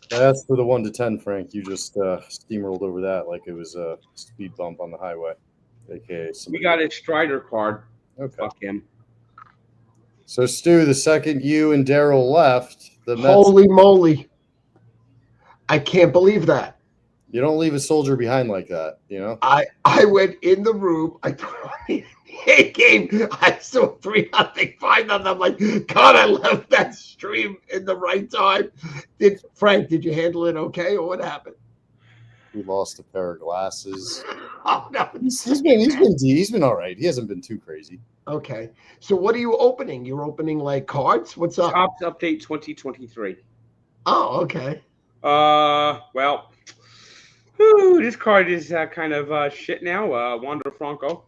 Speaker 2: That's for the 1 to 10, Frank. You just steamrolled over that like it was a speed bump on the highway. AKA
Speaker 1: we got a Strider card.
Speaker 2: Okay.
Speaker 1: Fuck him.
Speaker 2: So, Stu, the second you and Daryl left, the Mets.
Speaker 3: Holy moly. I can't believe that.
Speaker 2: You don't leave a soldier behind like that, you know?
Speaker 3: I went in the room. I thought the game. I saw 3-0, 5-0. I'm like, God, I left that stream in the right time. Frank, did you handle it okay, or what happened?
Speaker 2: He lost a pair of glasses.
Speaker 3: Oh no,
Speaker 2: he's been all right. He hasn't been too crazy.
Speaker 3: Okay, so what are you opening? You're opening like cards? What's up?
Speaker 1: Topps Update 2023.
Speaker 3: Oh, okay.
Speaker 1: Well, Whew, this card is kind of shit now. Wander Franco.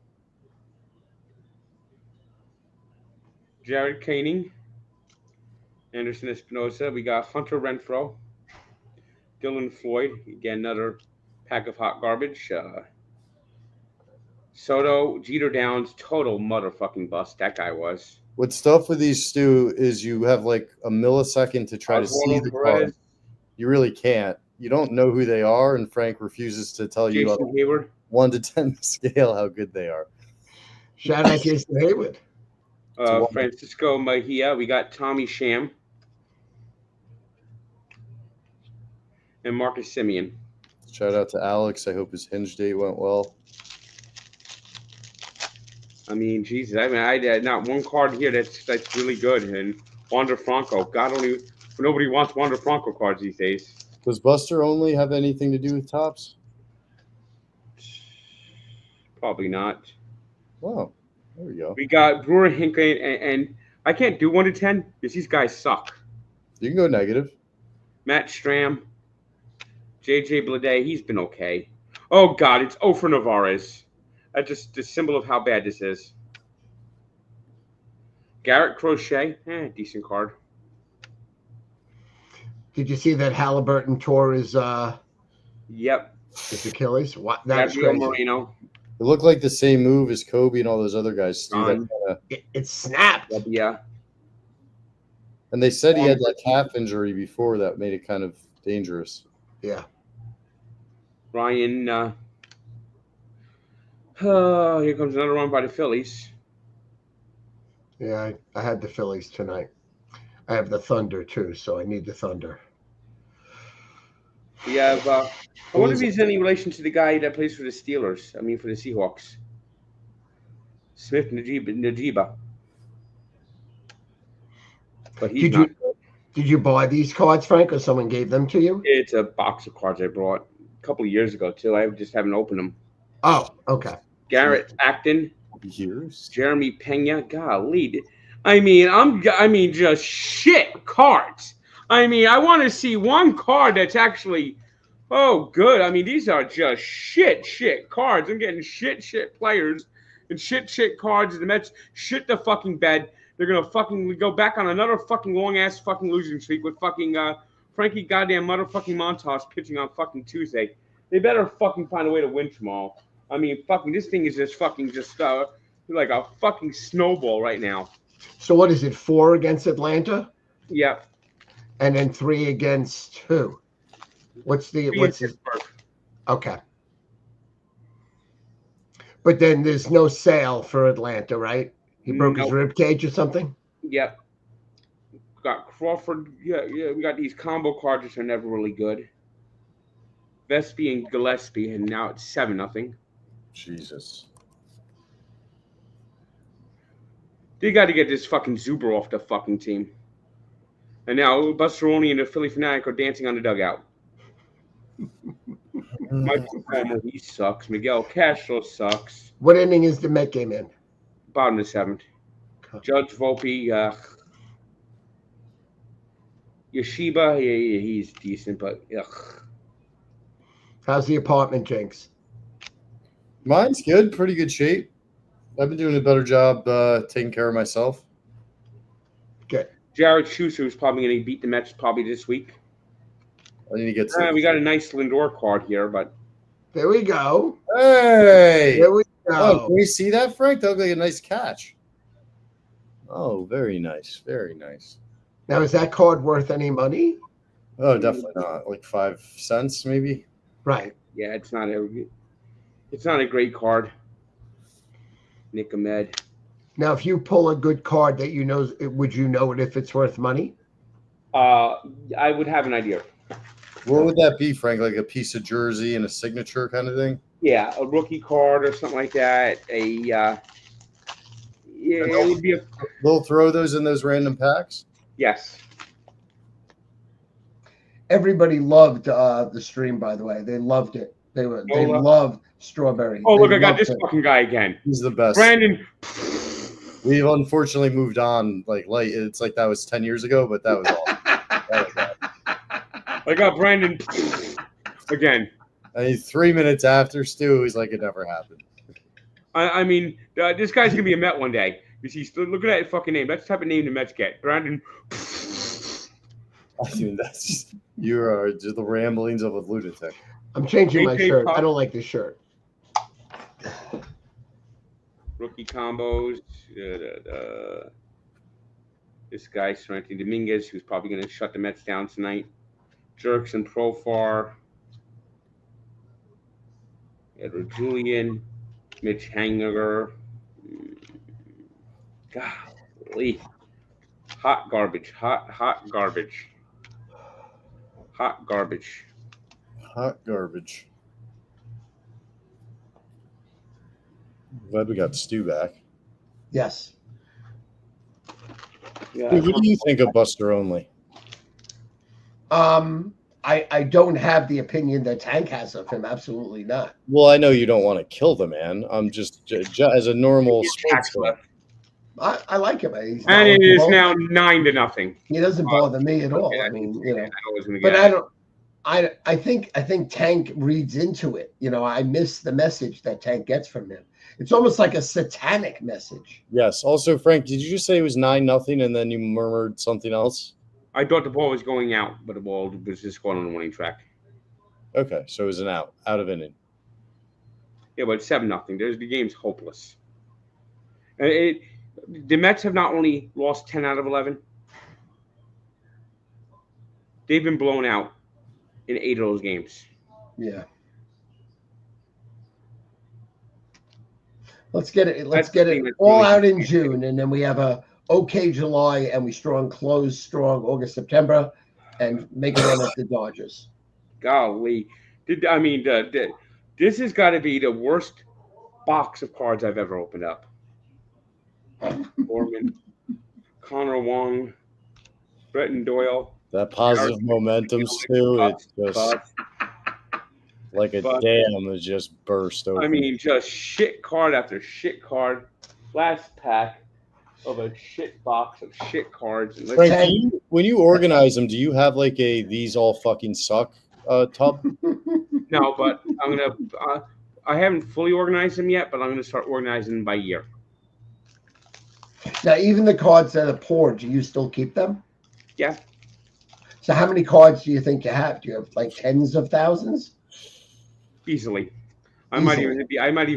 Speaker 1: Jared Koenig. Anderson Espinosa. We got Hunter Renfroe. Dylan Floyd. Again, another pack of hot garbage. Soto, Jeter Downs, total motherfucking bust. That guy was.
Speaker 2: What's tough with these, Stu, is you have like a millisecond to try to see the card. You really can't. You don't know who they are, and Frank refuses to tell you on
Speaker 1: Hayward.
Speaker 2: 1 to 10 scale how good they are.
Speaker 3: Shout out Jason Hayward.
Speaker 1: Francisco Mejia. We got Tommy Sham. And Marcus Semien.
Speaker 2: Shout out to Alex. I hope his hinge date went well.
Speaker 1: I mean, Jesus. I mean, I had not one card here that's really good. And Wander Franco. God only nobody wants Wander Franco cards these days.
Speaker 2: Does Buster only have anything to do with Topps?
Speaker 1: Probably not.
Speaker 2: Wow. There we go.
Speaker 1: We got Brewer, Hinkle, and I can't do 1 to 10 because these guys suck.
Speaker 2: You can go negative.
Speaker 1: Matt Stram. JJ Bleday. He's been okay. Oh, God. It's Offer Navarez. That's just the symbol of how bad this is. Garrett Crochet. Decent card.
Speaker 3: Did you see that Halliburton tore his
Speaker 1: Yep.
Speaker 3: his Achilles? What? That's
Speaker 1: Gabriel
Speaker 3: crazy.
Speaker 1: Moreno.
Speaker 2: It looked like the same move as Kobe and all those other guys, Stu.
Speaker 3: It snapped.
Speaker 1: Yeah.
Speaker 2: And they said he had like calf injury before that made it kind of dangerous.
Speaker 3: Yeah.
Speaker 1: Ryan. Here comes another one by the Phillies.
Speaker 3: Yeah, I had the Phillies tonight. I have the Thunder too, so I need the Thunder.
Speaker 1: We have. I wonder if he's any relation to the guy that plays for the Steelers. I mean, for the Seahawks. Smith Najiba. But he's not.
Speaker 3: Did you buy these cards, Frank, or someone gave them to you?
Speaker 1: It's a box of cards I brought a couple of years ago too. I just haven't opened them.
Speaker 3: Oh, okay.
Speaker 1: Garrett Acton.
Speaker 2: Years.
Speaker 1: Jeremy Pena. Golly. I mean, just shit cards. I mean, I want to see one card that's actually, good. I mean, these are just shit cards. I'm getting shit players and shit cards. And the Mets shit the fucking bed. They're going to fucking go back on another fucking long-ass fucking losing streak with fucking Frankie goddamn motherfucking Montas pitching on fucking Tuesday. They better fucking find a way to win tomorrow. I mean, fucking, this thing is just like a fucking snowball right now.
Speaker 3: So what is it, 4 against Atlanta?
Speaker 1: Yep.
Speaker 3: And then 3 against who? What's it? Okay. But then there's no sale for Atlanta, right? He broke his rib cage or something?
Speaker 1: Yep. Got Crawford. Yeah. We got these combo cards which are never really good. Vespi and Gillespie, and now it's 7-0.
Speaker 2: Jesus.
Speaker 1: They got to get this fucking Zuber off the fucking team. And now Busteroni and the Philly Fanatic are dancing on the dugout. Michael Palmer, he sucks. Miguel Castro sucks.
Speaker 3: What inning is the Met game in?
Speaker 1: Bottom of the 7th. Judge Volpe, Yeshiba, he's decent, but ugh.
Speaker 3: How's the apartment, Jinx?
Speaker 2: Mine's good, pretty good shape. I've been doing a better job taking care of myself.
Speaker 3: Good.
Speaker 1: Jared Schuster is probably going to beat the Mets probably this week.
Speaker 2: I need to get
Speaker 1: we got a nice Lindor card here, but
Speaker 3: there we go.
Speaker 2: Hey!
Speaker 3: There we go.
Speaker 2: Oh, can we see that, Frank? That looked like a nice catch. Oh, very nice. Very nice.
Speaker 3: Now, is that card worth any money?
Speaker 2: Oh, definitely not. Like 5 cents, maybe.
Speaker 3: Right.
Speaker 1: Yeah, it's not a great card. Nick Ahmed.
Speaker 3: Now, if you pull a good card that you know, would you know it if it's worth money?
Speaker 1: I would have an idea.
Speaker 2: What would that be, Frank? Like a piece of jersey and a signature kind of thing?
Speaker 1: Yeah, a rookie card or something like that. It would be
Speaker 2: They'll throw those in those random packs?
Speaker 1: Yes.
Speaker 3: Everybody loved the stream, by the way. They loved it. They loved Strawberry.
Speaker 1: Oh, look, I got this fucking guy again.
Speaker 2: He's the best.
Speaker 1: Brandon.
Speaker 2: We've unfortunately moved on. It's like that was 10 years ago, but that was all.
Speaker 1: I got Brandon again.
Speaker 2: I mean, 3 minutes after Stu, he's like, it never happened.
Speaker 1: I mean, this guy's gonna be a Met one day. You see, look at that fucking name. That's the type of name the Mets get. Brandon.
Speaker 2: I mean, that's just, you are just the ramblings of a lunatic.
Speaker 3: I'm changing my shirt. I don't like this shirt.
Speaker 1: Rookie combos. This guy, Seranthony Dominguez, who's probably going to shut the Mets down tonight. Jerks and Profar. Edward Julian. Mitch Haniger. Golly. Hot garbage. Hot garbage. Hot garbage.
Speaker 2: Hot garbage. Glad we got Stu back.
Speaker 3: Yes.
Speaker 2: Yeah. Dude, what do you think of Buster Only?
Speaker 3: I don't have the opinion that Tank has of him. Absolutely not.
Speaker 2: Well, I know you don't want to kill the man. I'm just as a normal sports fan.
Speaker 3: I like him.
Speaker 1: And it is now 9-0.
Speaker 3: He doesn't bother me at all. I mean, I think Tank reads into it. I miss the message that Tank gets from him. It's almost like a satanic message.
Speaker 2: Yes. Also, Frank, did you just say it was 9-0 and then you murmured something else?
Speaker 1: I thought the ball was going out, but the ball was just going on the winning track.
Speaker 2: Okay, so it was an out of inning.
Speaker 1: Yeah, but 7-0. The game's hopeless. The Mets have not only lost 10 out of 11. They've been blown out in 8 of those games.
Speaker 3: Yeah. Let's get it all out in June, and then we have a okay July, and we close strong August, September, and make it run at the Dodgers.
Speaker 1: Golly. This has got to be the worst box of cards I've ever opened up. Gorman, Connor Wong, Bretton Doyle.
Speaker 2: That positive momentum, Stu, it's just like a dam that just burst open.
Speaker 1: I mean, just shit card after shit card. Last pack of a shit box of shit cards. And
Speaker 2: Frank, when you organize them, do you have like a "these all fucking suck" tub?
Speaker 1: No, but I'm gonna. I haven't fully organized them yet, but I'm gonna start organizing them by year.
Speaker 3: Now, even the cards that are poor, do you still keep them?
Speaker 1: Yeah.
Speaker 3: So, how many cards do you think you have? Do you have like tens of thousands?
Speaker 1: Easily. I might even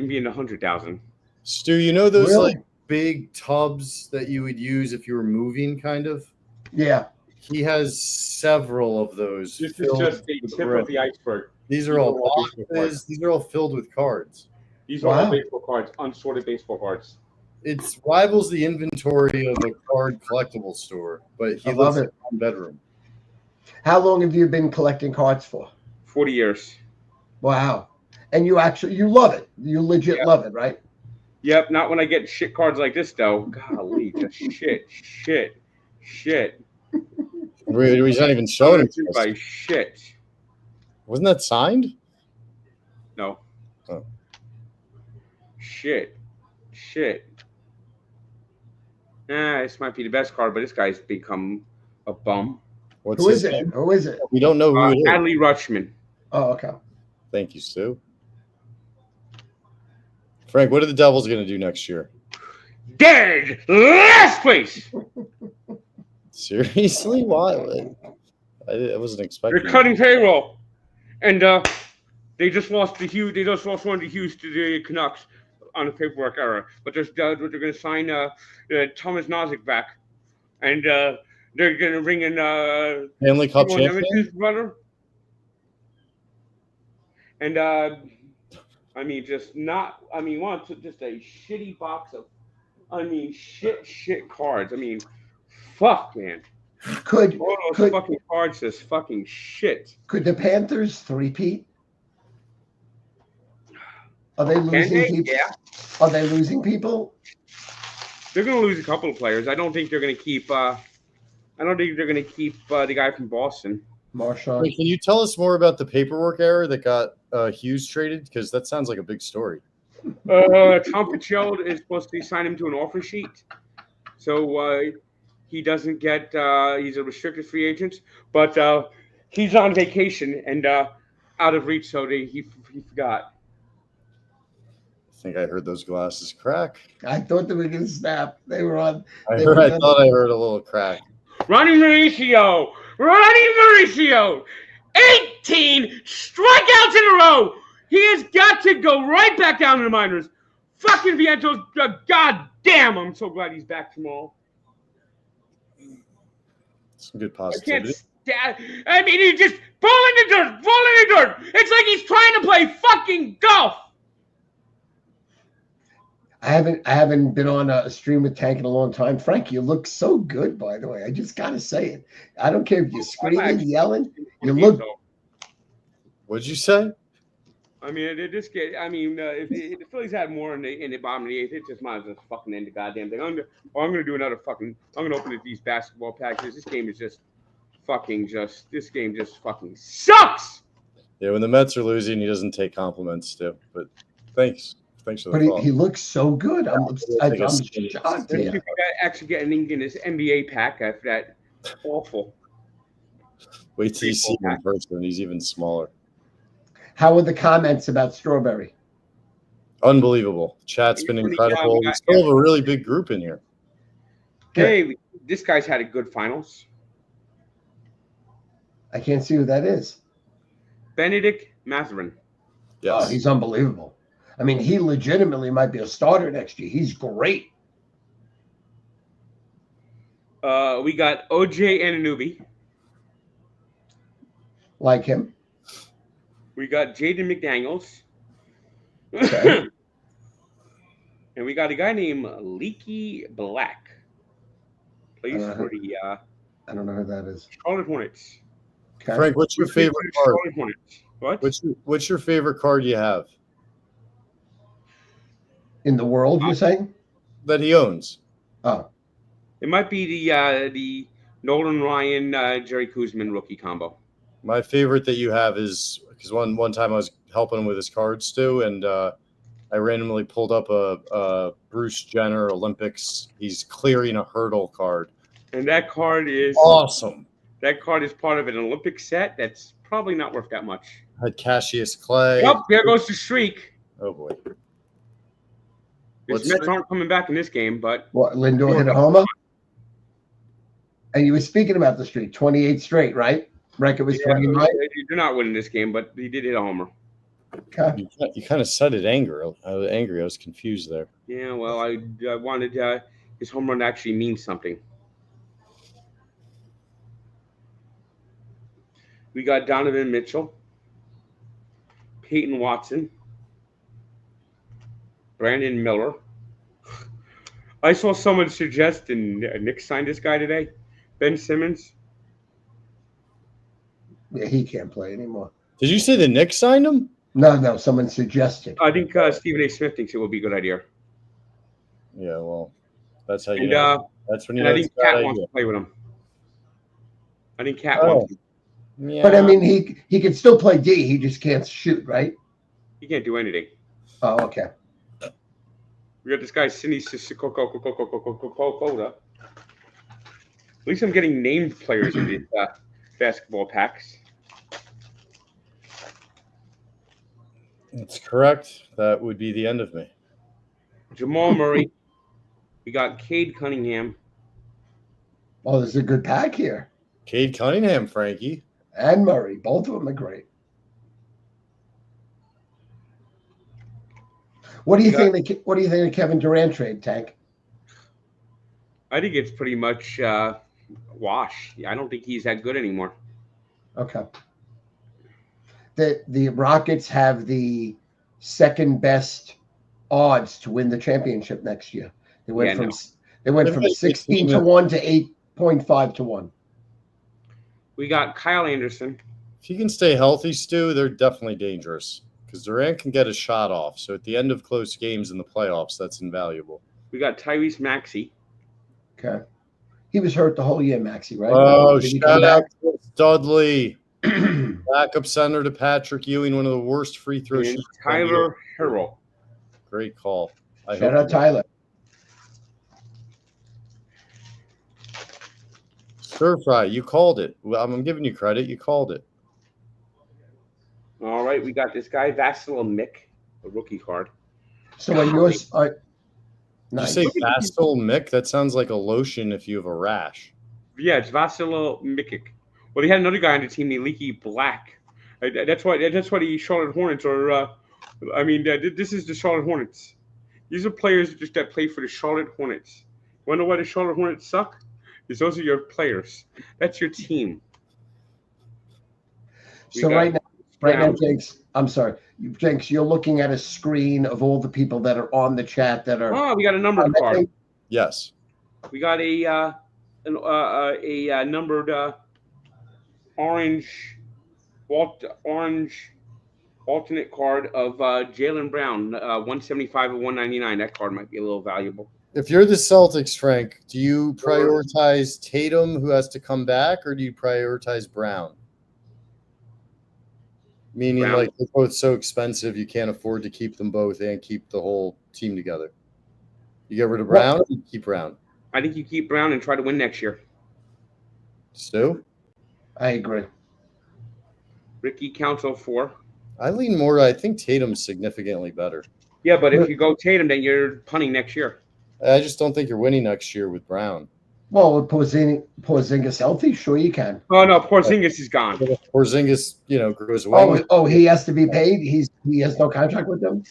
Speaker 1: be in 100,000.
Speaker 2: Stu, you know those like big tubs that you would use if you were moving, kind of?
Speaker 3: Yeah.
Speaker 2: He has several of those.
Speaker 1: This is just the tip of the iceberg.
Speaker 2: These are all boxes. These are all filled with cards.
Speaker 1: These are all baseball cards, unsorted baseball cards.
Speaker 2: It rivals the inventory of a card collectible store, but he lives in one bedroom.
Speaker 3: How long have you been collecting cards for?
Speaker 1: 40 years.
Speaker 3: Wow. And you love it. You legit love it, right?
Speaker 1: Yep. Not when I get shit cards like this, though. Golly, just shit.
Speaker 2: He's not even showing it.
Speaker 1: By shit.
Speaker 2: Wasn't that signed?
Speaker 1: No.
Speaker 2: Oh.
Speaker 1: Shit. This might be the best card, but this guy's become a bum.
Speaker 3: Who is it?
Speaker 2: We don't know who it is.
Speaker 1: Adley Rutschman.
Speaker 3: Oh, okay.
Speaker 2: Thank you, Stu. Frank, what are the Devils going to do next year?
Speaker 1: Dead last place.
Speaker 2: Seriously? Why? I wasn't expecting.
Speaker 1: They're cutting payroll, and they just lost one of the Hughes to the Canucks on the paperwork error. But they're going to sign Thomas Nozick back, and they're going to bring in
Speaker 2: Stanley Cup champion
Speaker 1: brother. And just a shitty box of, shit cards. Fuck, man.
Speaker 3: Could
Speaker 1: fucking cards just fucking shit.
Speaker 3: Could the Panthers three-peat? Are they losing people?
Speaker 1: Yeah.
Speaker 3: Are they losing people?
Speaker 1: They're going to lose a couple of players. I don't think they're going to keep. The guy from Boston.
Speaker 3: Marchand.
Speaker 2: Wait, can you tell us more about the paperwork error that got Hughes traded? Because that sounds like a big story.
Speaker 1: Tom Fitzgerald is supposed to sign him to an offer sheet, so he doesn't get. He's a restricted free agent, but he's on vacation, and out of reach, so he forgot.
Speaker 2: I think I heard those glasses crack.
Speaker 3: I thought they were going to snap. They were on.
Speaker 2: I thought I heard a little crack.
Speaker 1: Ronnie Mauricio, 18 strikeouts in a row. He has got to go right back down to the minors. Fucking Vientos, god damn, I'm so glad he's back tomorrow.
Speaker 2: Some good positivity.
Speaker 1: I mean, he just fall in the dirt. It's like he's trying to play fucking golf.
Speaker 3: I haven't been on a stream with Tank in a long time. Frank, you look so good, by the way. I just gotta say it. I don't care if you're screaming, yelling. You look.
Speaker 2: What'd you say?
Speaker 1: I mean, if the Phillies had more in the bottom of the eighth, it just might as well fucking end the goddamn thing. I'm gonna do another fucking. I'm gonna open these basketball packages. This game just fucking sucks.
Speaker 2: Yeah, when the Mets are losing, he doesn't take compliments too. But thanks for the
Speaker 3: But he looks so good. I'm shocked.
Speaker 1: Yeah. Actually getting in his NBA pack after that. Awful.
Speaker 2: Wait till you see him in person. He's even smaller.
Speaker 3: How were the comments about Strawberry?
Speaker 2: Unbelievable. Chat's been incredible. We still have a really big group in here.
Speaker 1: Hey, this guy's had a good finals.
Speaker 3: I can't see who that is.
Speaker 1: Benedict Mathurin.
Speaker 2: Yes.
Speaker 3: Oh, he's unbelievable. I mean, he legitimately might be a starter next year. He's great.
Speaker 1: We got OJ Anunoby.
Speaker 3: Like him.
Speaker 1: We got Jaden McDaniels.
Speaker 3: Okay.
Speaker 1: And we got a guy named Leaky Black. Plays for the
Speaker 3: I don't know who that is.
Speaker 1: Charlotte Hornets.
Speaker 2: Okay. Frank, what's your favorite card?
Speaker 1: Charlotte Hornets. What?
Speaker 2: What's your favorite card you have?
Speaker 3: In the world, you're saying?
Speaker 2: That he owns.
Speaker 3: Oh.
Speaker 1: It might be the Nolan Ryan, Jerry Kuzman rookie combo.
Speaker 2: My favorite that you have is because one time I was helping him with his cards too, and I randomly pulled up a Bruce Jenner Olympics. He's clearing a hurdle card.
Speaker 1: And that card is
Speaker 2: awesome.
Speaker 1: That card is part of an Olympic set that's probably not worth that much.
Speaker 2: Had Cassius Clay.
Speaker 1: Yep, there goes the streak.
Speaker 2: Oh boy.
Speaker 1: The Mets aren't coming back in this game, but
Speaker 3: what? Lindor hit a homer. And you were speaking about the streak, 28 straight, right? Record was 29.
Speaker 1: They're not winning this game, but he did hit a homer.
Speaker 3: Okay.
Speaker 2: You kind of said it angry. I was confused there.
Speaker 1: Yeah, well, I wanted his home run to actually mean something. We got Donovan Mitchell, Peyton Watson, Brandon Miller. I saw someone suggest, and Nick signed this guy today, Ben Simmons.
Speaker 3: Yeah, he can't play anymore.
Speaker 2: Did you say the Knicks signed him?
Speaker 3: No, someone suggested.
Speaker 1: I think Stephen A. Smith thinks it would be a good idea.
Speaker 2: Yeah, well, that's how you know. That's when you know.
Speaker 1: I think Cat wants to play with him. I think Cat wants.
Speaker 3: Yeah. But I mean, he can still play D. He just can't shoot, right?
Speaker 1: He can't do anything.
Speaker 3: Oh, okay.
Speaker 1: We got this guy, Cindy Sissoko. At least I'm getting named players in these basketball packs.
Speaker 2: That's correct. That would be the end of me.
Speaker 1: Jamal Murray. We got Cade Cunningham.
Speaker 3: Oh, there's a good pack here.
Speaker 2: Cade Cunningham, Frankie.
Speaker 3: And Murray. Both of them are great. What do you think of Kevin Durant trade, Tank?
Speaker 1: I think it's pretty much wash. I don't think he's that good anymore.
Speaker 3: Okay. The Rockets have the second best odds to win the championship next year. They went from 16 to 1 to 8.5 to 1.
Speaker 1: We got Kyle Anderson.
Speaker 2: If he can stay healthy, Stu, they're definitely dangerous because Durant can get a shot off. So at the end of close games in the playoffs, that's invaluable.
Speaker 1: We got Tyrese Maxey.
Speaker 3: Okay. He was hurt the whole year, Maxey, right?
Speaker 2: Oh, shout out to Dudley. Backup center to Patrick Ewing, one of the worst free throw shooters.
Speaker 1: Tyler Herro.
Speaker 2: Great call.
Speaker 3: Shout out Tyler.
Speaker 2: Stir fry, you called it. Well, I'm giving you credit. You called it.
Speaker 1: All right, we got this guy, Vasil Mick, a rookie card.
Speaker 3: So when yours are
Speaker 2: nice. Did you say Vasil Mick? That sounds like a lotion if you have a rash.
Speaker 1: Yeah, it's Vasil Mikic. Well, they had another guy on the team named Leaky Black. That's why the Charlotte Hornets are. This is the Charlotte Hornets. These are players just that play for the Charlotte Hornets. You want to know why the Charlotte Hornets suck? Because those are your players. That's your team.
Speaker 3: So right now, Jenks, I'm sorry. Jenks, you're looking at a screen of all the people that are on the chat that are.
Speaker 1: Oh, we got a numbered card.
Speaker 2: Yes.
Speaker 1: We got a numbered orange alternate card of Jaylen Brown, 175 and 199. That card might be a little valuable.
Speaker 2: If you're the Celtics, Frank, do you prioritize Tatum, who has to come back, or do you prioritize Brown? Meaning, Brown. Like, they're both so expensive, you can't afford to keep them both and keep the whole team together. You get rid of Brown, or you keep Brown?
Speaker 1: I think you keep Brown and try to win next year.
Speaker 2: Stu?
Speaker 3: I agree.
Speaker 1: Ricky Council 4.
Speaker 2: I lean more. I think Tatum's significantly better.
Speaker 1: Yeah, but if you go Tatum, then you're punting next year.
Speaker 2: I just don't think you're winning next year with Brown.
Speaker 3: Well, with Porzingis healthy, sure you can.
Speaker 1: Oh no, Porzingis is gone.
Speaker 2: Porzingis, goes away.
Speaker 3: Oh, he has to be paid. He has no contract with them.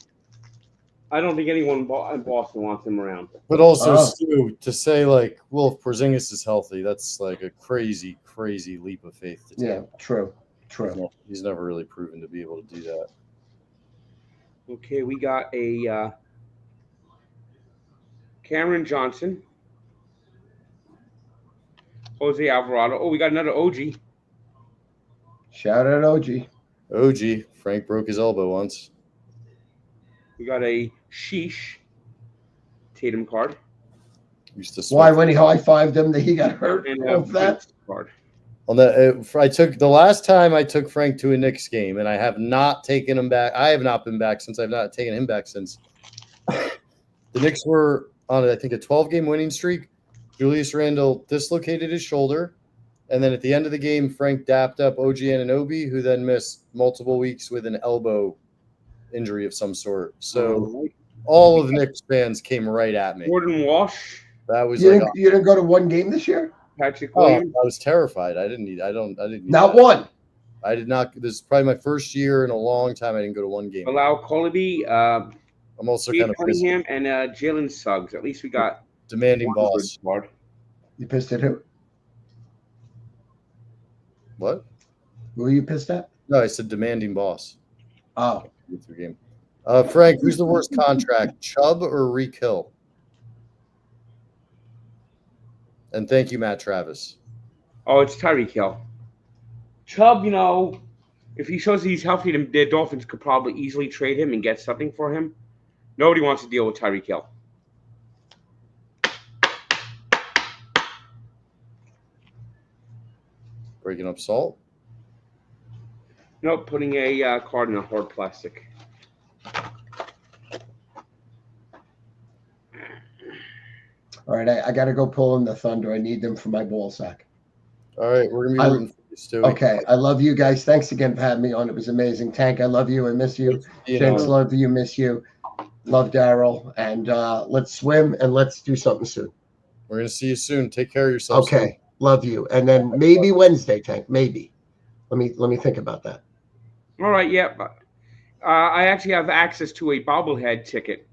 Speaker 1: I don't think anyone in Boston wants him around.
Speaker 2: But also, Stu, to say like, well, if Porzingis is healthy, that's like a crazy, crazy leap of faith to take.
Speaker 3: Yeah, true.
Speaker 2: He's never really proven to be able to do that.
Speaker 1: Okay, we got a Cameron Johnson, Jose Alvarado. Oh, we got another OG.
Speaker 3: Shout out OG.
Speaker 2: OG. Frank broke his elbow once.
Speaker 1: We got a Sheesh Tatum card.
Speaker 3: Why, when he high-fived him, that he got hurt of that
Speaker 1: card.
Speaker 2: On the last time I took Frank to a Knicks game, and I have not taken him back. I have not been back since. I've not taken him back since. The Knicks were on, I think, a 12-game winning streak. Julius Randle dislocated his shoulder, and then at the end of the game, Frank dapped up OG Anunoby, who then missed multiple weeks with an elbow injury of some sort. So all of the Knicks fans came right at me.
Speaker 1: Gordon Walsh.
Speaker 2: That was
Speaker 3: you didn't go to one game this year?
Speaker 1: Patrick Williams.
Speaker 2: I was terrified. I didn't need
Speaker 3: not one.
Speaker 2: I did not. This is probably my first year in a long time I didn't go to one game.
Speaker 1: Bilal Coulibaly,
Speaker 2: I'm also
Speaker 1: Steve
Speaker 2: kind of
Speaker 1: Cunningham, and Jalen Suggs. At least we got
Speaker 2: demanding boss.
Speaker 3: You pissed at who?
Speaker 2: What?
Speaker 3: Who are you pissed at?
Speaker 2: No, I said demanding boss.
Speaker 3: Oh.
Speaker 2: Game. Frank, who's the worst contract, Chubb or Reek Hill? And thank you, Matt Travis.
Speaker 1: Oh, it's Tyreek Hill. Chubb, if he shows he's healthy, the Dolphins could probably easily trade him and get something for him. Nobody wants to deal with Tyreek Hill.
Speaker 2: Breaking up salt?
Speaker 1: Nope, putting a card in a hard plastic.
Speaker 3: All right, I got to go pull in the Thunder. I need them for my ball sack.
Speaker 2: All right, we're going to be rooting for you, Stu.
Speaker 3: Okay, I love you guys. Thanks again for having me on. It was amazing. Tank, I love you. I miss you. Jenks, love you. Miss you. Love Daryl. And let's swim and let's do something soon.
Speaker 2: We're going to see you soon. Take care of yourself.
Speaker 3: Okay, soon. Love you. And then maybe Wednesday, Tank. Maybe. Let me think about that.
Speaker 1: All right, yeah. I actually have access to a bobblehead ticket.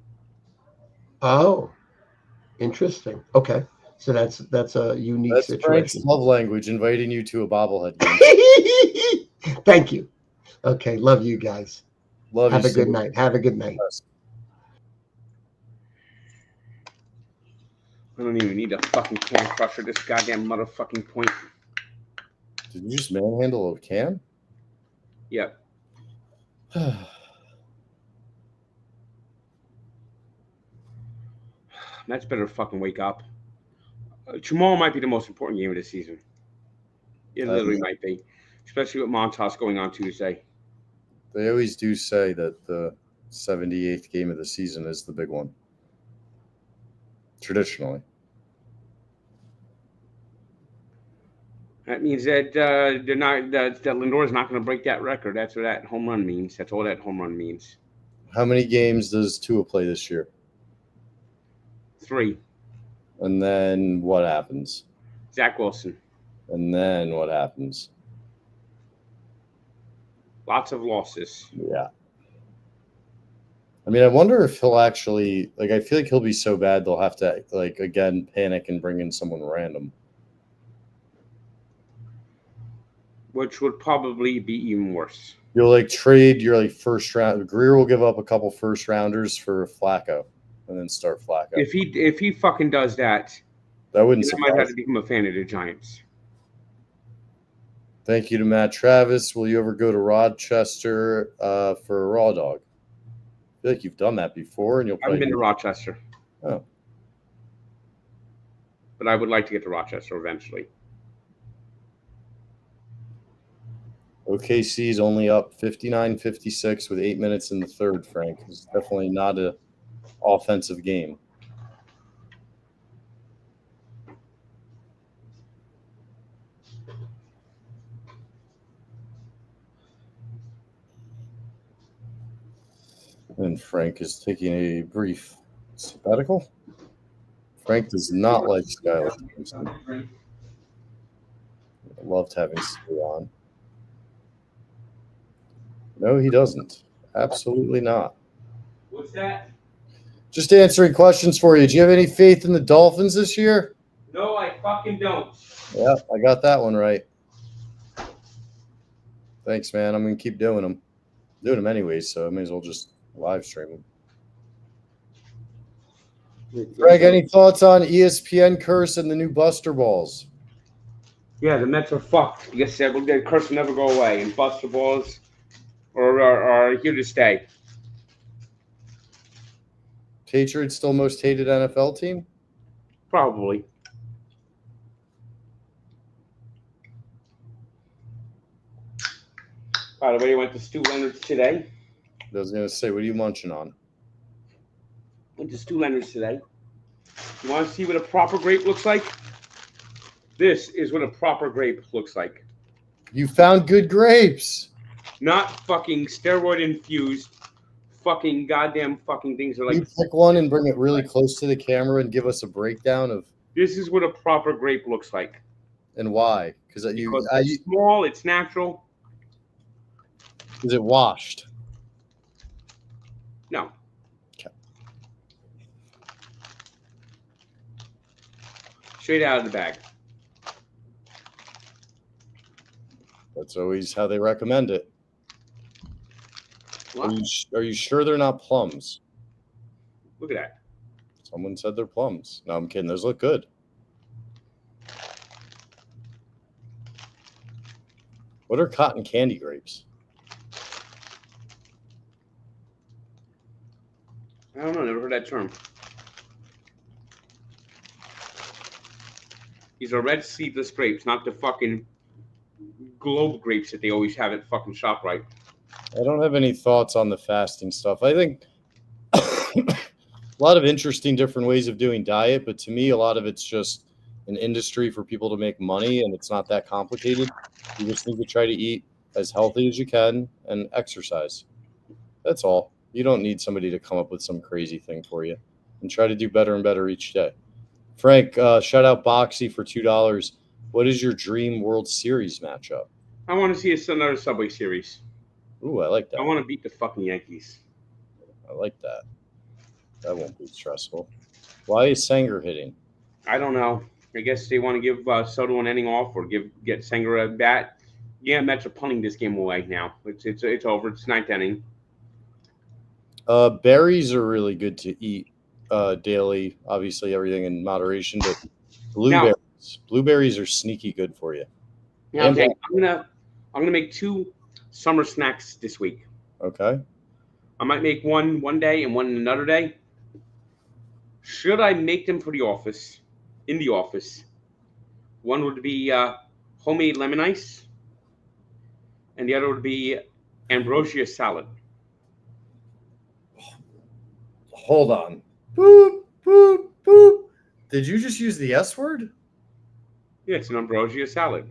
Speaker 3: Oh. Interesting. Okay, so that's a unique situation.
Speaker 2: Frank's love language, inviting you to a bobblehead game.
Speaker 3: Thank you. Okay, love you guys.
Speaker 2: Have
Speaker 3: a good night. Have a good night.
Speaker 1: I don't even need a fucking can crusher. This goddamn motherfucking point.
Speaker 2: Did you just manhandle a can?
Speaker 1: Yep. Mets better fucking wake up. Tomorrow might be the most important game of the season. It literally might be, especially with Montas going on Tuesday.
Speaker 2: They always do say that the 78th game of the season is the big one. Traditionally.
Speaker 1: That means that they're not that Lindor's not going to break that record. That's what that home run means. That's all that home run means.
Speaker 2: How many games does Tua play this year?
Speaker 1: 3.
Speaker 2: And then what happens?
Speaker 1: Zach Wilson.
Speaker 2: And then what happens?
Speaker 1: Lots of losses.
Speaker 2: Yeah. I mean, I wonder if he'll actually I feel like he'll be so bad they'll have to again panic and bring in someone random.
Speaker 1: Which would probably be even worse.
Speaker 2: You'll trade your first round. Greer will give up a couple first rounders for Flacco, and then start Flacco.
Speaker 1: If he fucking does that,
Speaker 2: that wouldn't.
Speaker 1: I might have to become a fan of the Giants.
Speaker 2: Thank you to Matt Travis. Will you ever go to Rochester for a raw dog? I feel like you've done that before, and you'll.
Speaker 1: I haven't been to Rochester.
Speaker 2: Oh.
Speaker 1: But I would like to get to Rochester eventually.
Speaker 2: OKC's only up 59-56 with 8 minutes in the third, Frank. It's definitely not an offensive game. And Frank is taking a brief sabbatical. Frank does not like Skylar Thompson. I loved having Stu on. No, he doesn't. Absolutely not.
Speaker 1: What's that?
Speaker 2: Just answering questions for you. Do you have any faith in the Dolphins this year?
Speaker 1: No, I fucking don't.
Speaker 2: Yeah, I got that one right. Thanks, man. I'm going to keep doing them. I'm doing them anyways, so I may as well just live stream them. Greg, any thoughts on ESPN curse and the new Buster Balls?
Speaker 1: Yeah, the Mets are fucked. I guess the curse will never go away, and Buster Balls are here to stay.
Speaker 2: Patriots still most hated NFL team?
Speaker 1: Probably. By the way, I went to Stu Leonard's today.
Speaker 2: I was going to say, what are you munching on?
Speaker 1: Went to Stu Leonard's today. You want to see what a proper grape looks like? This is what a proper grape looks like.
Speaker 2: You found good grapes.
Speaker 1: Not fucking steroid infused fucking goddamn fucking things. Are like,
Speaker 2: you pick one and bring it really close to the camera and give us a breakdown of.
Speaker 1: This is what a proper grape looks like.
Speaker 2: And why? Because
Speaker 1: it's small, it's natural.
Speaker 2: Is it washed?
Speaker 1: No.
Speaker 2: Okay.
Speaker 1: Straight out of the bag.
Speaker 2: That's always how they recommend it. Are you sure they're not plums?
Speaker 1: Look at that.
Speaker 2: Someone said they're plums. No, I'm kidding. Those look good. What are cotton candy grapes?
Speaker 1: I don't know. Never heard that term. These are red seedless grapes, not the fucking globe grapes that they always have at fucking ShopRite.
Speaker 2: I don't have any thoughts on the fasting stuff. I think a lot of interesting different ways of doing diet, but to me, a lot of it's just an industry for people to make money, and it's not that complicated. You just need to try to eat as healthy as you can and exercise. That's all. You don't need somebody to come up with some crazy thing for you, and try to do better and better each day. Frank, shout out Boxy for $2. What is your dream World Series matchup?
Speaker 1: I want to see another Subway Series.
Speaker 2: Ooh, I like that.
Speaker 1: I want to beat the fucking Yankees.
Speaker 2: I like that. That won't be stressful. Why is Sanger hitting?
Speaker 1: I don't know. I guess they want to give Soto an inning off or get Sanger a bat. Yeah, Mets are punting this game away now. It's over. It's ninth inning.
Speaker 2: Berries are really good to eat daily. Obviously, everything in moderation, but blueberries are sneaky good for you.
Speaker 1: Yeah, I'm gonna make 2 summer snacks this week.
Speaker 2: Okay.
Speaker 1: I might make one day and one another day. Should I make them for the office? In the office, one would be homemade lemon ice, and the other would be ambrosia salad.
Speaker 2: Hold on. Boop, boop, boop. Did you just use the S word?
Speaker 1: Yeah, it's an ambrosia salad.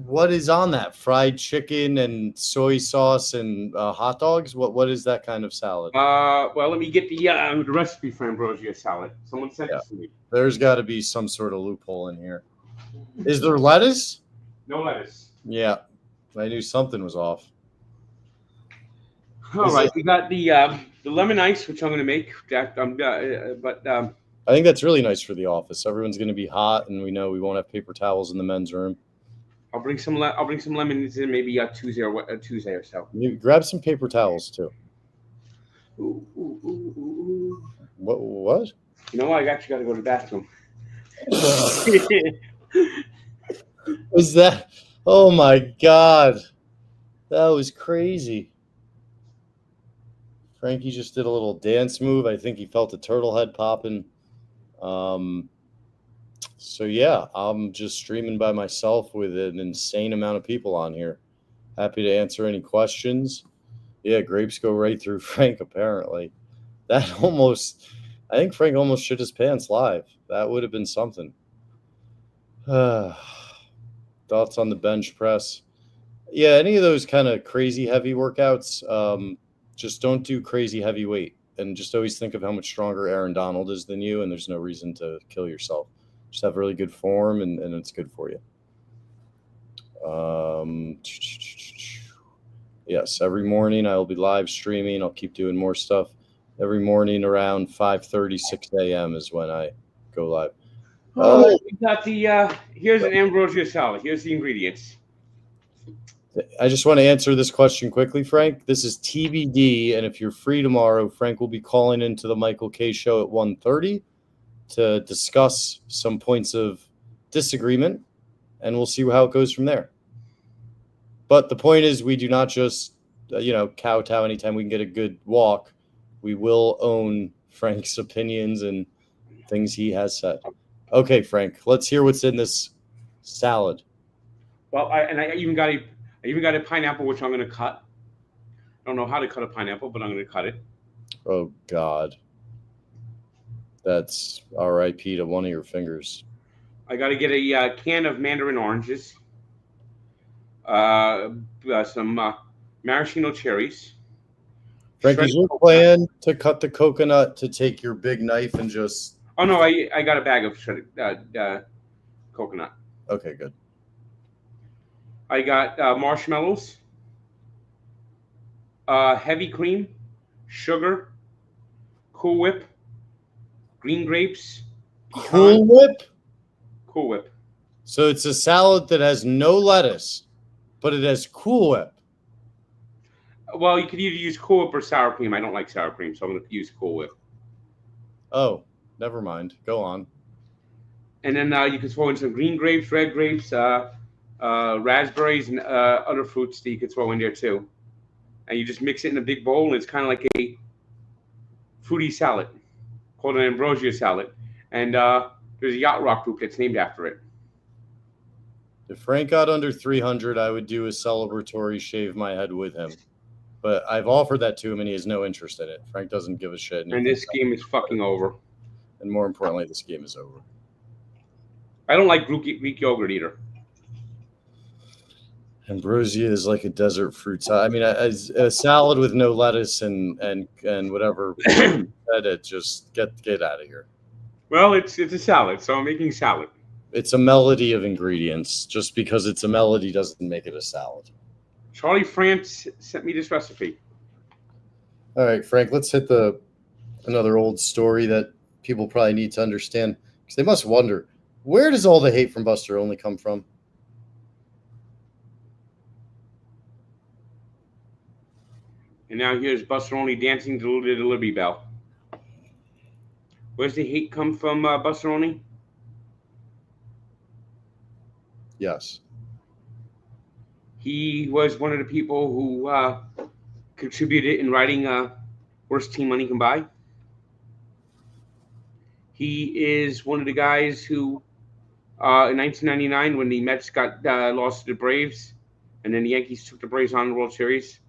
Speaker 2: What is on that? Fried chicken and soy sauce and hot dogs? What is that kind of salad?
Speaker 1: Well, let me get the recipe for ambrosia salad. Someone sent this to me.
Speaker 2: There's got to be some sort of loophole in here. Is there lettuce?
Speaker 1: No lettuce.
Speaker 2: Yeah, I knew something was off.
Speaker 1: All right, we got the lemon ice, which I'm going to make.
Speaker 2: I think that's really nice for the office. Everyone's going to be hot, and we know we won't have paper towels in the men's room.
Speaker 1: I'll bring some lemons in maybe Tuesday or so.
Speaker 2: You grab some paper towels too.
Speaker 1: Ooh.
Speaker 2: What?
Speaker 1: You know what? I actually got to go to the bathroom.
Speaker 2: Was that? Oh my God, that was crazy. Frankie just did a little dance move. I think he felt a turtle head popping. So yeah, I'm just streaming by myself with an insane amount of people on here. Happy to answer any questions. Yeah, grapes go right through Frank, apparently. I think Frank almost shit his pants live. That would have been something. Thoughts on the bench press? Yeah, any of those kind of crazy heavy workouts, just don't do crazy heavy weight. And just always think of how much stronger Aaron Donald is than you, and there's no reason to kill yourself. Just have really good form, and it's good for you. Yes, every morning I will be live streaming. I'll keep doing more stuff. Every morning around 5:30, 6 a.m. is when I go live.
Speaker 1: We got here's an ambrosia salad. Here's the ingredients.
Speaker 2: I just want to answer this question quickly, Frank. This is TBD, and if you're free tomorrow, Frank will be calling into the Michael K show at 1:30 to discuss some points of disagreement, and we'll see how it goes from there. But the point is, we do not just, kowtow anytime we can get a good walk. We will own Frank's opinions and things he has said. Okay, Frank, let's hear what's in this salad.
Speaker 1: Well, I even got a pineapple, which I'm going to cut. I don't know how to cut a pineapple, but I'm going to cut it.
Speaker 2: Oh, God. That's R.I.P. to one of your fingers.
Speaker 1: I got to get a can of mandarin oranges, some maraschino cherries.
Speaker 2: Frank, is your plan to cut the coconut to take your big knife and just...
Speaker 1: Oh, no, I got a bag of shredded coconut.
Speaker 2: Okay, good.
Speaker 1: I got marshmallows, heavy cream, sugar, Cool Whip, green grapes.
Speaker 2: Cool Whip?
Speaker 1: Cool Whip.
Speaker 2: So it's a salad that has no lettuce, but it has Cool Whip.
Speaker 1: Well, you could either use Cool Whip or sour cream. I don't like sour cream, so I'm going to use Cool Whip.
Speaker 2: Oh, never mind. Go on.
Speaker 1: And then you can throw in some green grapes, red grapes, raspberries, and other fruits that you could throw in there too. And you just mix it in a big bowl, and it's kind of like a fruity salad called an ambrosia salad. And there's a yacht rock group that's named after it.
Speaker 2: If Frank got under 300, I would do a celebratory shave my head with him. But I've offered that to him, and he has no interest in it. Frank doesn't give a shit.
Speaker 1: And this game is fucking over.
Speaker 2: And more importantly, this game is over.
Speaker 1: I don't like Greek yogurt either.
Speaker 2: Ambrosia is like a desert fruit salad. I mean, a salad with no lettuce and whatever. Just get out of here.
Speaker 1: Well, it's a salad, so I'm making salad.
Speaker 2: It's a melody of ingredients. Just because it's a melody doesn't make it a salad.
Speaker 1: Charlie France sent me this recipe.
Speaker 2: All right, Frank, let's hit another old story that people probably need to understand, because they must wonder, where does all the hate from Buster Olney come from?
Speaker 1: And now here's Buster Olney dancing to the Liberty Bell. Where's the hate come from, Buster Olney?
Speaker 2: Yes.
Speaker 1: He was one of the people who contributed in writing Worst Team Money Can Buy. He is one of the guys who, in 1999, when the Mets got lost to the Braves, and then the Yankees took the Braves on the World Series,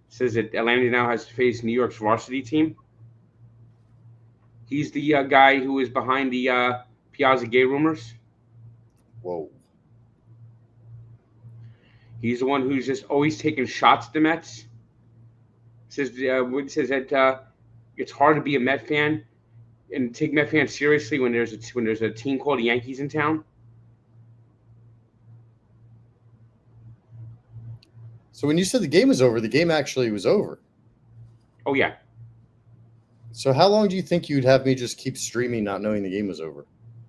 Speaker 1: says that Atlanta now has to face New York's varsity team. He's the guy who is behind the Piazza gay rumors.
Speaker 2: Whoa.
Speaker 1: He's the one who's just always taking shots at the Mets. Says that it's hard to be a Met fan and take Met fans seriously when there's a team called the Yankees in town.
Speaker 2: So when you said the game was over, the game actually was over.
Speaker 1: Oh yeah.
Speaker 2: So how long do you think you'd have me just keep streaming, not knowing the game was over?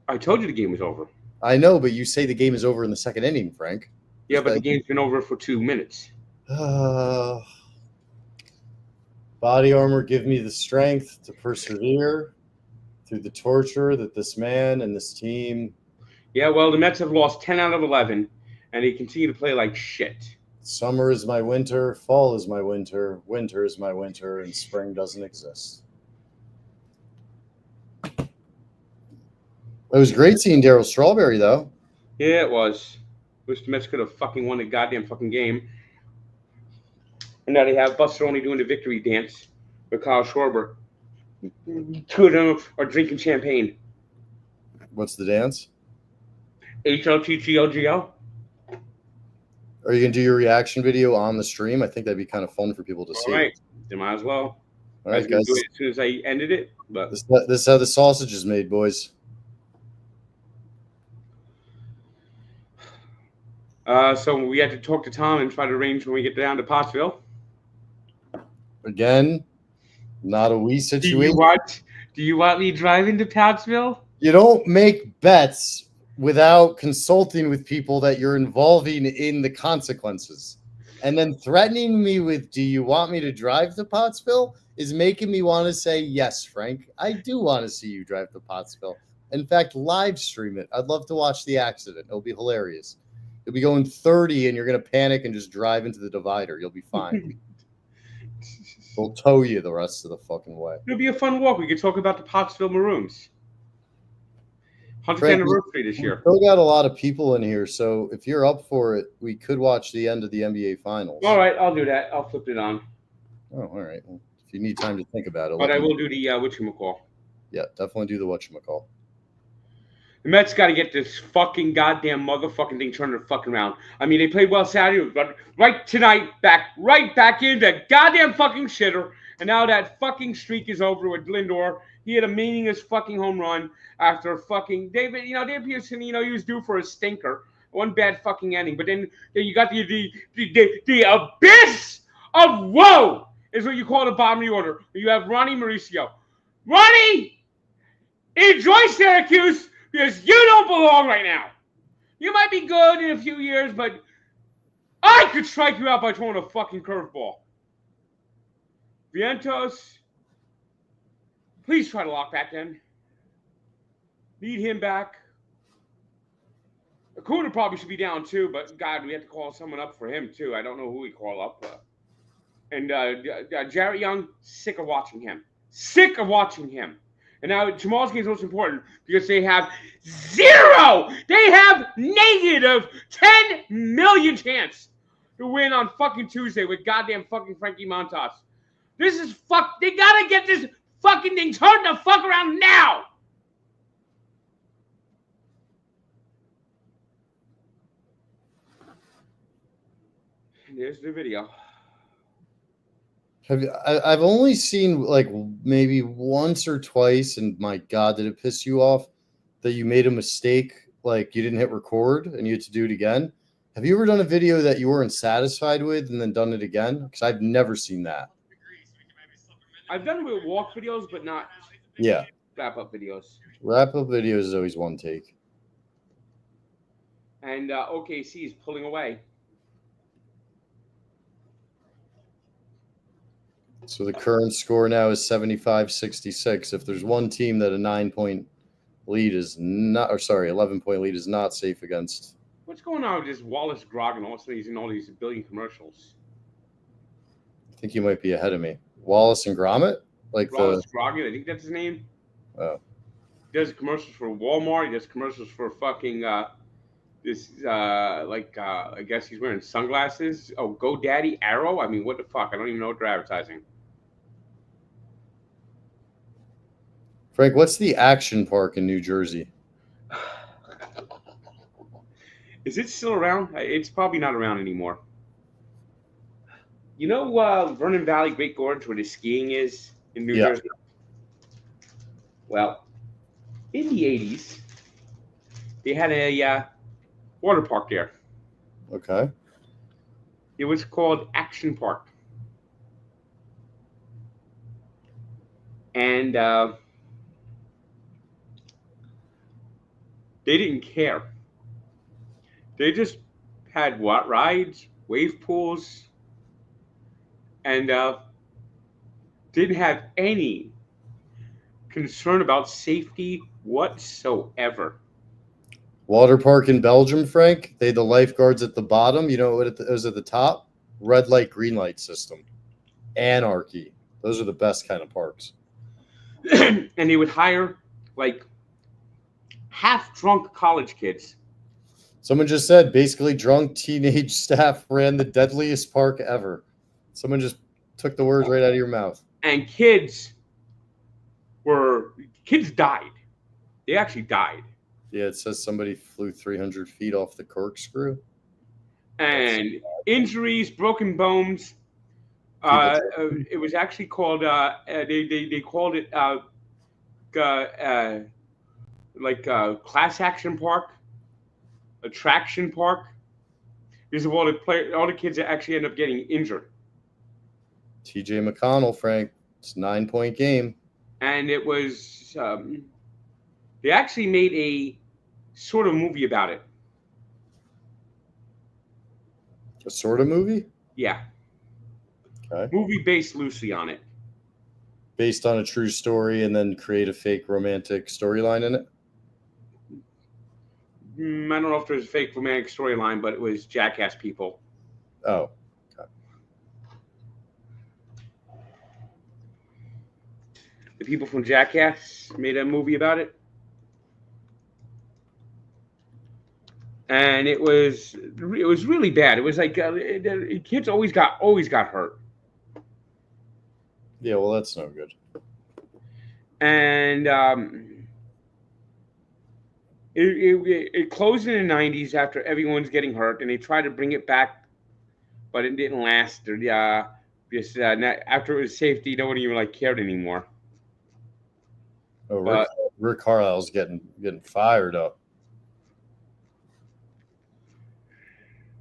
Speaker 1: I told you the game was over.
Speaker 2: I know, but you say the game is over in the second inning, Frank.
Speaker 1: Yeah, but the game's been over for 2 minutes.
Speaker 2: Body armor, give me the strength to persevere through the torture that this man and this team.
Speaker 1: Yeah, well, the Mets have lost 10 out of 11, and they continue to play like shit.
Speaker 2: Summer is my winter, fall is my winter, winter is my winter, and spring doesn't exist. It was great seeing Darryl Strawberry, though.
Speaker 1: Yeah, it was. Wish the Mets could have fucking won the goddamn fucking game. And now they have Buster only doing the victory dance with Kyle Schwarber. 2 of them are drinking champagne.
Speaker 2: What's the dance?
Speaker 1: HLTTLGL.
Speaker 2: Are you going to do your reaction video on the stream? I think that'd be kind of fun for people to see.
Speaker 1: All right. They might as well.
Speaker 2: All right, guys.
Speaker 1: Do it as soon as I ended it. But
Speaker 2: this is how the sausage is made, boys.
Speaker 1: So we had to talk to Tom and try to arrange when we get down to Pottsville.
Speaker 2: Again, not a wee situation.
Speaker 1: Do you want me driving to Pottsville?
Speaker 2: You don't make bets without consulting with people that you're involving in the consequences. And then threatening me with, do you want me to drive to Pottsville, is making me want to say, yes, Frank, I do want to see you drive to Pottsville. In fact, live stream it. I'd love to watch the accident. It'll be hilarious. You'll be going 30 and you're going to panic and just drive into the divider. You'll be fine. They'll tow you the rest of the fucking way.
Speaker 1: It'll be a fun walk. We could talk about the Pottsville Maroons. 100th anniversary this year.
Speaker 2: We still got a lot of people in here, so if you're up for it, we could watch the end of the NBA Finals.
Speaker 1: All right, I'll do that. I'll flip it on.
Speaker 2: Oh, all right. Well, if you need time to think about it.
Speaker 1: But I will do the whatchamacall.
Speaker 2: Yeah, definitely do the whatchamacall.
Speaker 1: The Mets got to get this fucking goddamn motherfucking thing turned fucking around. I mean, they played well Saturday, but right tonight, right back in the goddamn fucking shitter. And now that fucking streak is over with Lindor. He had a meaningless fucking home run after fucking David Pearson, he was due for a stinker. One bad fucking inning. But then you got the abyss of woe is what you call the bottom of the order. You have Ronnie Mauricio. Ronnie! Enjoy Syracuse! Because you don't belong right now. You might be good in a few years, but I could strike you out by throwing a fucking curveball. Vientos, please try to lock back in. Need him back. Acuna probably should be down too, but God, we have to call someone up for him too. I don't know who we call up. And Jarrett Young, sick of watching him. Sick of watching him. And now tomorrow's game is most important because they have zero. They have negative 10 million chance to win on fucking Tuesday with goddamn fucking Frankie Montas. This is fuck. They gotta get this fucking thing turned the fuck around now. And there's the video.
Speaker 2: I've only seen like maybe once or twice, and my God, did it piss you off that you made a mistake, like you didn't hit record and you had to do it again? Have you ever done a video that you weren't satisfied with and then done it again? Because I've never seen that.
Speaker 1: I've done it with walk videos, but not wrap-up videos.
Speaker 2: Wrap-up videos is always one take.
Speaker 1: And OKC is pulling away.
Speaker 2: So the current score now is 75-66. If there's one team that a 11-point lead is not safe against.
Speaker 1: What's going on with this Wallace Grogan? All of a sudden he's in all these billion commercials.
Speaker 2: I think you might be ahead of me. Wallace and Gromit?
Speaker 1: Wallace Grogan, I think that's his name.
Speaker 2: Oh.
Speaker 1: He does commercials for Walmart. He does commercials for fucking I guess he's wearing sunglasses. Oh, GoDaddy, Arrow. I mean, what the fuck? I don't even know what they're advertising.
Speaker 2: Frank, what's the Action Park in New Jersey?
Speaker 1: Is it still around? It's probably not around anymore. You know Vernon Valley Great Gorge, where the skiing is in New Jersey? Well, in the 80s, they had a water park there.
Speaker 2: Okay.
Speaker 1: It was called Action Park. And they didn't care. They just had rides, wave pools, and didn't have any concern about safety whatsoever.
Speaker 2: Water park in Belgium, Frank. They had the lifeguards at the bottom. You know what it was at the top? Red light, green light system. Anarchy. Those are the best kind of parks.
Speaker 1: And they would hire like half-drunk college kids.
Speaker 2: Someone just said basically drunk teenage staff ran the deadliest park ever. Someone just took the words right out of your mouth.
Speaker 1: And kids died. They actually died.
Speaker 2: Yeah, it says somebody flew 300 feet off the corkscrew.
Speaker 1: And injuries, broken bones. It was actually called. They called it class action park, attraction park. These are all the kids that actually end up getting injured.
Speaker 2: T.J. McConnell, Frank. It's a 9-point game.
Speaker 1: And it was. They actually made a sort of movie about it.
Speaker 2: A sort of movie?
Speaker 1: Yeah.
Speaker 2: Okay.
Speaker 1: Movie based loosely on it.
Speaker 2: Based on a true story and then create a fake romantic storyline in it?
Speaker 1: I don't know if there's a fake romantic storyline, but it was Jackass people.
Speaker 2: Oh, okay.
Speaker 1: The people from Jackass made a movie about it. And it was really bad. It was like kids always got hurt.
Speaker 2: Yeah, well, that's no good.
Speaker 1: And it closed in the 90s after everyone's getting hurt, and they tried to bring it back, but it didn't last. Just after it was safety, nobody even cared anymore.
Speaker 2: Oh, Rick Carlisle's getting fired up.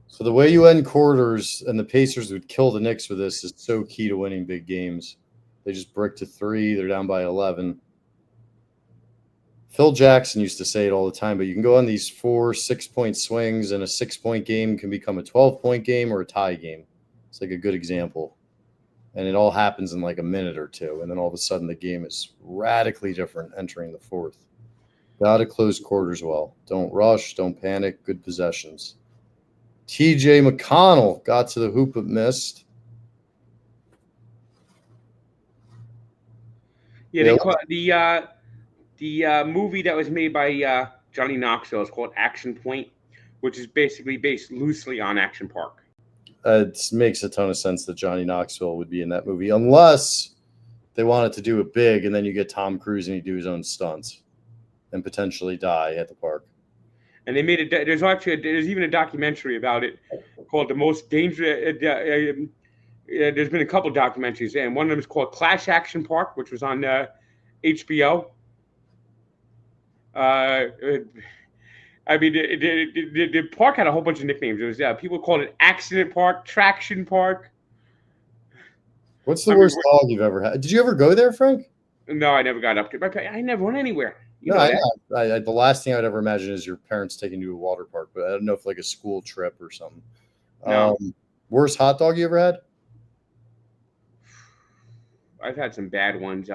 Speaker 2: So the way you end quarters, and the Pacers would kill the Knicks with this, is so key to winning big games. They just brick to 3. They're down by 11. Phil Jackson used to say it all the time, but you can go on these 4 6-point swings, and a 6-point game can become a 12-point game or a tie game. It's like a good example. And it all happens in like a minute or two. And then all of a sudden the game is radically different entering the fourth. Got to close quarters well. Don't rush. Don't panic. Good possessions. T.J. McConnell got to the hoop but missed.
Speaker 1: Yeah, they call it the movie that was made by Johnny Knoxville is called Action Point, which is basically based loosely on Action Park.
Speaker 2: It makes a ton of sense that Johnny Knoxville would be in that movie, unless they wanted to do it big, and then you get Tom Cruise and he do his own stunts and potentially die at the park.
Speaker 1: And they made it. There's even a documentary about it called "The Most Dangerous." There's been a couple documentaries, and one of them is called Clash Action Park, which was on HBO. I mean, the park had a whole bunch of nicknames. It was people called it Accident Park, Traction Park.
Speaker 2: What's the worst dog you've ever had? Did you ever go there, Frank?
Speaker 1: No, I never got up to. I never went anywhere.
Speaker 2: The last thing I would ever imagine is your parents taking you to a water park, but I don't know if like a school trip or something.
Speaker 1: No.
Speaker 2: Worst hot dog you ever had?
Speaker 1: I've had some bad ones.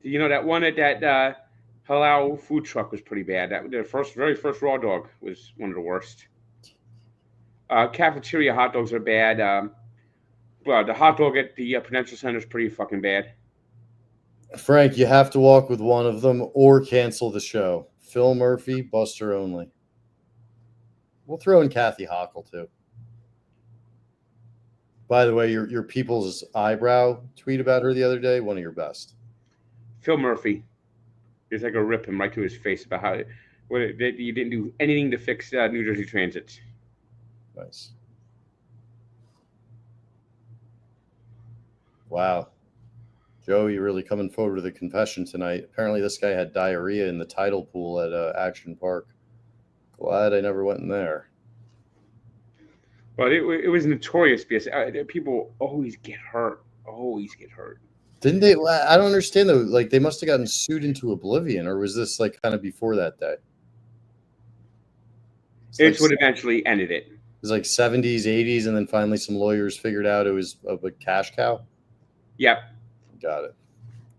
Speaker 1: You know, that one at that halal food truck was pretty bad. That the very first raw dog was one of the worst. Cafeteria hot dogs are bad. Well, the hot dog at the Prudential Center is pretty fucking bad.
Speaker 2: Frank, you have to walk with one of them or cancel the show. Phil Murphy, Buster only. We'll throw in Kathy Hochul too. By the way, your People's Eyebrow tweet about her the other day, one of your best.
Speaker 1: Phil Murphy. It's like a rip him right to his face about that you didn't do anything to fix New Jersey Transit.
Speaker 2: Nice. Wow. Joe, you're really coming forward with a confession tonight. Apparently this guy had diarrhea in the tidal pool at Action Park. Glad I never went in there.
Speaker 1: But it was notorious because people always get hurt. Always get hurt.
Speaker 2: Didn't they? I don't understand though. Like they must have gotten sued into oblivion, or was this like kind of before that day?
Speaker 1: It's what eventually ended it.
Speaker 2: It was like 70s, 80s, and then finally some lawyers figured out it was a cash cow.
Speaker 1: Yep.
Speaker 2: Got it.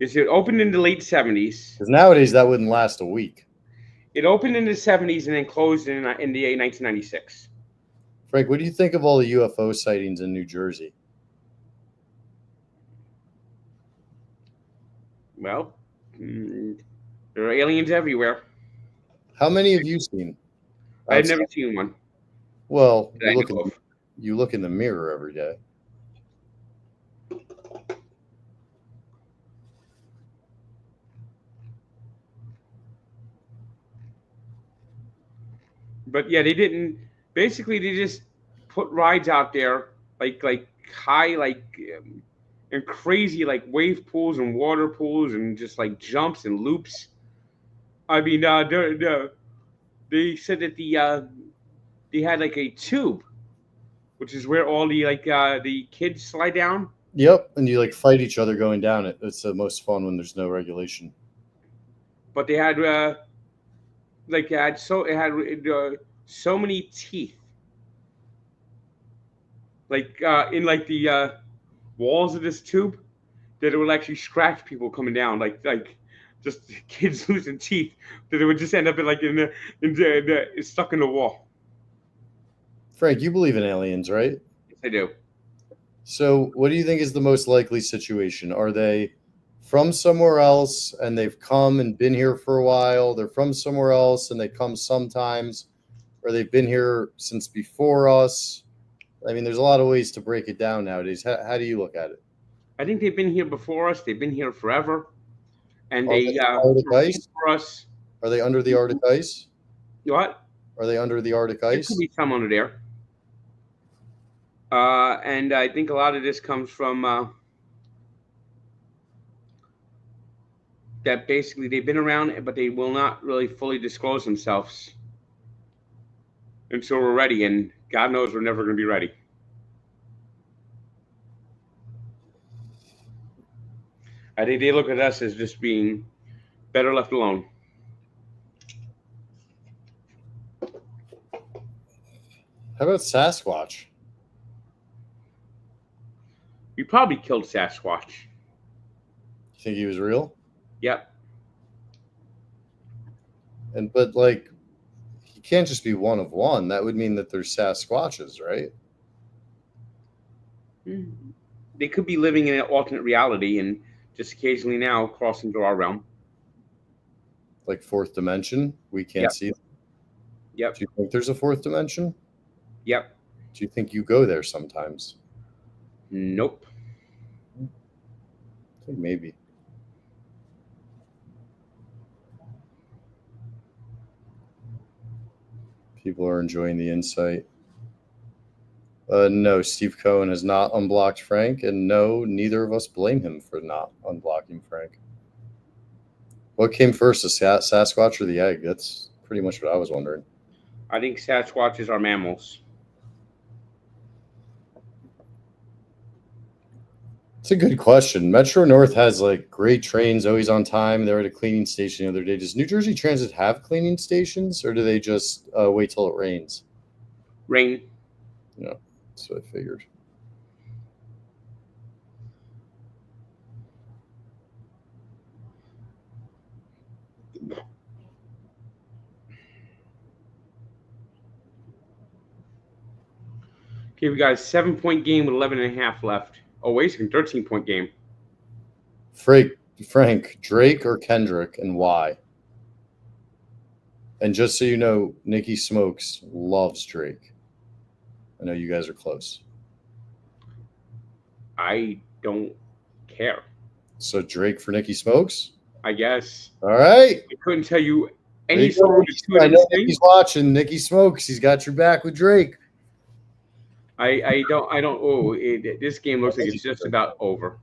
Speaker 1: It opened in the late 70s.
Speaker 2: Because nowadays that wouldn't last a week.
Speaker 1: It opened in the 70s and then closed in the 1996.
Speaker 2: Frank, what do you think of all the UFO sightings in New Jersey?
Speaker 1: Well, there are aliens everywhere.
Speaker 2: How many have you seen?
Speaker 1: I've never seen one.
Speaker 2: Well, you look in the mirror every day.
Speaker 1: But yeah, they didn't. Basically, they just put rides out there like high and crazy like wave pools and water pools and just like jumps and loops. I mean, they said that they had like a tube, which is where all the kids slide down.
Speaker 2: Yep, and you like fight each other going down it. It's the most fun when there's no regulation.
Speaker 1: But they had so many teeth, in the walls of this tube, that it would actually scratch people coming down, like just kids losing teeth, that it would just end up stuck in the wall.
Speaker 2: Frank, you believe in aliens, right?
Speaker 1: Yes, I do.
Speaker 2: So, what do you think is the most likely situation? Are they from somewhere else and they've come and been here for a while? They're from somewhere else and they come sometimes, or they've been here since before us? I mean, there's a lot of ways to break it down nowadays. How do you look at it?
Speaker 1: I think they've been here before us. They've been here forever, and
Speaker 2: they Arctic ice
Speaker 1: for us.
Speaker 2: Are they under the Arctic ice?
Speaker 1: What?
Speaker 2: Are they under the Arctic ice?
Speaker 1: There could be some under there. And I think a lot of this comes from that basically they've been around, but they will not really fully disclose themselves until we're ready, and God knows we're never going to be ready. I think they look at us as just being better left alone.
Speaker 2: How about Sasquatch?
Speaker 1: We probably killed Sasquatch.
Speaker 2: You think he was real?
Speaker 1: Yep.
Speaker 2: But like, he can't just be one of one. That would mean that there's Sasquatches, right?
Speaker 1: They could be living in an alternate reality and just occasionally now crossing through our realm.
Speaker 2: Like fourth dimension? We can't see them.
Speaker 1: Yep.
Speaker 2: Do you think there's a fourth dimension?
Speaker 1: Yep.
Speaker 2: Do you think you go there sometimes?
Speaker 1: Nope.
Speaker 2: I think maybe. People are enjoying the insight. No, Steve Cohen has not unblocked Frank, and no, neither of us blame him for not unblocking Frank. What came first, the Sasquatch or the egg? That's pretty much what I was wondering.
Speaker 1: I think Sasquatches are mammals.
Speaker 2: It's a good question. Metro North has like great trains, always on time. They were at a cleaning station the other day. Does New Jersey Transit have cleaning stations, or do they just wait till it rains?
Speaker 1: Rain.
Speaker 2: Yeah, that's what I figured.
Speaker 1: Okay, we got a 7-point game with 11.5 left. Oh, wait a second, 13-point game.
Speaker 2: Frank, Drake or Kendrick, and why? And just so you know, Nikki Smokes loves Drake. I know you guys are close.
Speaker 1: I don't care.
Speaker 2: So Drake for Nikki Smokes?
Speaker 1: I guess.
Speaker 2: All right.
Speaker 1: I couldn't tell you And he's throwing
Speaker 2: I know Nicky's watching. Nicky smokes. He's got your back with Drake.
Speaker 1: I don't. Oh, this game looks like it's just about over.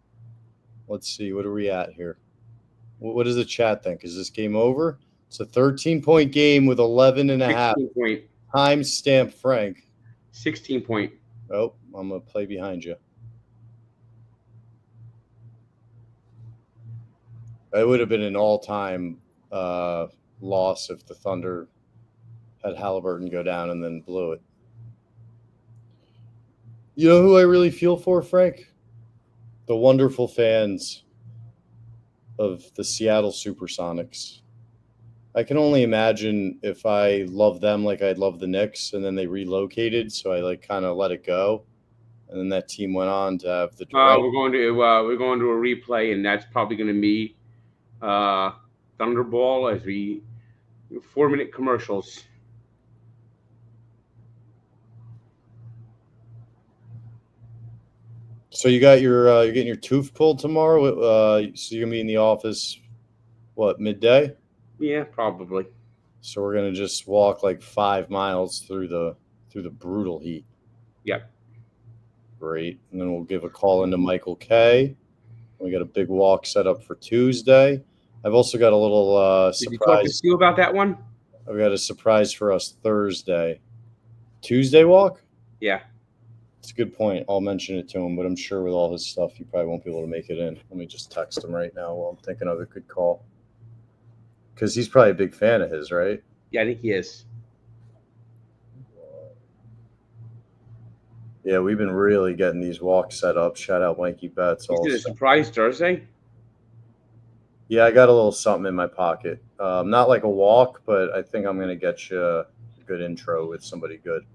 Speaker 2: Let's see. What are we at here? What does the chat think? Is this game over? It's a 13-point game with 11 and a half.
Speaker 1: Point.
Speaker 2: Timestamp Frank.
Speaker 1: 16 point.
Speaker 2: Oh, I'm going to play behind you. It would have been an all-time loss if the Thunder had Halliburton go down and then blew it. You know who I really feel for, Frank? The wonderful fans of the Seattle Supersonics. I can only imagine if I love them like I'd love the Knicks, and then they relocated, so I kind of let it go, and then that team went on to have the.
Speaker 1: We're going to a replay, and that's probably going to be Thunderball as we 4-minute commercials.
Speaker 2: So you got you're getting your tooth pulled tomorrow. So you're gonna be in the office, what, midday?
Speaker 1: Yeah, probably.
Speaker 2: So we're gonna just walk like 5 miles through the brutal heat.
Speaker 1: Yep.
Speaker 2: Great, and then we'll give a call into Michael K. We got a big walk set up for Tuesday. I've also got a little surprise.
Speaker 1: Did you talk to Stu about that one?
Speaker 2: I've got a surprise for us Thursday. Tuesday walk?
Speaker 1: Yeah.
Speaker 2: It's a good point. I'll mention it to him, but I'm sure with all his stuff, he probably won't be able to make it in. Let me just text him right now while I'm thinking of a good call. Because he's probably a big fan of his, right?
Speaker 1: Yeah, I think he is.
Speaker 2: Yeah, we've been really getting these walks set up. Shout out Wanky Bets.
Speaker 1: You did a surprise Thursday?
Speaker 2: Yeah, I got a little something in my pocket. Not like a walk, but I think I'm going to get you a good intro with somebody good.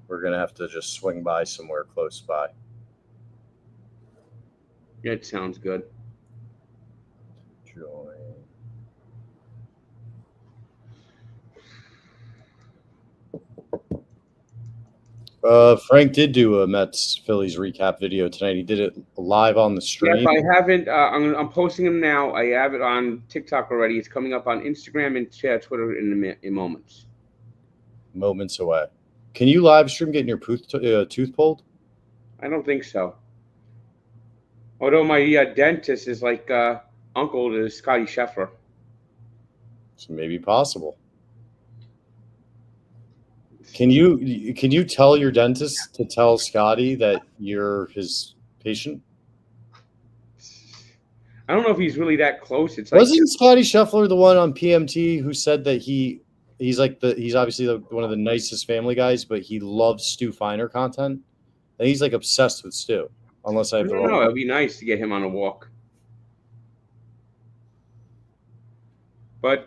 Speaker 2: We're going to have to just swing by somewhere close by.
Speaker 1: Yeah, it sounds good.
Speaker 2: Join. Frank did do a Mets-Phillies recap video tonight. He did it live on the stream.
Speaker 1: Yeah, I haven't. I'm posting them now. I have it on TikTok already. It's coming up on Instagram and Twitter in moments.
Speaker 2: Moments away. Can you live stream getting your tooth pulled?
Speaker 1: I don't think so. Although my dentist is like uncle to Scotty Scheffler.
Speaker 2: So maybe possible. Can you tell your dentist to tell Scotty that you're his patient?
Speaker 1: I don't know if he's really that close. It's
Speaker 2: Wasn't Scotty Scheffler the one on PMT who said that he's obviously one of the nicest family guys, but he loves Stu Feiner content, and he's like obsessed with Stu. Unless I have the wrong.
Speaker 1: No, it'd be nice to get him on a walk. But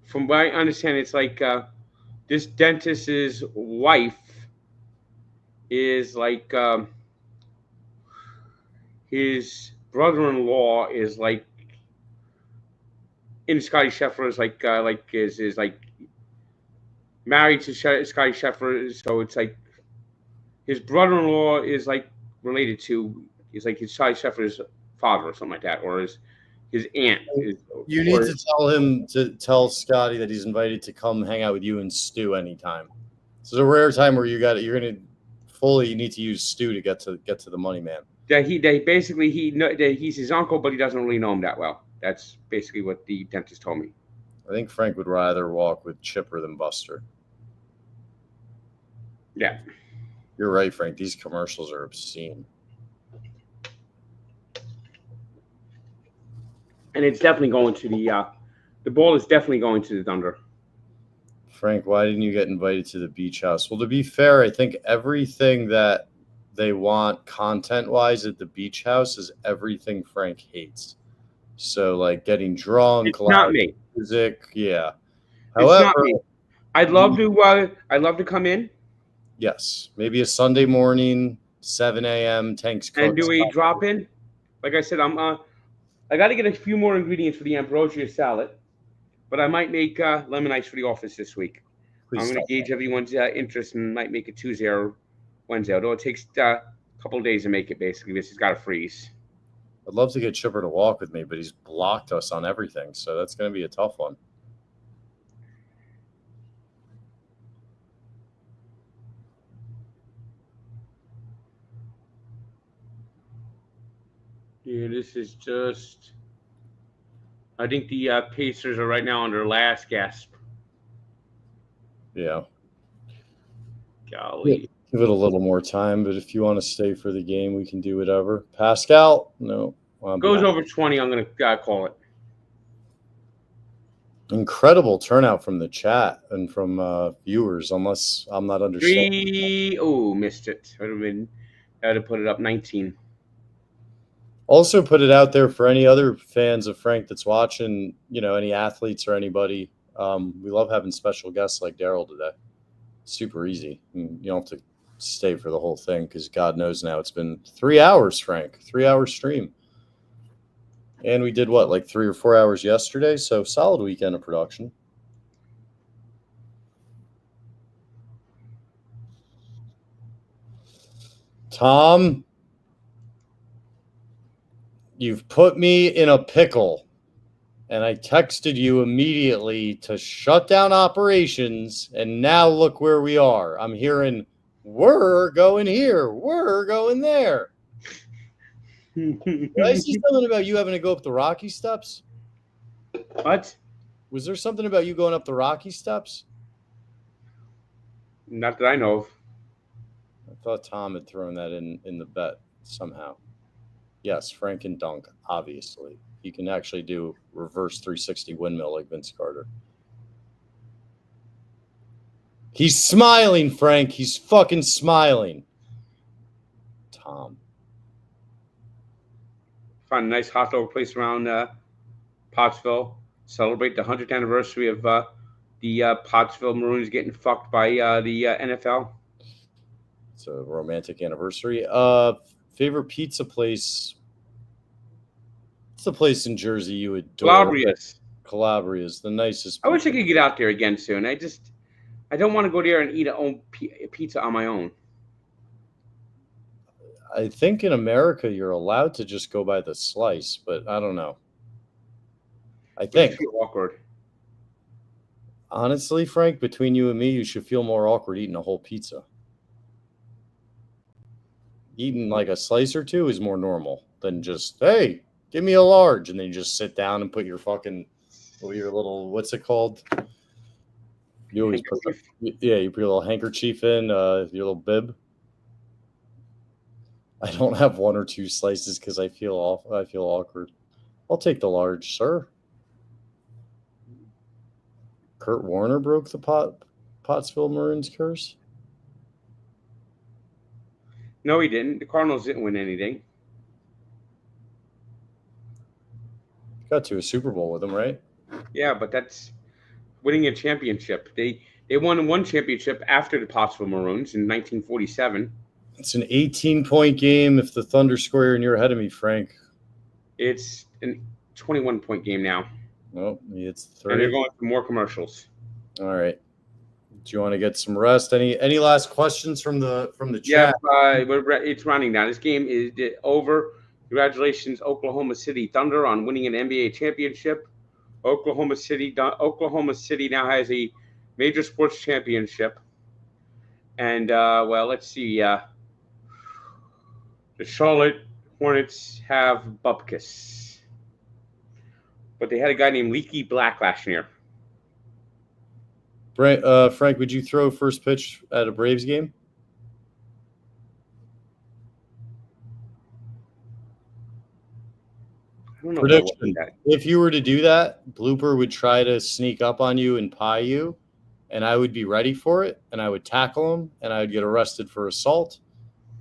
Speaker 1: from what I understand, it's like this dentist's wife is like his brother-in-law is like in Scotty Scheffler is like married to Scotty Scheffler, so it's like his brother-in-law is like related to his Scotty Scheffler's father or something like that, or his aunt.
Speaker 2: You need to tell him to tell Scotty that he's invited to come hang out with you and Stu anytime. This is a rare time where you're gonna fully need to use Stu to get to the money man.
Speaker 1: That he's his uncle, but he doesn't really know him that well. That's basically what the dentist told me.
Speaker 2: I think Frank would rather walk with Chipper than Buster.
Speaker 1: Yeah.
Speaker 2: You're right, Frank. These commercials are obscene.
Speaker 1: And it's definitely going to the ball is definitely going to the Thunder.
Speaker 2: Frank, why didn't you get invited to the beach house? Well, to be fair, I think everything that they want content-wise at the beach house is everything Frank hates. So, like getting drunk,
Speaker 1: it's not me.
Speaker 2: Music, yeah.
Speaker 1: However, it's not me. I'd love to come in.
Speaker 2: Yes, maybe a Sunday morning, 7 a.m. Tanks
Speaker 1: cooked. And do we drop in? Like I said, I got to get a few more ingredients for the ambrosia salad, but I might make lemon ice for the office this week. I'm going to gauge everyone's interest and might make it Tuesday or Wednesday, although it takes a couple of days to make it, basically. This has got to freeze.
Speaker 2: I'd love to get Chipper to walk with me, but he's blocked us on everything, so that's going to be a tough one.
Speaker 1: Yeah, this is just. I think the Pacers are right now on their last gasp.
Speaker 2: Yeah.
Speaker 1: Golly.
Speaker 2: Give it a little more time, but if you want to stay for the game, we can do whatever. Pascal? No.
Speaker 1: Goes over 20, I'm going to call it.
Speaker 2: Incredible turnout from the chat and from viewers, unless I'm not understanding.
Speaker 1: 3. Oh, missed it. I would have put it up 19.
Speaker 2: Also put it out there for any other fans of Frank that's watching, any athletes or anybody. We love having special guests like Daryl today. Super easy. You don't have to stay for the whole thing because God knows now it's been 3 hours, Frank. 3-hour stream. And we did like 3 or 4 hours yesterday, so solid weekend of production. Tom, you've put me in a pickle, and I texted you immediately to shut down operations, and now look where we are. I'm hearing, we're going here, we're going there. Did I see something about you having to go up the Rocky Steps?
Speaker 1: What?
Speaker 2: Was there something about you going up the Rocky Steps?
Speaker 1: Not that I know of.
Speaker 2: I thought Tom had thrown that in the bet somehow. Yes, Frank and dunk, obviously. He can actually do reverse 360 windmill like Vince Carter. He's smiling, Frank. He's fucking smiling. Tom.
Speaker 1: Find a nice hot dog place around Pottsville. Celebrate the 100th anniversary of the Pottsville Maroons getting fucked by the NFL.
Speaker 2: It's a romantic anniversary. Favorite pizza place? It's the place in Jersey you would adore. Calabria's, the nicest.
Speaker 1: I wish I could get out there again soon. I don't want to go there and eat a pizza on my own.
Speaker 2: I think in America you're allowed to just go by the slice, but I don't know. I think.
Speaker 1: I feel awkward.
Speaker 2: Honestly, Frank, between you and me, you should feel more awkward eating a whole pizza. Eating like a slice or two is more normal than just, hey, give me a large, and then you just sit down and put your your little, what's it called? You always put you put your little handkerchief in, your little bib. I don't have 1 or 2 slices because I feel awkward. I'll take the large, sir. Kurt Warner broke the Pottsville Maroons curse?
Speaker 1: No, he didn't. The Cardinals didn't win anything.
Speaker 2: Got to a Super Bowl with them, right?
Speaker 1: Yeah, but that's winning a championship. They won one championship after the Pottsville Maroons in 1947.
Speaker 2: It's an 18-point game if the Thunder score. You're ahead of me, Frank.
Speaker 1: It's a 21-point game now.
Speaker 2: Well, it's 30.
Speaker 1: And they're going for more commercials.
Speaker 2: All right. Do you want to get some rest? Any last questions from the chat?
Speaker 1: Yeah, it's running now. This game is over. Congratulations, Oklahoma City Thunder, on winning an NBA championship. Oklahoma City now has a major sports championship. And let's see. The Charlotte Hornets have Bupkis, but they had a guy named Leaky Black last year.
Speaker 2: Frank, would you throw first pitch at a Braves game?
Speaker 1: I don't know.
Speaker 2: Prediction. If you were to do that, Blooper would try to sneak up on you and pie you, and I would be ready for it, and I would tackle him, and I would get arrested for assault,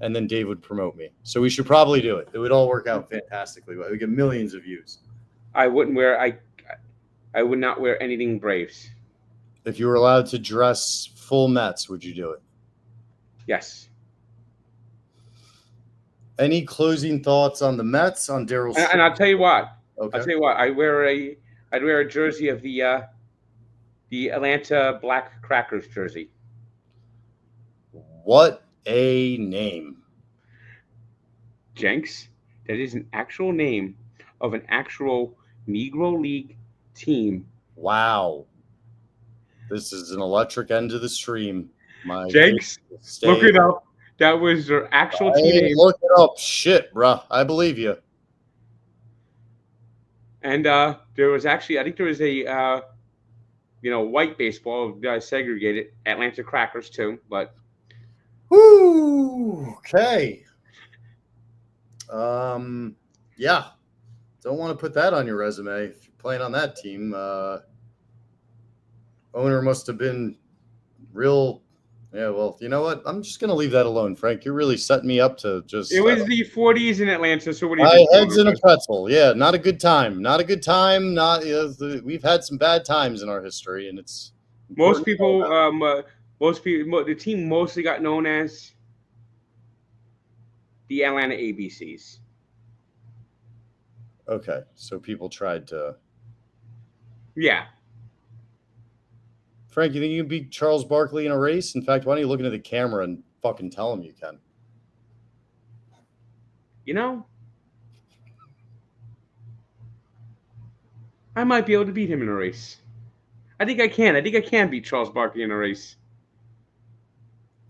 Speaker 2: and then Dave would promote me. So we should probably do it. It would all work out fantastically. We get millions of views.
Speaker 1: I would not wear anything Braves.
Speaker 2: If you were allowed to dress full Mets, would you do it?
Speaker 1: Yes.
Speaker 2: Any closing thoughts on the Mets, on Darryl?
Speaker 1: And I'll tell you what.
Speaker 2: Okay.
Speaker 1: I'll tell you what. I'd wear a jersey of the Atlanta Black Crackers jersey.
Speaker 2: What a name.
Speaker 1: Jenks. That is an actual name of an actual Negro League team.
Speaker 2: Wow. This is an electric end to the stream.
Speaker 1: Jenks, look it up. That was their actual team name.
Speaker 2: Look it up. Shit, bruh. I believe you.
Speaker 1: And there was actually, I think there was a, white baseball segregated Atlanta Crackers too. But
Speaker 2: whoo, okay. Yeah. Don't want to put that on your resume if you're playing on that team. Owner must have been real. Yeah, well, you know what? I'm just going to leave that alone, Frank. You're really setting me up to just.
Speaker 1: It was the 40s in Atlanta, so what do you
Speaker 2: my
Speaker 1: think?
Speaker 2: Head's in a pretzel. Yeah, not a good time. Not a good time. Not. We've had some bad times in our history, and it's.
Speaker 1: Most people, the team mostly got known as the Atlanta ABCs.
Speaker 2: Okay, so people tried to.
Speaker 1: Yeah.
Speaker 2: Frank, you think you can beat Charles Barkley in a race? In fact, why don't you look into the camera and fucking tell him you can?
Speaker 1: I might be able to beat him in a race. I think I can. I think I can beat Charles Barkley in a race.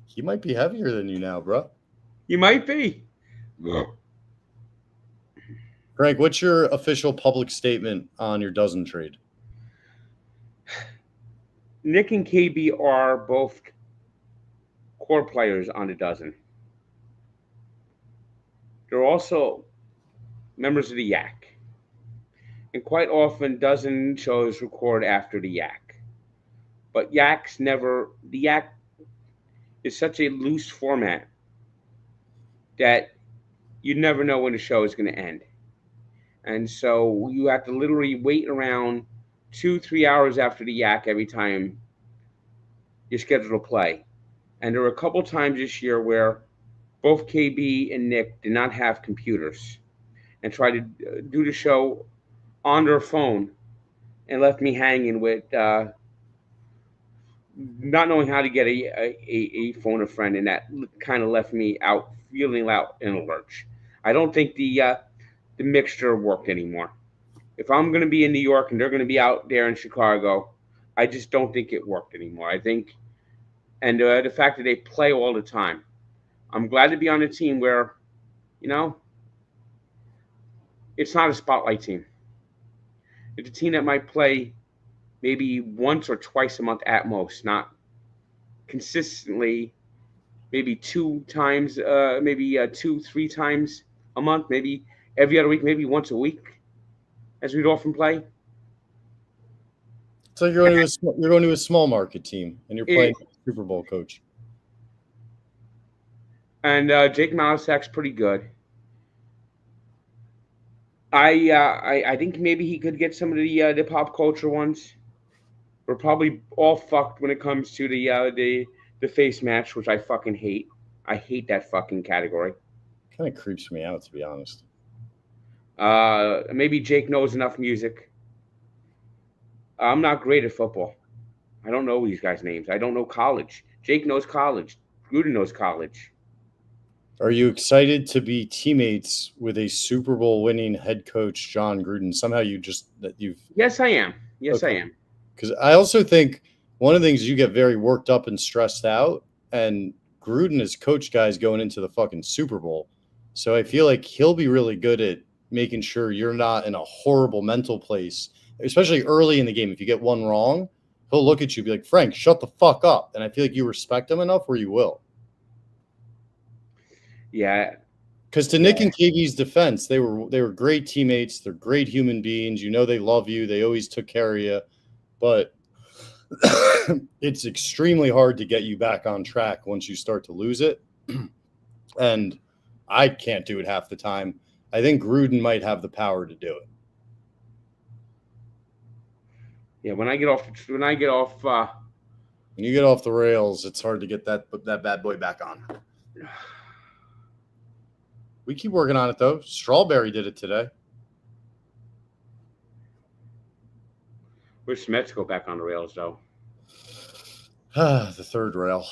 Speaker 2: He might be heavier than you now, bro.
Speaker 1: You might be.
Speaker 2: Frank, what's your official public statement on your dozen trade?
Speaker 1: Nick and KB are both core players on the dozen. They're also members of the Yak. And quite often, dozen shows record after the Yak. But the Yak is such a loose format that you never know when the show is going to end. And so you have to literally wait around 2-3 hours after the Yak every time you're scheduled to play. And there were a couple times this year where both KB and Nick did not have computers and tried to do the show on their phone and left me hanging with not knowing how to get a phone a friend, and that kind of left me out feeling out in a lurch. I don't think the mixture worked anymore. If I'm going to be in New York and they're going to be out there in Chicago, I just don't think it worked anymore. I think, and the fact that they play all the time, I'm glad to be on a team where, it's not a spotlight team. It's a team that might play maybe once or twice a month at most, not consistently, maybe 2 times, 2-3 times a month, maybe every other week, maybe once a week, as we'd often play.
Speaker 2: So you're going to a small market team, and you're playing Super Bowl coach.
Speaker 1: And Jake Malasak's pretty good. I think maybe he could get some of the pop culture ones. We're probably all fucked when it comes to the face match, which I fucking hate. I hate that fucking category.
Speaker 2: Kind of creeps me out, to be honest.
Speaker 1: Maybe Jake knows enough music. I'm not great at football. I don't know these guys' names. I don't know college. Jake knows college. Gruden knows college.
Speaker 2: Are you excited to be teammates with a Super Bowl winning head coach, John Gruden? Somehow you've.
Speaker 1: Yes, I am. Yes, okay. I am.
Speaker 2: Because I also think one of the things you get very worked up and stressed out, and Gruden has coached guys going into the fucking Super Bowl. So I feel like he'll be really good at making sure you're not in a horrible mental place, especially early in the game. If you get one wrong, he'll look at you and be like, Frank, shut the fuck up. And I feel like you respect him enough where you will.
Speaker 1: Yeah.
Speaker 2: Because to Nick and KB's defense, they were great teammates. They're great human beings. They love you. They always took care of you. But it's extremely hard to get you back on track once you start to lose it. And I can't do it half the time. I think Gruden might have the power to do it.
Speaker 1: Yeah, when you get off
Speaker 2: the rails, it's hard to get that bad boy back on. We keep working on it, though. Strawberry did it today.
Speaker 1: Wish Mets go back on the rails, though.
Speaker 2: The third rail.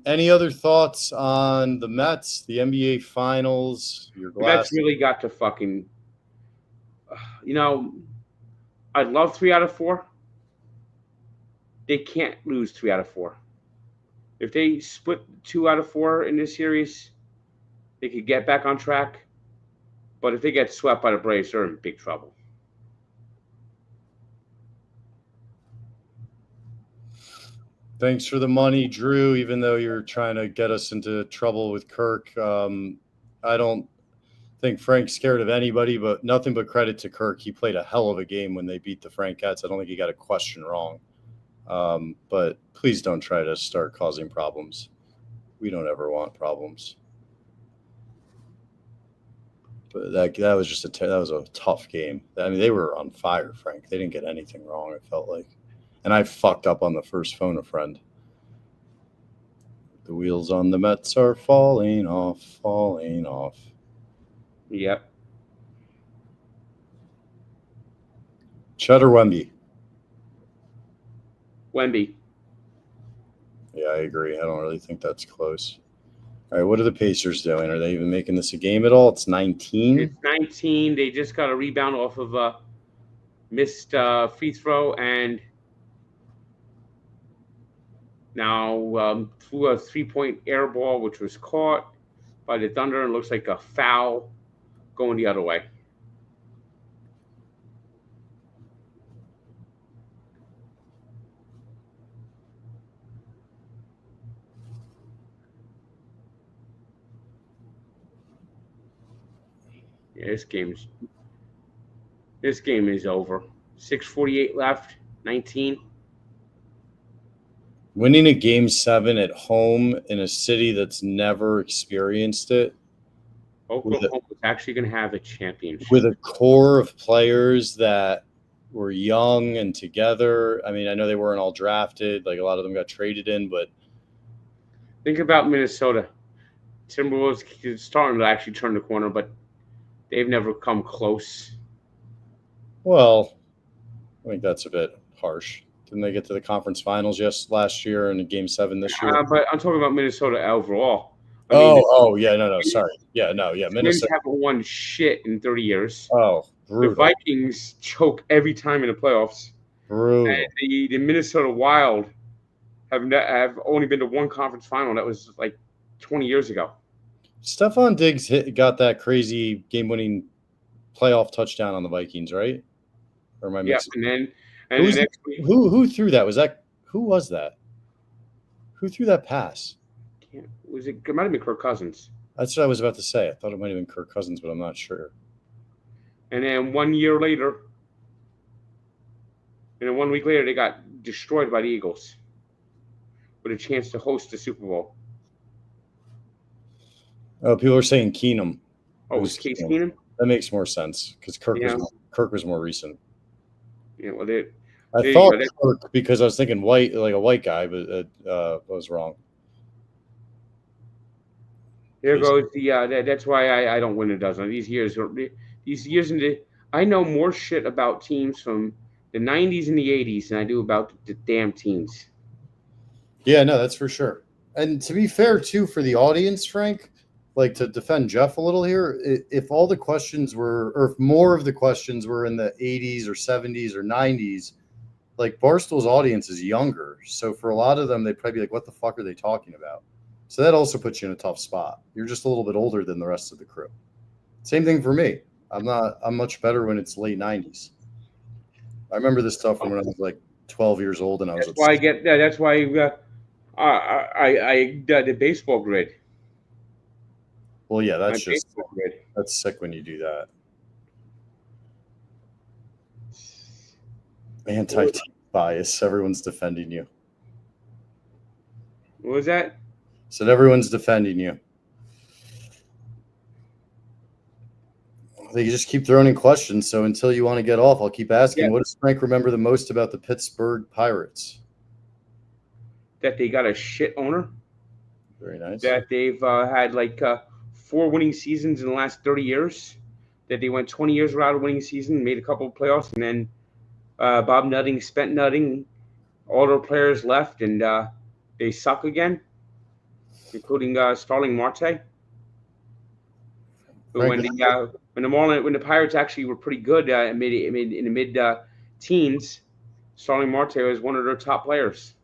Speaker 2: Any other thoughts on the Mets, the NBA Finals?
Speaker 1: The Mets really got to fucking. I'd love 3 out of 4. They can't lose 3 out of 4. If they split 2 out of 4 in this series, they could get back on track. But if they get swept by the Braves, they're in big trouble.
Speaker 2: Thanks for the money, Drew, even though you're trying to get us into trouble with Kirk. I don't think Frank's scared of anybody, but nothing but credit to Kirk. He played a hell of a game when they beat the Frankettes. I don't think he got a question wrong. But please don't try to start causing problems. We don't ever want problems. But that was just that was a tough game. I mean, they were on fire, Frank. They didn't get anything wrong, it felt like. And I fucked up on the first phone a friend. The wheels on the Mets are falling off, falling off.
Speaker 1: Yep.
Speaker 2: Chet or Wemby?
Speaker 1: Wemby.
Speaker 2: Yeah, I agree. I don't really think that's close. All right, what are the Pacers doing? Are they even making this a game at all? It's 19?
Speaker 1: It's 19. They just got a rebound off of a missed free throw and now threw a three-point air ball, which was caught by the Thunder and looks like a foul going the other way. Yeah, this game is over. 6:48 left, 19.
Speaker 2: Winning a game 7 at home in a city that's never experienced it.
Speaker 1: Oklahoma is actually going to have a championship.
Speaker 2: With a core of players that were young and together. I mean, I know they weren't all drafted. Like, a lot of them got traded in, but
Speaker 1: think about Minnesota. Timberwolves is starting to actually turn the corner, but they've never come close.
Speaker 2: Well, I think that's a bit harsh. Didn't they get to the conference finals last year and game 7 this year?
Speaker 1: But I'm talking about Minnesota overall.
Speaker 2: Sorry.
Speaker 1: Minnesota haven't won shit in 30 years.
Speaker 2: Oh, brutal.
Speaker 1: The Vikings choke every time in the playoffs.
Speaker 2: Brutal.
Speaker 1: And the Minnesota Wild have only been to one conference final. That was like 20 years ago.
Speaker 2: Stephon Diggs got that crazy game-winning playoff touchdown on the Vikings, right? Or am I mixing? Who threw that? Who was that? Who threw that pass?
Speaker 1: It might have been Kirk Cousins.
Speaker 2: That's what I was about to say. I thought it might have been Kirk Cousins, but I'm not sure.
Speaker 1: And then 1 year later, and then 1 week later, they got destroyed by the Eagles with a chance to host the Super Bowl.
Speaker 2: Oh, people are saying Keenum.
Speaker 1: Oh, it was Case Keenum?
Speaker 2: That makes more sense because Kirk was more recent.
Speaker 1: Yeah, well,
Speaker 2: I thought Kirk because I was thinking white, like a white guy, but I was wrong.
Speaker 1: There goes the. That's why I don't win a dozen. These years I know more shit about teams from the 90s and the 80s than I do about the damn teams.
Speaker 2: Yeah, no, that's for sure. And to be fair, too, for the audience, Frank, like to defend Jeff a little here, if all the questions were, or if more of the questions were in the 80s or 70s or 90s, like Barstool's audience is younger. So for a lot of them, they'd probably be like, what the fuck are they talking about? So that also puts you in a tough spot. You're just a little bit older than the rest of the crew. Same thing for me. I'm much better when it's late 90s. I remember this stuff from when I was like 12 years old and I was.
Speaker 1: That's why I get that. That's why I did the baseball grid.
Speaker 2: Well, yeah, that's sick when you do that. Anti-team bias. Everyone's defending you.
Speaker 1: What was that?
Speaker 2: Said everyone's defending you. They just keep throwing in questions. So until you want to get off, I'll keep asking. Yeah. What does Frank remember the most about the Pittsburgh Pirates?
Speaker 1: That they got a shit owner.
Speaker 2: Very nice.
Speaker 1: That they've had like 4 winning seasons in the last 30 years. That they went 20 years without a winning season, made a couple of playoffs, and then Bob Nutting spent Nutting. All their players left, and they suck again, including Starling Marte. But when the Pirates actually were pretty good in the mid teens, Starling Marte was one of their top players.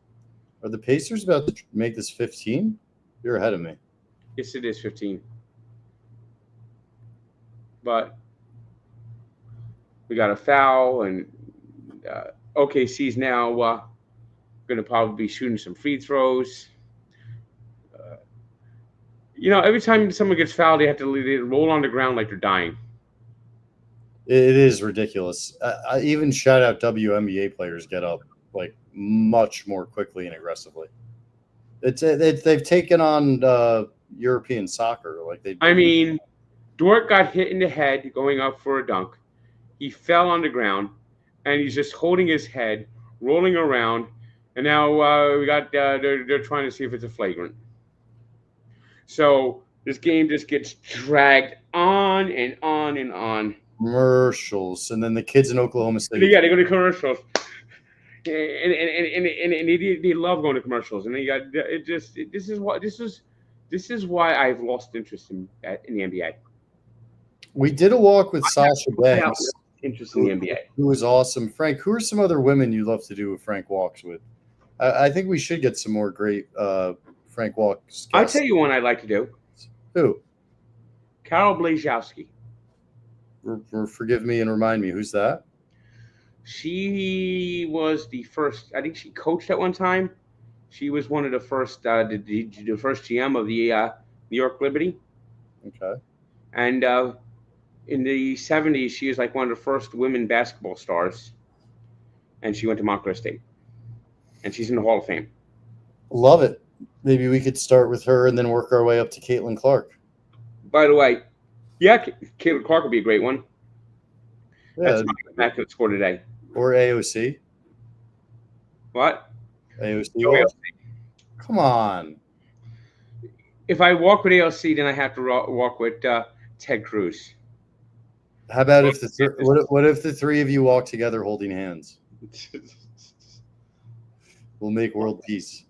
Speaker 2: Are the Pacers about to make this 15? You're ahead of me.
Speaker 1: Yes, it is 15. But we got a foul, and OKC's now going going to probably be shooting some free throws. Every time someone gets fouled, they roll on the ground like they're dying.
Speaker 2: It is ridiculous. I even shout out WNBA players get up like much more quickly and aggressively. They've taken on European soccer.
Speaker 1: Dort got hit in the head going up for a dunk. He fell on the ground, and he's just holding his head, rolling around. And now they're trying to see if it's a flagrant. So this game just gets dragged on and on and on.
Speaker 2: Commercials, and then the kids in Oklahoma State.
Speaker 1: Yeah, they go to commercials, and they love going to commercials. And this is why I've lost interest in the NBA.
Speaker 2: We did a walk with Sasha Banks.
Speaker 1: Interest in the NBA.
Speaker 2: Who was awesome. Frank, who are some other women you love to do Frank walks with? I think we should get some more great Frank walks guests.
Speaker 1: I'll tell you one I'd like to do.
Speaker 2: Who?
Speaker 1: Carol Blazowski.
Speaker 2: Forgive me and remind me, who's that?
Speaker 1: She was the first. I think she coached at one time. She was one of the first, the first GM of the New York Liberty.
Speaker 2: Okay.
Speaker 1: And in the 70s, she was like one of the first women basketball stars. And she went to Montclair State. And she's in the Hall of Fame.
Speaker 2: Love it. Maybe we could start with her and then work our way up to Caitlin Clark.
Speaker 1: By the way, yeah, Caitlin Clark would be a great one.
Speaker 2: Yeah.
Speaker 1: That's my immaculate score today.
Speaker 2: Or AOC.
Speaker 1: What?
Speaker 2: AOC. Come on.
Speaker 1: If I walk with AOC, then I have to walk with Ted Cruz.
Speaker 2: How about if what if the three of you walk together holding hands? We'll make world peace.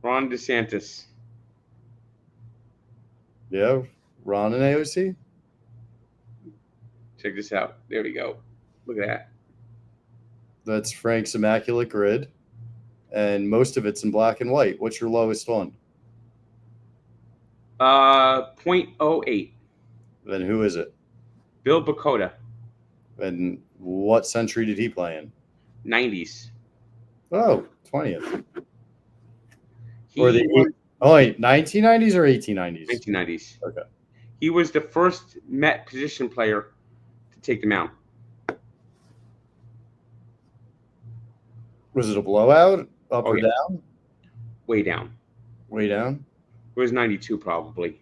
Speaker 1: Ron DeSantis.
Speaker 2: Yeah, Ron and AOC.
Speaker 1: Check this out. There we go. Look at that.
Speaker 2: That's Frank's immaculate grid, and most of it's in black and white. What's your lowest one?
Speaker 1: 0.08.
Speaker 2: Then who is it?
Speaker 1: Bill Bakota.
Speaker 2: And what century did he play in?
Speaker 1: 90s.
Speaker 2: Oh, 20th. Wait, 1990s or 1890s?
Speaker 1: 1990s.
Speaker 2: Okay.
Speaker 1: He was the first Met position player to take the mound.
Speaker 2: Was it a blowout? Up or down?
Speaker 1: Way down.
Speaker 2: Way down?
Speaker 1: It was 92 probably.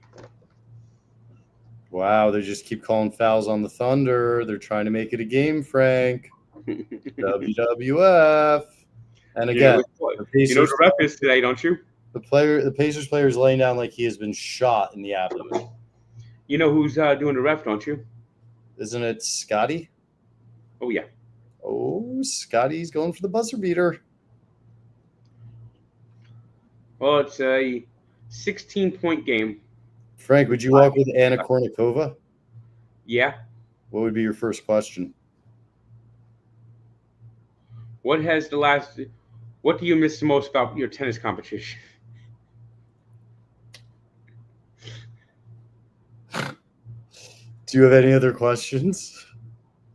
Speaker 2: Wow, they just keep calling fouls on the Thunder. They're trying to make it a game, Frank. WWF. And again,
Speaker 1: you know the ref is today, don't you?
Speaker 2: The Pacers player is laying down like he has been shot in the abdomen.
Speaker 1: You know who's doing the ref, don't you?
Speaker 2: Isn't it Scotty?
Speaker 1: Oh, yeah.
Speaker 2: Oh, Scotty's going for the buzzer beater.
Speaker 1: Well, it's a 16-point game.
Speaker 2: Frank, would you walk with Anna Kournikova?
Speaker 1: Yeah.
Speaker 2: What would be your first question?
Speaker 1: What do you miss the most about your tennis competition?
Speaker 2: Do you have any other questions?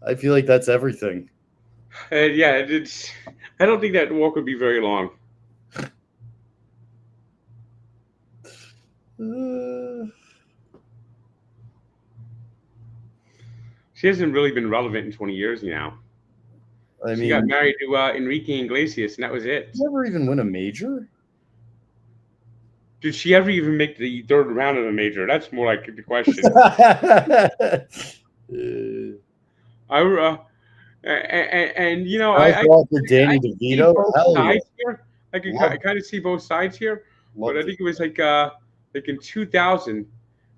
Speaker 2: I feel like that's everything.
Speaker 1: Yeah, I don't think that walk would be very long. She hasn't really been relevant in 20 years now. She got married to Enrique Iglesias, and that was it.
Speaker 2: Did she ever even win a major?
Speaker 1: Did she ever even make the third round of a major? That's more like the question. I
Speaker 2: Danny DeVito.
Speaker 1: I can kind of see both sides here, but I think it was like in 2000,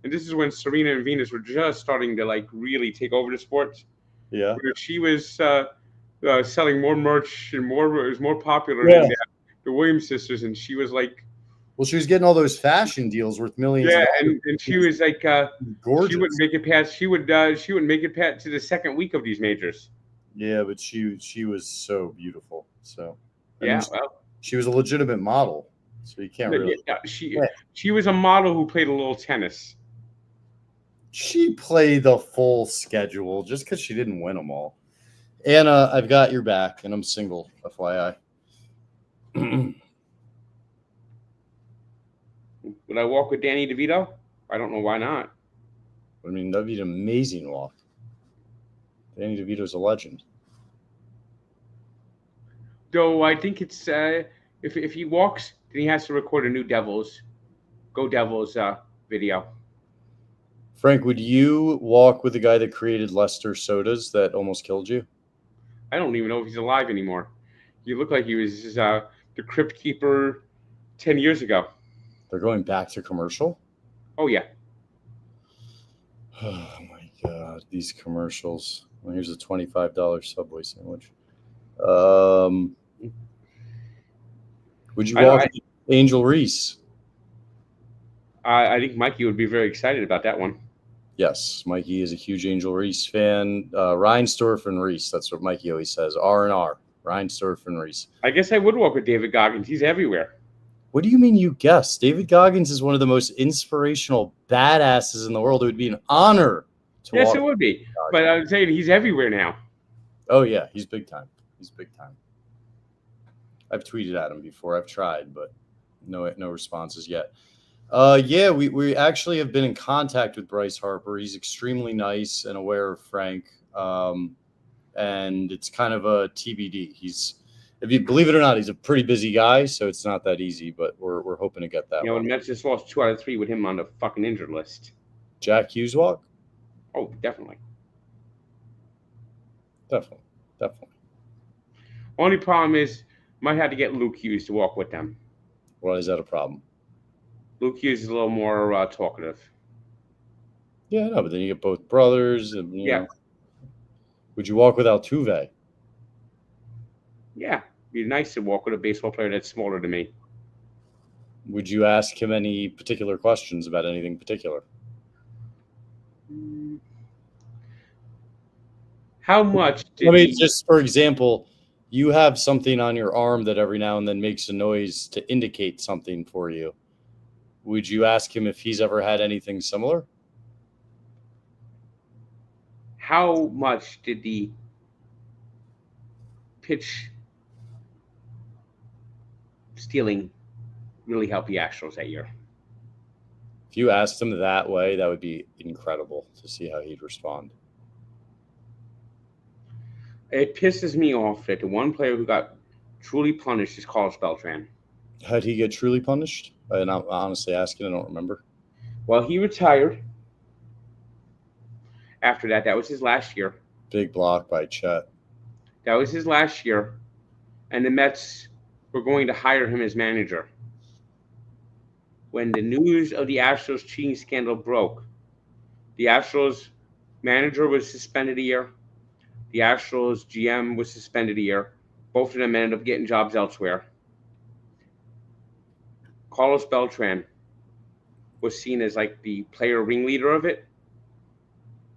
Speaker 1: and this is when Serena and Venus were just starting to like really take over the sport.
Speaker 2: Yeah,
Speaker 1: where she was selling more merch and it was more popular than the Williams sisters, and she was like.
Speaker 2: Well, she was getting all those fashion deals worth millions.
Speaker 1: Yeah, and she was like,
Speaker 2: gorgeous.
Speaker 1: She wouldn't make it past. She wouldn't make it past to the second week of these majors.
Speaker 2: Yeah, but she was so beautiful. So
Speaker 1: yeah,
Speaker 2: she was a legitimate model. So you can't really.
Speaker 1: Yeah, she was a model who played a little tennis.
Speaker 2: She played the full schedule just because she didn't win them all. Anna, I've got your back, and I'm single, FYI.
Speaker 1: Would I walk with Danny DeVito? I don't know why not.
Speaker 2: I mean, that'd be an amazing walk. Danny DeVito's a legend.
Speaker 1: Though I think it's if he walks, then he has to record a new Go Devils video.
Speaker 2: Frank, would you walk with the guy that created Lester Sodas that almost killed you?
Speaker 1: I don't even know if he's alive anymore. He looked like he was the Crypt Keeper 10 years ago.
Speaker 2: They're going back to commercial?
Speaker 1: Oh, yeah.
Speaker 2: Oh, my God. These commercials. Well, here's a $25 Subway sandwich. Would you walk with Angel Reese?
Speaker 1: I think Mikey would be very excited about that one.
Speaker 2: Yes, Mikey is a huge Angel Reese fan. Reinsdorf and Reese. That's what Mikey always says. R&R. Reinsdorf and Reese.
Speaker 1: I guess I would walk with David Goggins. He's everywhere.
Speaker 2: What do you mean you guess? David Goggins is one of the most inspirational badasses in the world. It would be an honor to walk.
Speaker 1: Yes, it would be. But I'm saying he's everywhere now.
Speaker 2: Oh, yeah. He's big time. He's big time. I've tweeted at him before. I've tried, but no responses yet. Yeah, we actually have been in contact with Bryce Harper. He's extremely nice and aware of Frank. And it's kind of a TBD. If you believe it or not, he's a pretty busy guy, so it's not that easy, but we're hoping to get that.
Speaker 1: You know, when Mets just lost 2 out of 3 with him on the fucking injured list.
Speaker 2: Jack Hughes walk?
Speaker 1: Oh, definitely.
Speaker 2: Definitely.
Speaker 1: Only problem is, might have to get Luke Hughes to walk with them.
Speaker 2: Why is that a problem?
Speaker 1: Luke Hughes is a little more talkative.
Speaker 2: Yeah, no, but then you get both brothers. And, you know. Would you walk with Altuve?
Speaker 1: Yeah, it'd be nice to walk with a baseball player that's smaller than me.
Speaker 2: Would you ask him any particular questions about anything particular?
Speaker 1: How much did
Speaker 2: just for example, you have something on your arm that every now and then makes a noise to indicate something for you. Would you ask him if he's ever had anything similar?
Speaker 1: How much did the pitch stealing really help the Astros that year?
Speaker 2: If you asked him that way, that would be incredible to see how he'd respond.
Speaker 1: It pisses me off that the one player who got truly punished is Carlos Beltran.
Speaker 2: How'd he get truly punished? And I'm honestly asking, I don't remember.
Speaker 1: Well, he retired. After that was his last year.
Speaker 2: Big block by Chet.
Speaker 1: That was his last year. And the Mets were going to hire him as manager. When the news of the Astros cheating scandal broke, the Astros manager was suspended a year. The Astros GM was suspended a year. Both of them ended up getting jobs elsewhere. Carlos Beltran was seen as like the player ringleader of it.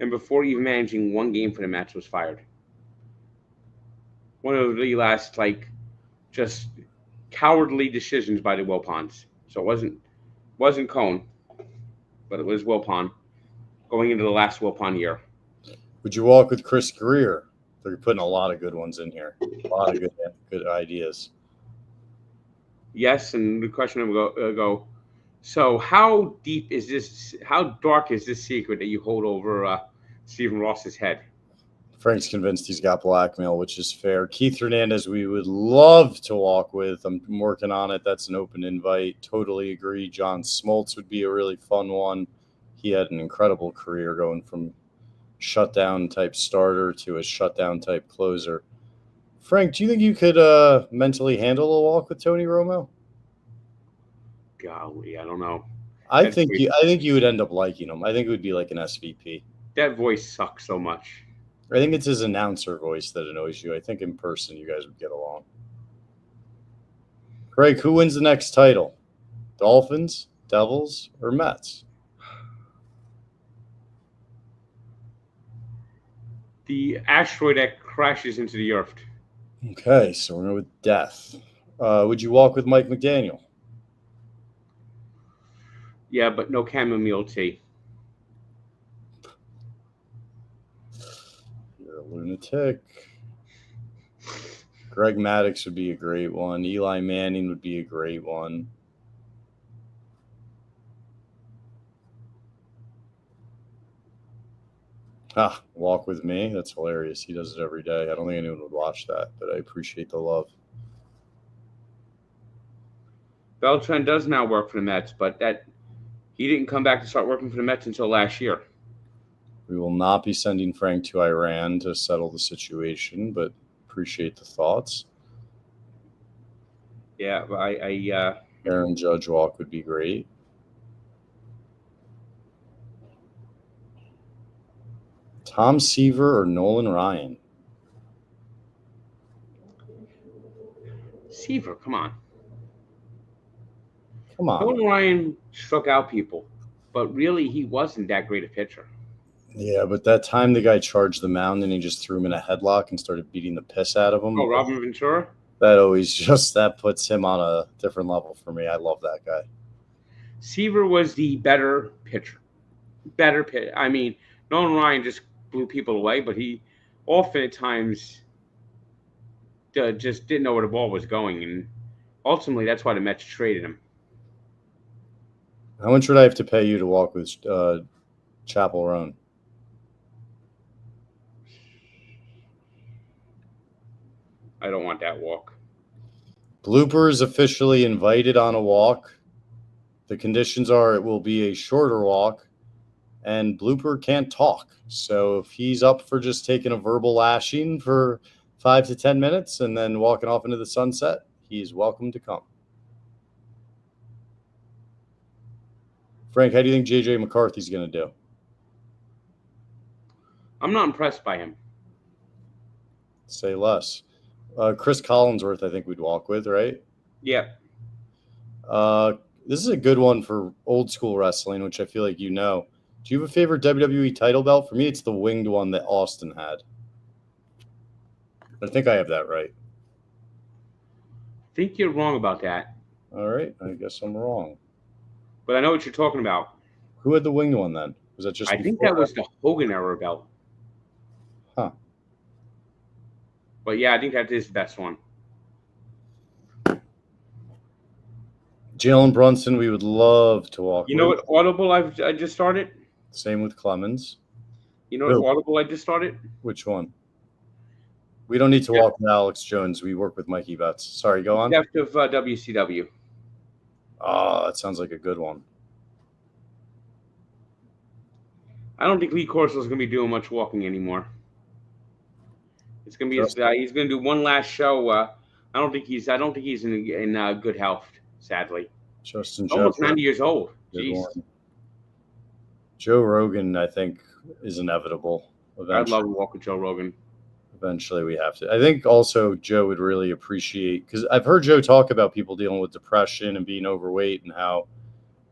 Speaker 1: And before even managing one game for the Mets, was fired. One of the last, just cowardly decisions by the Wilpons. So it wasn't Cone, but it was Wilpon going into the last Wilpon year.
Speaker 2: Would you walk with Chris Greer? They're putting a lot of good ones in here. A lot of good ideas.
Speaker 1: Yes, and the question will go. So how deep is this? How dark is this secret that you hold over Stephen Ross's head?
Speaker 2: Frank's convinced he's got blackmail, which is fair. Keith Hernandez, we would love to walk with. I'm working on it. That's an open invite. Totally agree. John Smoltz would be a really fun one. He had an incredible career going from shutdown type starter to a shutdown type closer. Frank, do you think you could mentally handle a walk with Tony Romo?
Speaker 1: Golly, I don't know.
Speaker 2: I think you would end up liking him. I think it would be like an SVP.
Speaker 1: That voice sucks so much.
Speaker 2: I think it's his announcer voice that annoys you. I think in person you guys would get along. Craig, who wins the next title? Dolphins, Devils, or Mets?
Speaker 1: The asteroid that crashes into the earth.
Speaker 2: Okay, so we're going with death. Would you walk with Mike McDaniel?
Speaker 1: Yeah, but no chamomile tea.
Speaker 2: You're a lunatic. Greg Maddux would be a great one. Eli Manning would be a great one. Walk with me. That's hilarious. He does it every day. I don't think anyone would watch that, but I appreciate the love.
Speaker 1: Beltran does now work for the Mets, but he didn't come back to start working for the Mets until last year.
Speaker 2: We will not be sending Frank to Iran to settle the situation, but appreciate the thoughts.
Speaker 1: Yeah,
Speaker 2: Aaron Judge walk would be great. Tom Seaver or Nolan Ryan?
Speaker 1: Seaver, come on.
Speaker 2: Come on.
Speaker 1: Nolan Ryan struck out people, but really he wasn't that great a pitcher.
Speaker 2: Yeah, but that time the guy charged the mound and he just threw him in a headlock and started beating the piss out of him.
Speaker 1: Oh, Robin Ventura?
Speaker 2: That puts him on a different level for me. I love that guy.
Speaker 1: Seaver was the better pitcher. I mean, Nolan Ryan just blew people away, but he often at times just didn't know where the ball was going, and ultimately that's why the Mets traded him.
Speaker 2: How much would I have to pay you to walk with Chapel Roan?
Speaker 1: I don't want that walk.
Speaker 2: Blooper is officially invited on a walk. The conditions are it will be a shorter walk, and Blooper can't talk. So if he's up for just taking a verbal lashing for 5 to 10 minutes and then walking off into the sunset, he's welcome to come. Frank, how do you think J.J. McCarthy's going to do?
Speaker 1: I'm not impressed by him.
Speaker 2: Say less. Chris Collinsworth, I think we'd walk with, right?
Speaker 1: Yeah.
Speaker 2: This is a good one for old school wrestling, which I feel like you know. Do you have a favorite WWE title belt? For me, it's the winged one that Austin had. I think I have that right.
Speaker 1: I think you're wrong about that.
Speaker 2: All right. I guess I'm wrong.
Speaker 1: But I know what you're talking about.
Speaker 2: Who had the winged one then? Was that just
Speaker 1: I think that was the Hogan era belt.
Speaker 2: Huh.
Speaker 1: But yeah, I think that is the best one.
Speaker 2: Jalen Brunson, we would love to walk with.
Speaker 1: You know what Audible I just started?
Speaker 2: Same with Clemens.
Speaker 1: You know what Audible I just started?
Speaker 2: Which one? We don't need to walk with Alex Jones. We work with Mikey Betts. Sorry, go on.
Speaker 1: Depth of WCW.
Speaker 2: Oh, that sounds like a good one.
Speaker 1: I don't think Lee Corso's going to be doing much walking anymore. It's going to be he's going to do one last show. I don't think he's in good health, sadly.
Speaker 2: Justin
Speaker 1: almost 90 years old. Jeez.
Speaker 2: Joe Rogan, I think, is inevitable.
Speaker 1: Eventually. I'd love to walk with Joe Rogan.
Speaker 2: Eventually, we have to. I think also Joe would really appreciate, because I've heard Joe talk about people dealing with depression and being overweight and how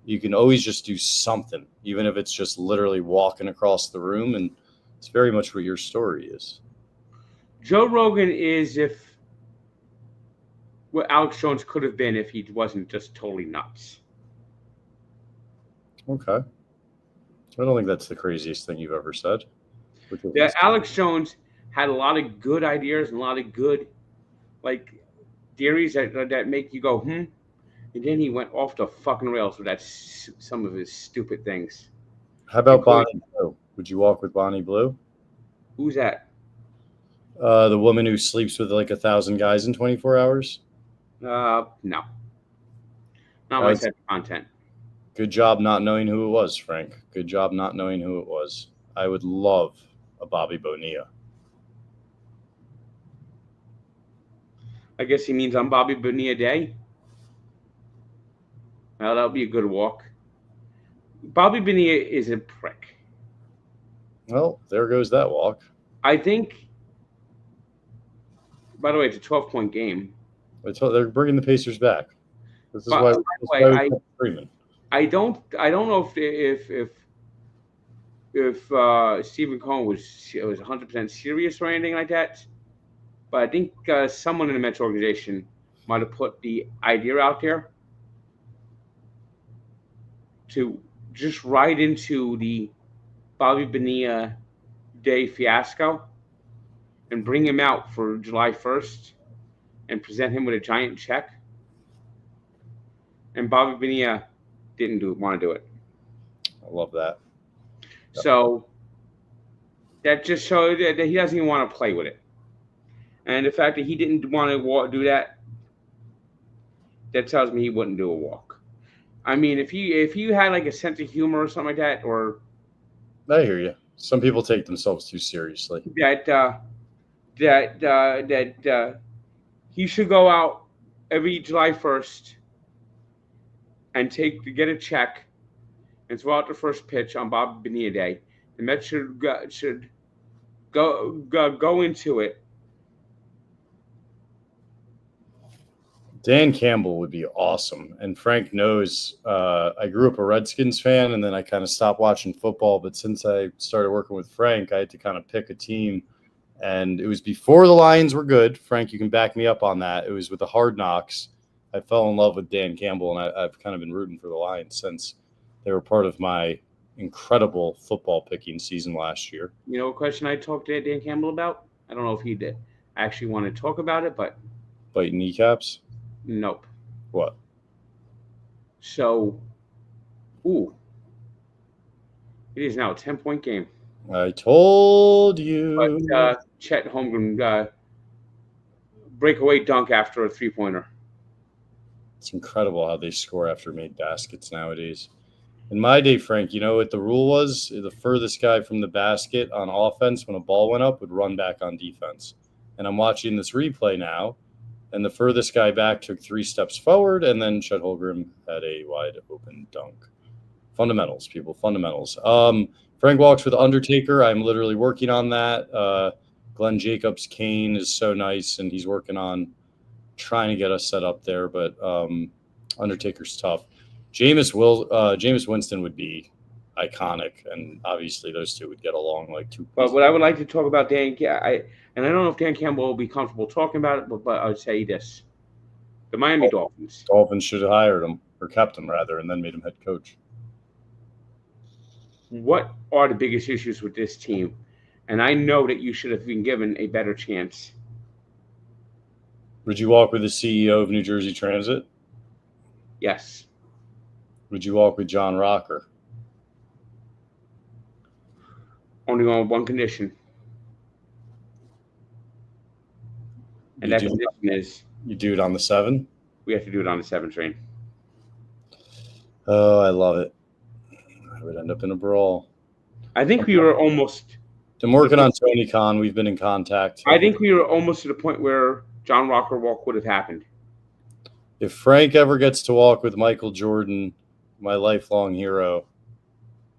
Speaker 2: you can always just do something, even if it's just literally walking across the room. And it's very much what your story is.
Speaker 1: Joe Rogan is what Alex Jones could have been if he wasn't just totally nuts.
Speaker 2: Okay. I don't think that's the craziest thing you've ever said.
Speaker 1: Yeah, Alex Jones had a lot of good ideas and a lot of good, theories that make you go, and then he went off the fucking rails with some of his stupid things.
Speaker 2: How about Bonnie Blue? Would you walk with Bonnie Blue?
Speaker 1: Who's that?
Speaker 2: The woman who sleeps with 1,000 guys in 24 hours?
Speaker 1: No. Not my type of content.
Speaker 2: Good job not knowing who it was, Frank. Good job not knowing who it was. I would love a Bobby Bonilla.
Speaker 1: I guess he means on Bobby Bonilla Day. Well, that would be a good walk. Bobby Bonilla is a prick.
Speaker 2: Well, there goes that walk.
Speaker 1: I think, by the way, it's a 12-point game.
Speaker 2: They're bringing the Pacers back. This is why we're screaming.
Speaker 1: I don't know if Stephen Cohen was 100% serious or anything like that, but I think someone in the Mets organization might have put the idea out there to just ride into the Bobby Bonilla Day fiasco and bring him out for July 1st and present him with a giant check. And Bobby Bonilla didn't want to do it.
Speaker 2: I love that.
Speaker 1: So that just showed that he doesn't even want to play with it. And the fact that he didn't want to do that, that tells me he wouldn't do a walk. I mean, if you had like a sense of humor or something like that, or
Speaker 2: I hear you. Some people take themselves too seriously.
Speaker 1: That he should go out every July 1st and get a check and throw out the first pitch on Bobby Bonilla Day. The Mets should go into it.
Speaker 2: Dan Campbell would be awesome. And Frank knows I grew up a Redskins fan, and then I kind of stopped watching football. But since I started working with Frank, I had to kind of pick a team. And it was before the Lions were good. Frank, you can back me up on that. It was with the Hard Knocks. I fell in love with Dan Campbell, and I've kind of been rooting for the Lions since they were part of my incredible football picking season last year.
Speaker 1: You know, a question I talked to Dan Campbell about? I don't know if he did actually want to talk about it, but
Speaker 2: biting kneecaps?
Speaker 1: Nope.
Speaker 2: What?
Speaker 1: So, it is now a 10-point game.
Speaker 2: I told you.
Speaker 1: But Chet Holmgren breakaway dunk after a 3-pointer.
Speaker 2: It's incredible how they score after made baskets nowadays. In my day, Frank, you know what the rule was? The furthest guy from the basket on offense when a ball went up would run back on defense. And I'm watching this replay now, and the furthest guy back took 3 steps forward, and then Chet Holmgren had a wide open dunk. Fundamentals, people, fundamentals. Frank walks with Undertaker. I'm literally working on that. Glenn Jacobs Kane is so nice, and he's working on trying to get us set up there, but Undertaker's tough. Jameis Winston would be iconic, and obviously those two would get along like two.
Speaker 1: But what I would like to talk about Dan, and I don't know if Dan Campbell will be comfortable talking about it, but I would say this: the Miami Dolphins.
Speaker 2: Dolphins should have hired him, or kept him rather, and then made him head coach.
Speaker 1: What are the biggest issues with this team? And I know that you should have been given a better chance.
Speaker 2: Would you walk with the CEO of New Jersey Transit?
Speaker 1: Yes.
Speaker 2: Would you walk with John Rocker?
Speaker 1: Only on one condition. And that condition is...
Speaker 2: You do it on the 7?
Speaker 1: We have to do it on the 7 train.
Speaker 2: Oh, I love it. I would end up in a brawl.
Speaker 1: I think we were almost...
Speaker 2: I'm working on Tony Khan. We've been in contact.
Speaker 1: I think we were almost to the point where John Rocker walk would have happened.
Speaker 2: If Frank ever gets to walk with Michael Jordan, my lifelong hero,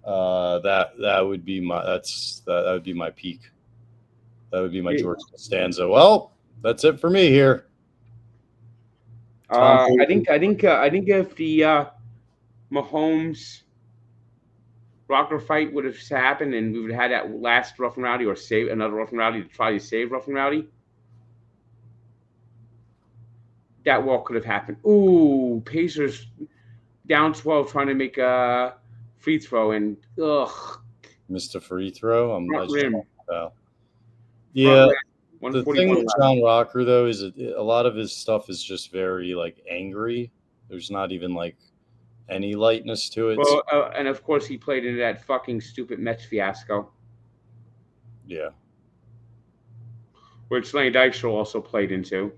Speaker 2: that would be my peak. That would be my George Costanza. Well, that's it for me here.
Speaker 1: I think if the Mahomes Rocker fight would have happened, and we would have had that last Rough and Rowdy, or save another Rough and Rowdy to try to save Rough and Rowdy, that walk could have happened. Ooh, Pacers down 12 trying to make a free throw, and
Speaker 2: missed a free throw.
Speaker 1: Yeah.
Speaker 2: The thing with John Rocker, though, is a lot of his stuff is just very angry. There's not even any lightness to it.
Speaker 1: Well, and of course he played into that fucking stupid Mets fiasco.
Speaker 2: Yeah.
Speaker 1: Which Lenny Dykstra also played into.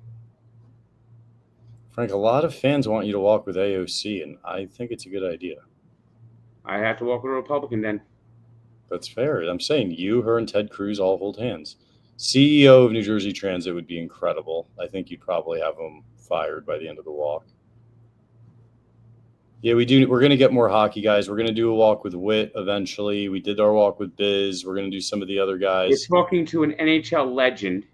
Speaker 2: Frank, a lot of fans want you to walk with AOC, and I think it's a good idea.
Speaker 1: I have to walk with a Republican then.
Speaker 2: That's fair. I'm saying you, her, and Ted Cruz all hold hands. CEO of New Jersey Transit would be incredible. I think you'd probably have him fired by the end of the walk. Yeah, we do. We're going to get more hockey guys. We're going to do a walk with Witt eventually. We did our walk with Biz. We're going to do some of the other guys.
Speaker 1: We're talking to an NHL legend,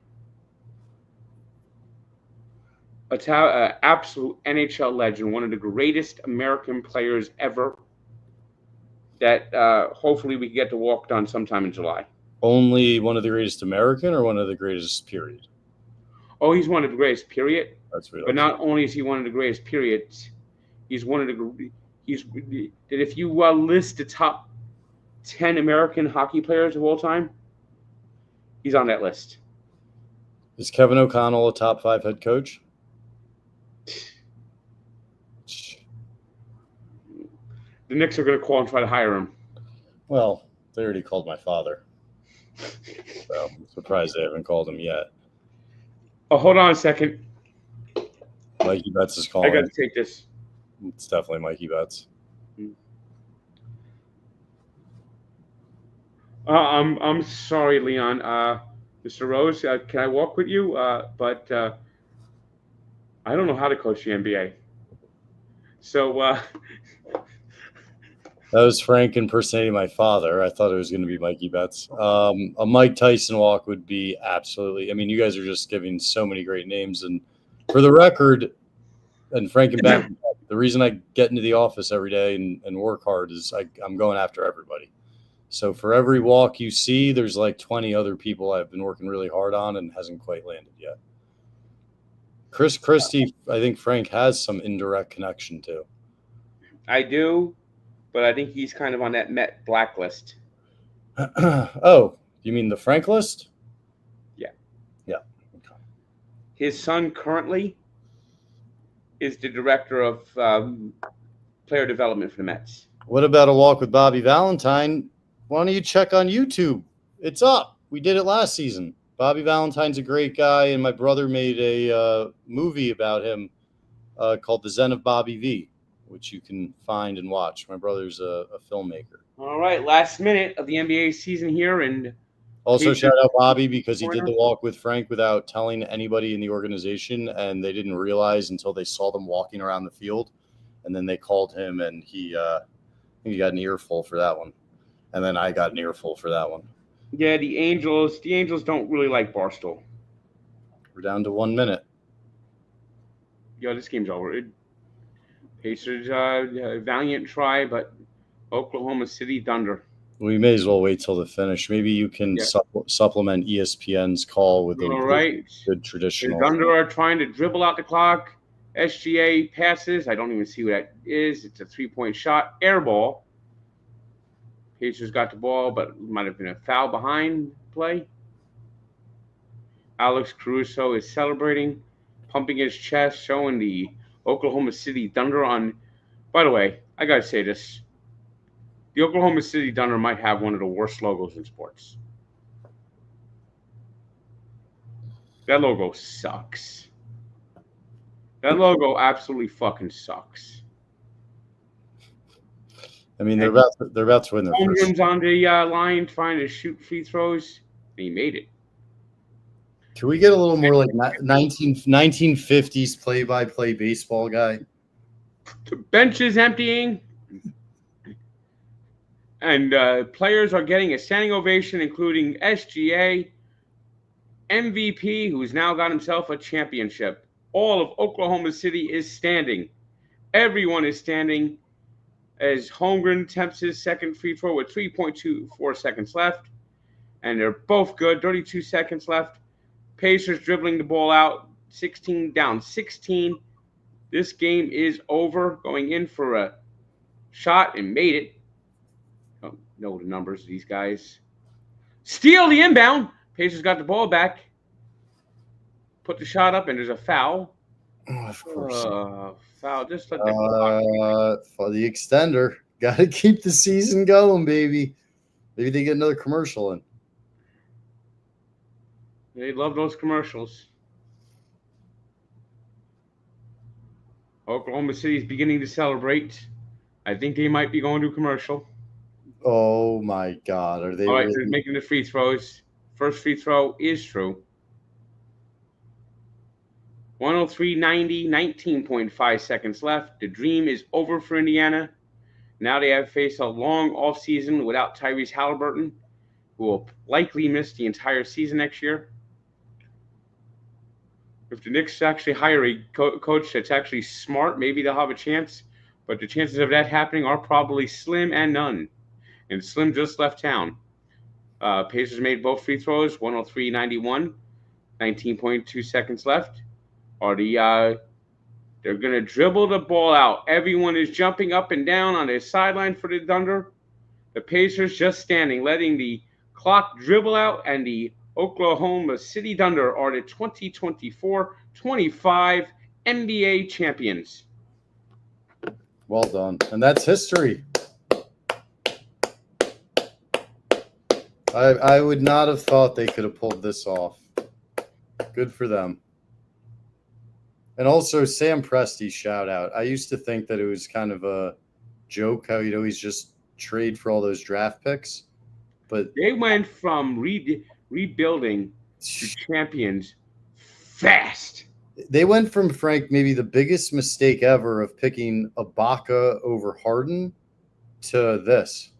Speaker 1: absolute NHL legend, one of the greatest American players ever, that hopefully we can get the walk done sometime in July.
Speaker 2: Only one of the greatest American, or one of the greatest period?
Speaker 1: Oh, he's one of the greatest period.
Speaker 2: That's what.
Speaker 1: But not only is he one of the greatest periods, he's one of the. That if you list the top 10 American hockey players of all time, he's on that list.
Speaker 2: Is Kevin O'Connell a top 5 head coach?
Speaker 1: The Knicks are going to call and try to hire him.
Speaker 2: Well, they already called my father. So I'm surprised they haven't called him yet.
Speaker 1: Oh, hold on a second.
Speaker 2: Mikey Betts is calling.
Speaker 1: I got to take this.
Speaker 2: It's definitely Mikey Betts.
Speaker 1: I'm sorry, Leon. Mr. Rose, can I walk with you? But I don't know how to coach the NBA. So
Speaker 2: that was Frank impersonating my father. I thought it was going to be Mikey Betts. A Mike Tyson walk would be absolutely. I mean, you guys are just giving so many great names. And for the record, and Frank and Beck, the reason I get into the office every day and work hard is I'm going after everybody. So for every walk you see, there's like 20 other people I've been working really hard on and hasn't quite landed yet. Chris Christie, I think Frank has some indirect connection to.
Speaker 1: I do, but I think he's kind of on that Met blacklist.
Speaker 2: Oh, you mean the Frank list?
Speaker 1: Yeah.
Speaker 2: Yeah. Okay.
Speaker 1: His son currently is the director of player development for the Mets.
Speaker 2: What about a walk with Bobby Valentine? Why don't you check on YouTube? It's up. We did it last season. Bobby Valentine's a great guy, and my brother made a movie about him called The Zen of Bobby V, which you can find and watch. My brother's a filmmaker.
Speaker 1: All right, last minute of the NBA season here. And
Speaker 2: also shout out Bobby because he did the walk with Frank without telling anybody in the organization, and they didn't realize until they saw them walking around the field, and then they called him, and he got an earful for that one. And then I got an earful for that one.
Speaker 1: Yeah, the Angels don't really like Barstool.
Speaker 2: We're down to 1 minute.
Speaker 1: Yeah, this game's over. Pacers, valiant try, but Oklahoma City Thunder.
Speaker 2: We may as well wait till the finish. Maybe you can supplement ESPN's call with a good traditional.
Speaker 1: The Thunder are trying to dribble out the clock. SGA passes. I don't even see what that is. It's a 3-point shot. Air ball. Pacers got the ball, but it might have been a foul behind play. Alex Caruso is celebrating, pumping his chest, showing the Oklahoma City Thunder on. By the way, I got to say this. The Oklahoma City Thunder might have one of the worst logos in sports. That logo sucks. That logo absolutely fucking sucks.
Speaker 2: I mean, they're about to win their first.
Speaker 1: Holmgren's on the line trying to shoot free throws, and he made it.
Speaker 2: Can we get a little more like 1950s play-by-play baseball guy?
Speaker 1: The bench is emptying, and players are getting a standing ovation, including SGA, MVP, who's now got himself a championship. All of Oklahoma City is standing. Everyone is standing as Holmgren attempts his second free throw with 3.24 seconds left. And they're both good, 32 seconds left. Pacers dribbling the ball out, 16 down 16. This game is over, going in for a shot and made it. Don't know the numbers of these guys. Steal the inbound. Pacers got the ball back. Put the shot up, and there's a foul.
Speaker 2: Oh, of course.
Speaker 1: Foul. Just let
Speaker 2: for the extender. Got to keep the season going, baby. Maybe they get another commercial in.
Speaker 1: They love those commercials. Oklahoma City is beginning to celebrate. I think they might be going to commercial.
Speaker 2: Oh, my God. Are they
Speaker 1: all right, really? They're making the free throws. First free throw is true. 103.90, 19.5 seconds left. The dream is over for Indiana. Now they have faced a long offseason without Tyrese Halliburton, who will likely miss the entire season next year. If the Knicks actually hire a coach that's actually smart, maybe they'll have a chance. But the chances of that happening are probably slim and none. And Slim just left town. Pacers made both free throws, 103.91, 19.2 seconds left. They're going to dribble the ball out. Everyone is jumping up and down on the sideline for the Thunder. The Pacers just standing, letting the clock dribble out, and the Oklahoma City Thunder are the 2024-25 NBA champions.
Speaker 2: Well done. And that's history. I would not have thought they could have pulled this off. Good for them. And also Sam Presti, shout out. I used to think that it was kind of a joke how he'd always just trade for all those draft picks. But
Speaker 1: they went from rebuilding to champions fast.
Speaker 2: They went from, Frank, maybe the biggest mistake ever of picking Ibaka over Harden to this.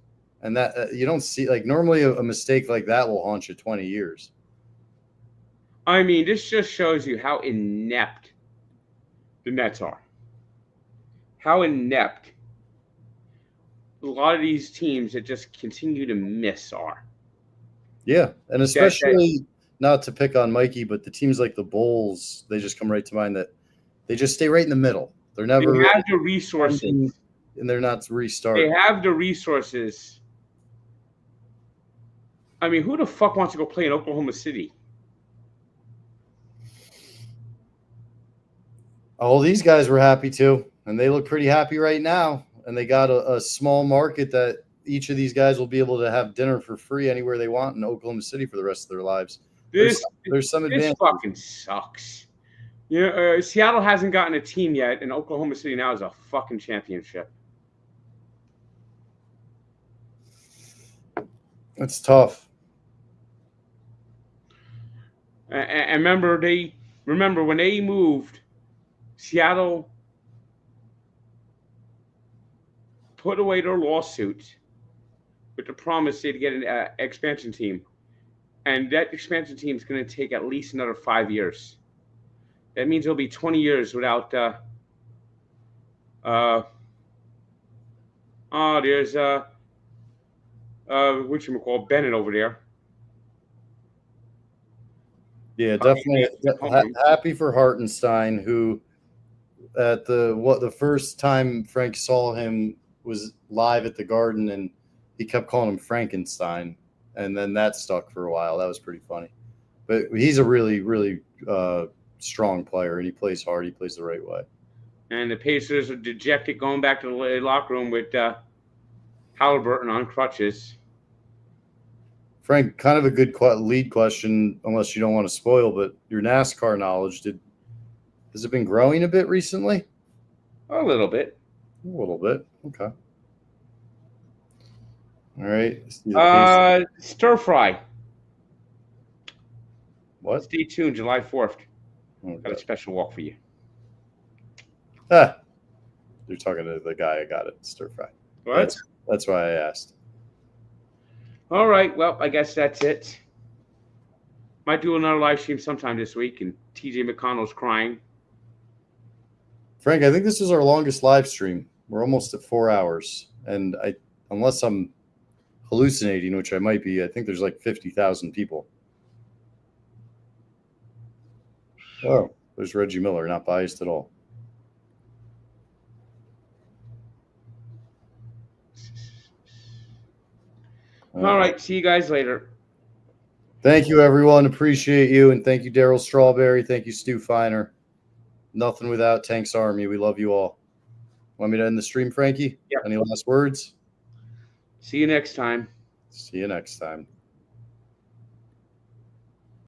Speaker 2: And that you don't see, like, normally a mistake like that will haunt you 20 years.
Speaker 1: I mean, this just shows you how inept the Nets are. How inept a lot of these teams that just continue to miss are.
Speaker 2: Yeah, and especially not to pick on Mikey, but the teams like the Bulls, they just come right to mind that they just stay right in the middle. They're never
Speaker 1: they have the resources,
Speaker 2: and they're not restarting.
Speaker 1: They have the resources. I mean, who the fuck wants to go play in Oklahoma City?
Speaker 2: Oh, these guys were happy too, and they look pretty happy right now. And they got a small market that each of these guys will be able to have dinner for free anywhere they want in Oklahoma City for the rest of their lives. There's some advantage.
Speaker 1: This fucking sucks. You know, Seattle hasn't gotten a team yet, and Oklahoma City now is a fucking championship.
Speaker 2: It's tough.
Speaker 1: And remember when they moved, Seattle put away their lawsuit with the promise they'd get an expansion team. And that expansion team is going to take at least another 5 years. That means it'll be 20 years without there's whatchamacallit, Bennett over there.
Speaker 2: Yeah, definitely happy for Hartenstein, who at the first time Frank saw him was live at the Garden, and he kept calling him Frankenstein, and then that stuck for a while. That was pretty funny. But he's a really, really strong player, and he plays hard. He plays the right way.
Speaker 1: And the Pacers are dejected going back to the locker room with Halliburton on crutches.
Speaker 2: Frank, kind of a good lead question, unless you don't want to spoil, but your NASCAR knowledge, has it been growing a bit recently?
Speaker 1: A little bit.
Speaker 2: A little bit. Okay. All right.
Speaker 1: Stir fry.
Speaker 2: What?
Speaker 1: Stay tuned, July 4th.
Speaker 2: Okay.
Speaker 1: Got a special walk for you.
Speaker 2: You're talking to the guy I got it, stir fry.
Speaker 1: What?
Speaker 2: That's why I asked.
Speaker 1: All right. Well, I guess that's it. Might do another live stream sometime this week, and TJ McConnell's crying.
Speaker 2: Frank, I think this is our longest live stream. We're almost at 4 hours. And unless I'm hallucinating, which I might be, I think there's like 50,000 people. Oh, there's Reggie Miller, not biased at all.
Speaker 1: All right. See you guys later.
Speaker 2: Thank you, everyone. Appreciate you. And thank you, Daryl Strawberry. Thank you, Stu Feiner. Nothing without Tank's Army. We love you all. Want me to end the stream, Frankie?
Speaker 1: Yep.
Speaker 2: Any last words?
Speaker 1: See you next time.
Speaker 2: See you next time.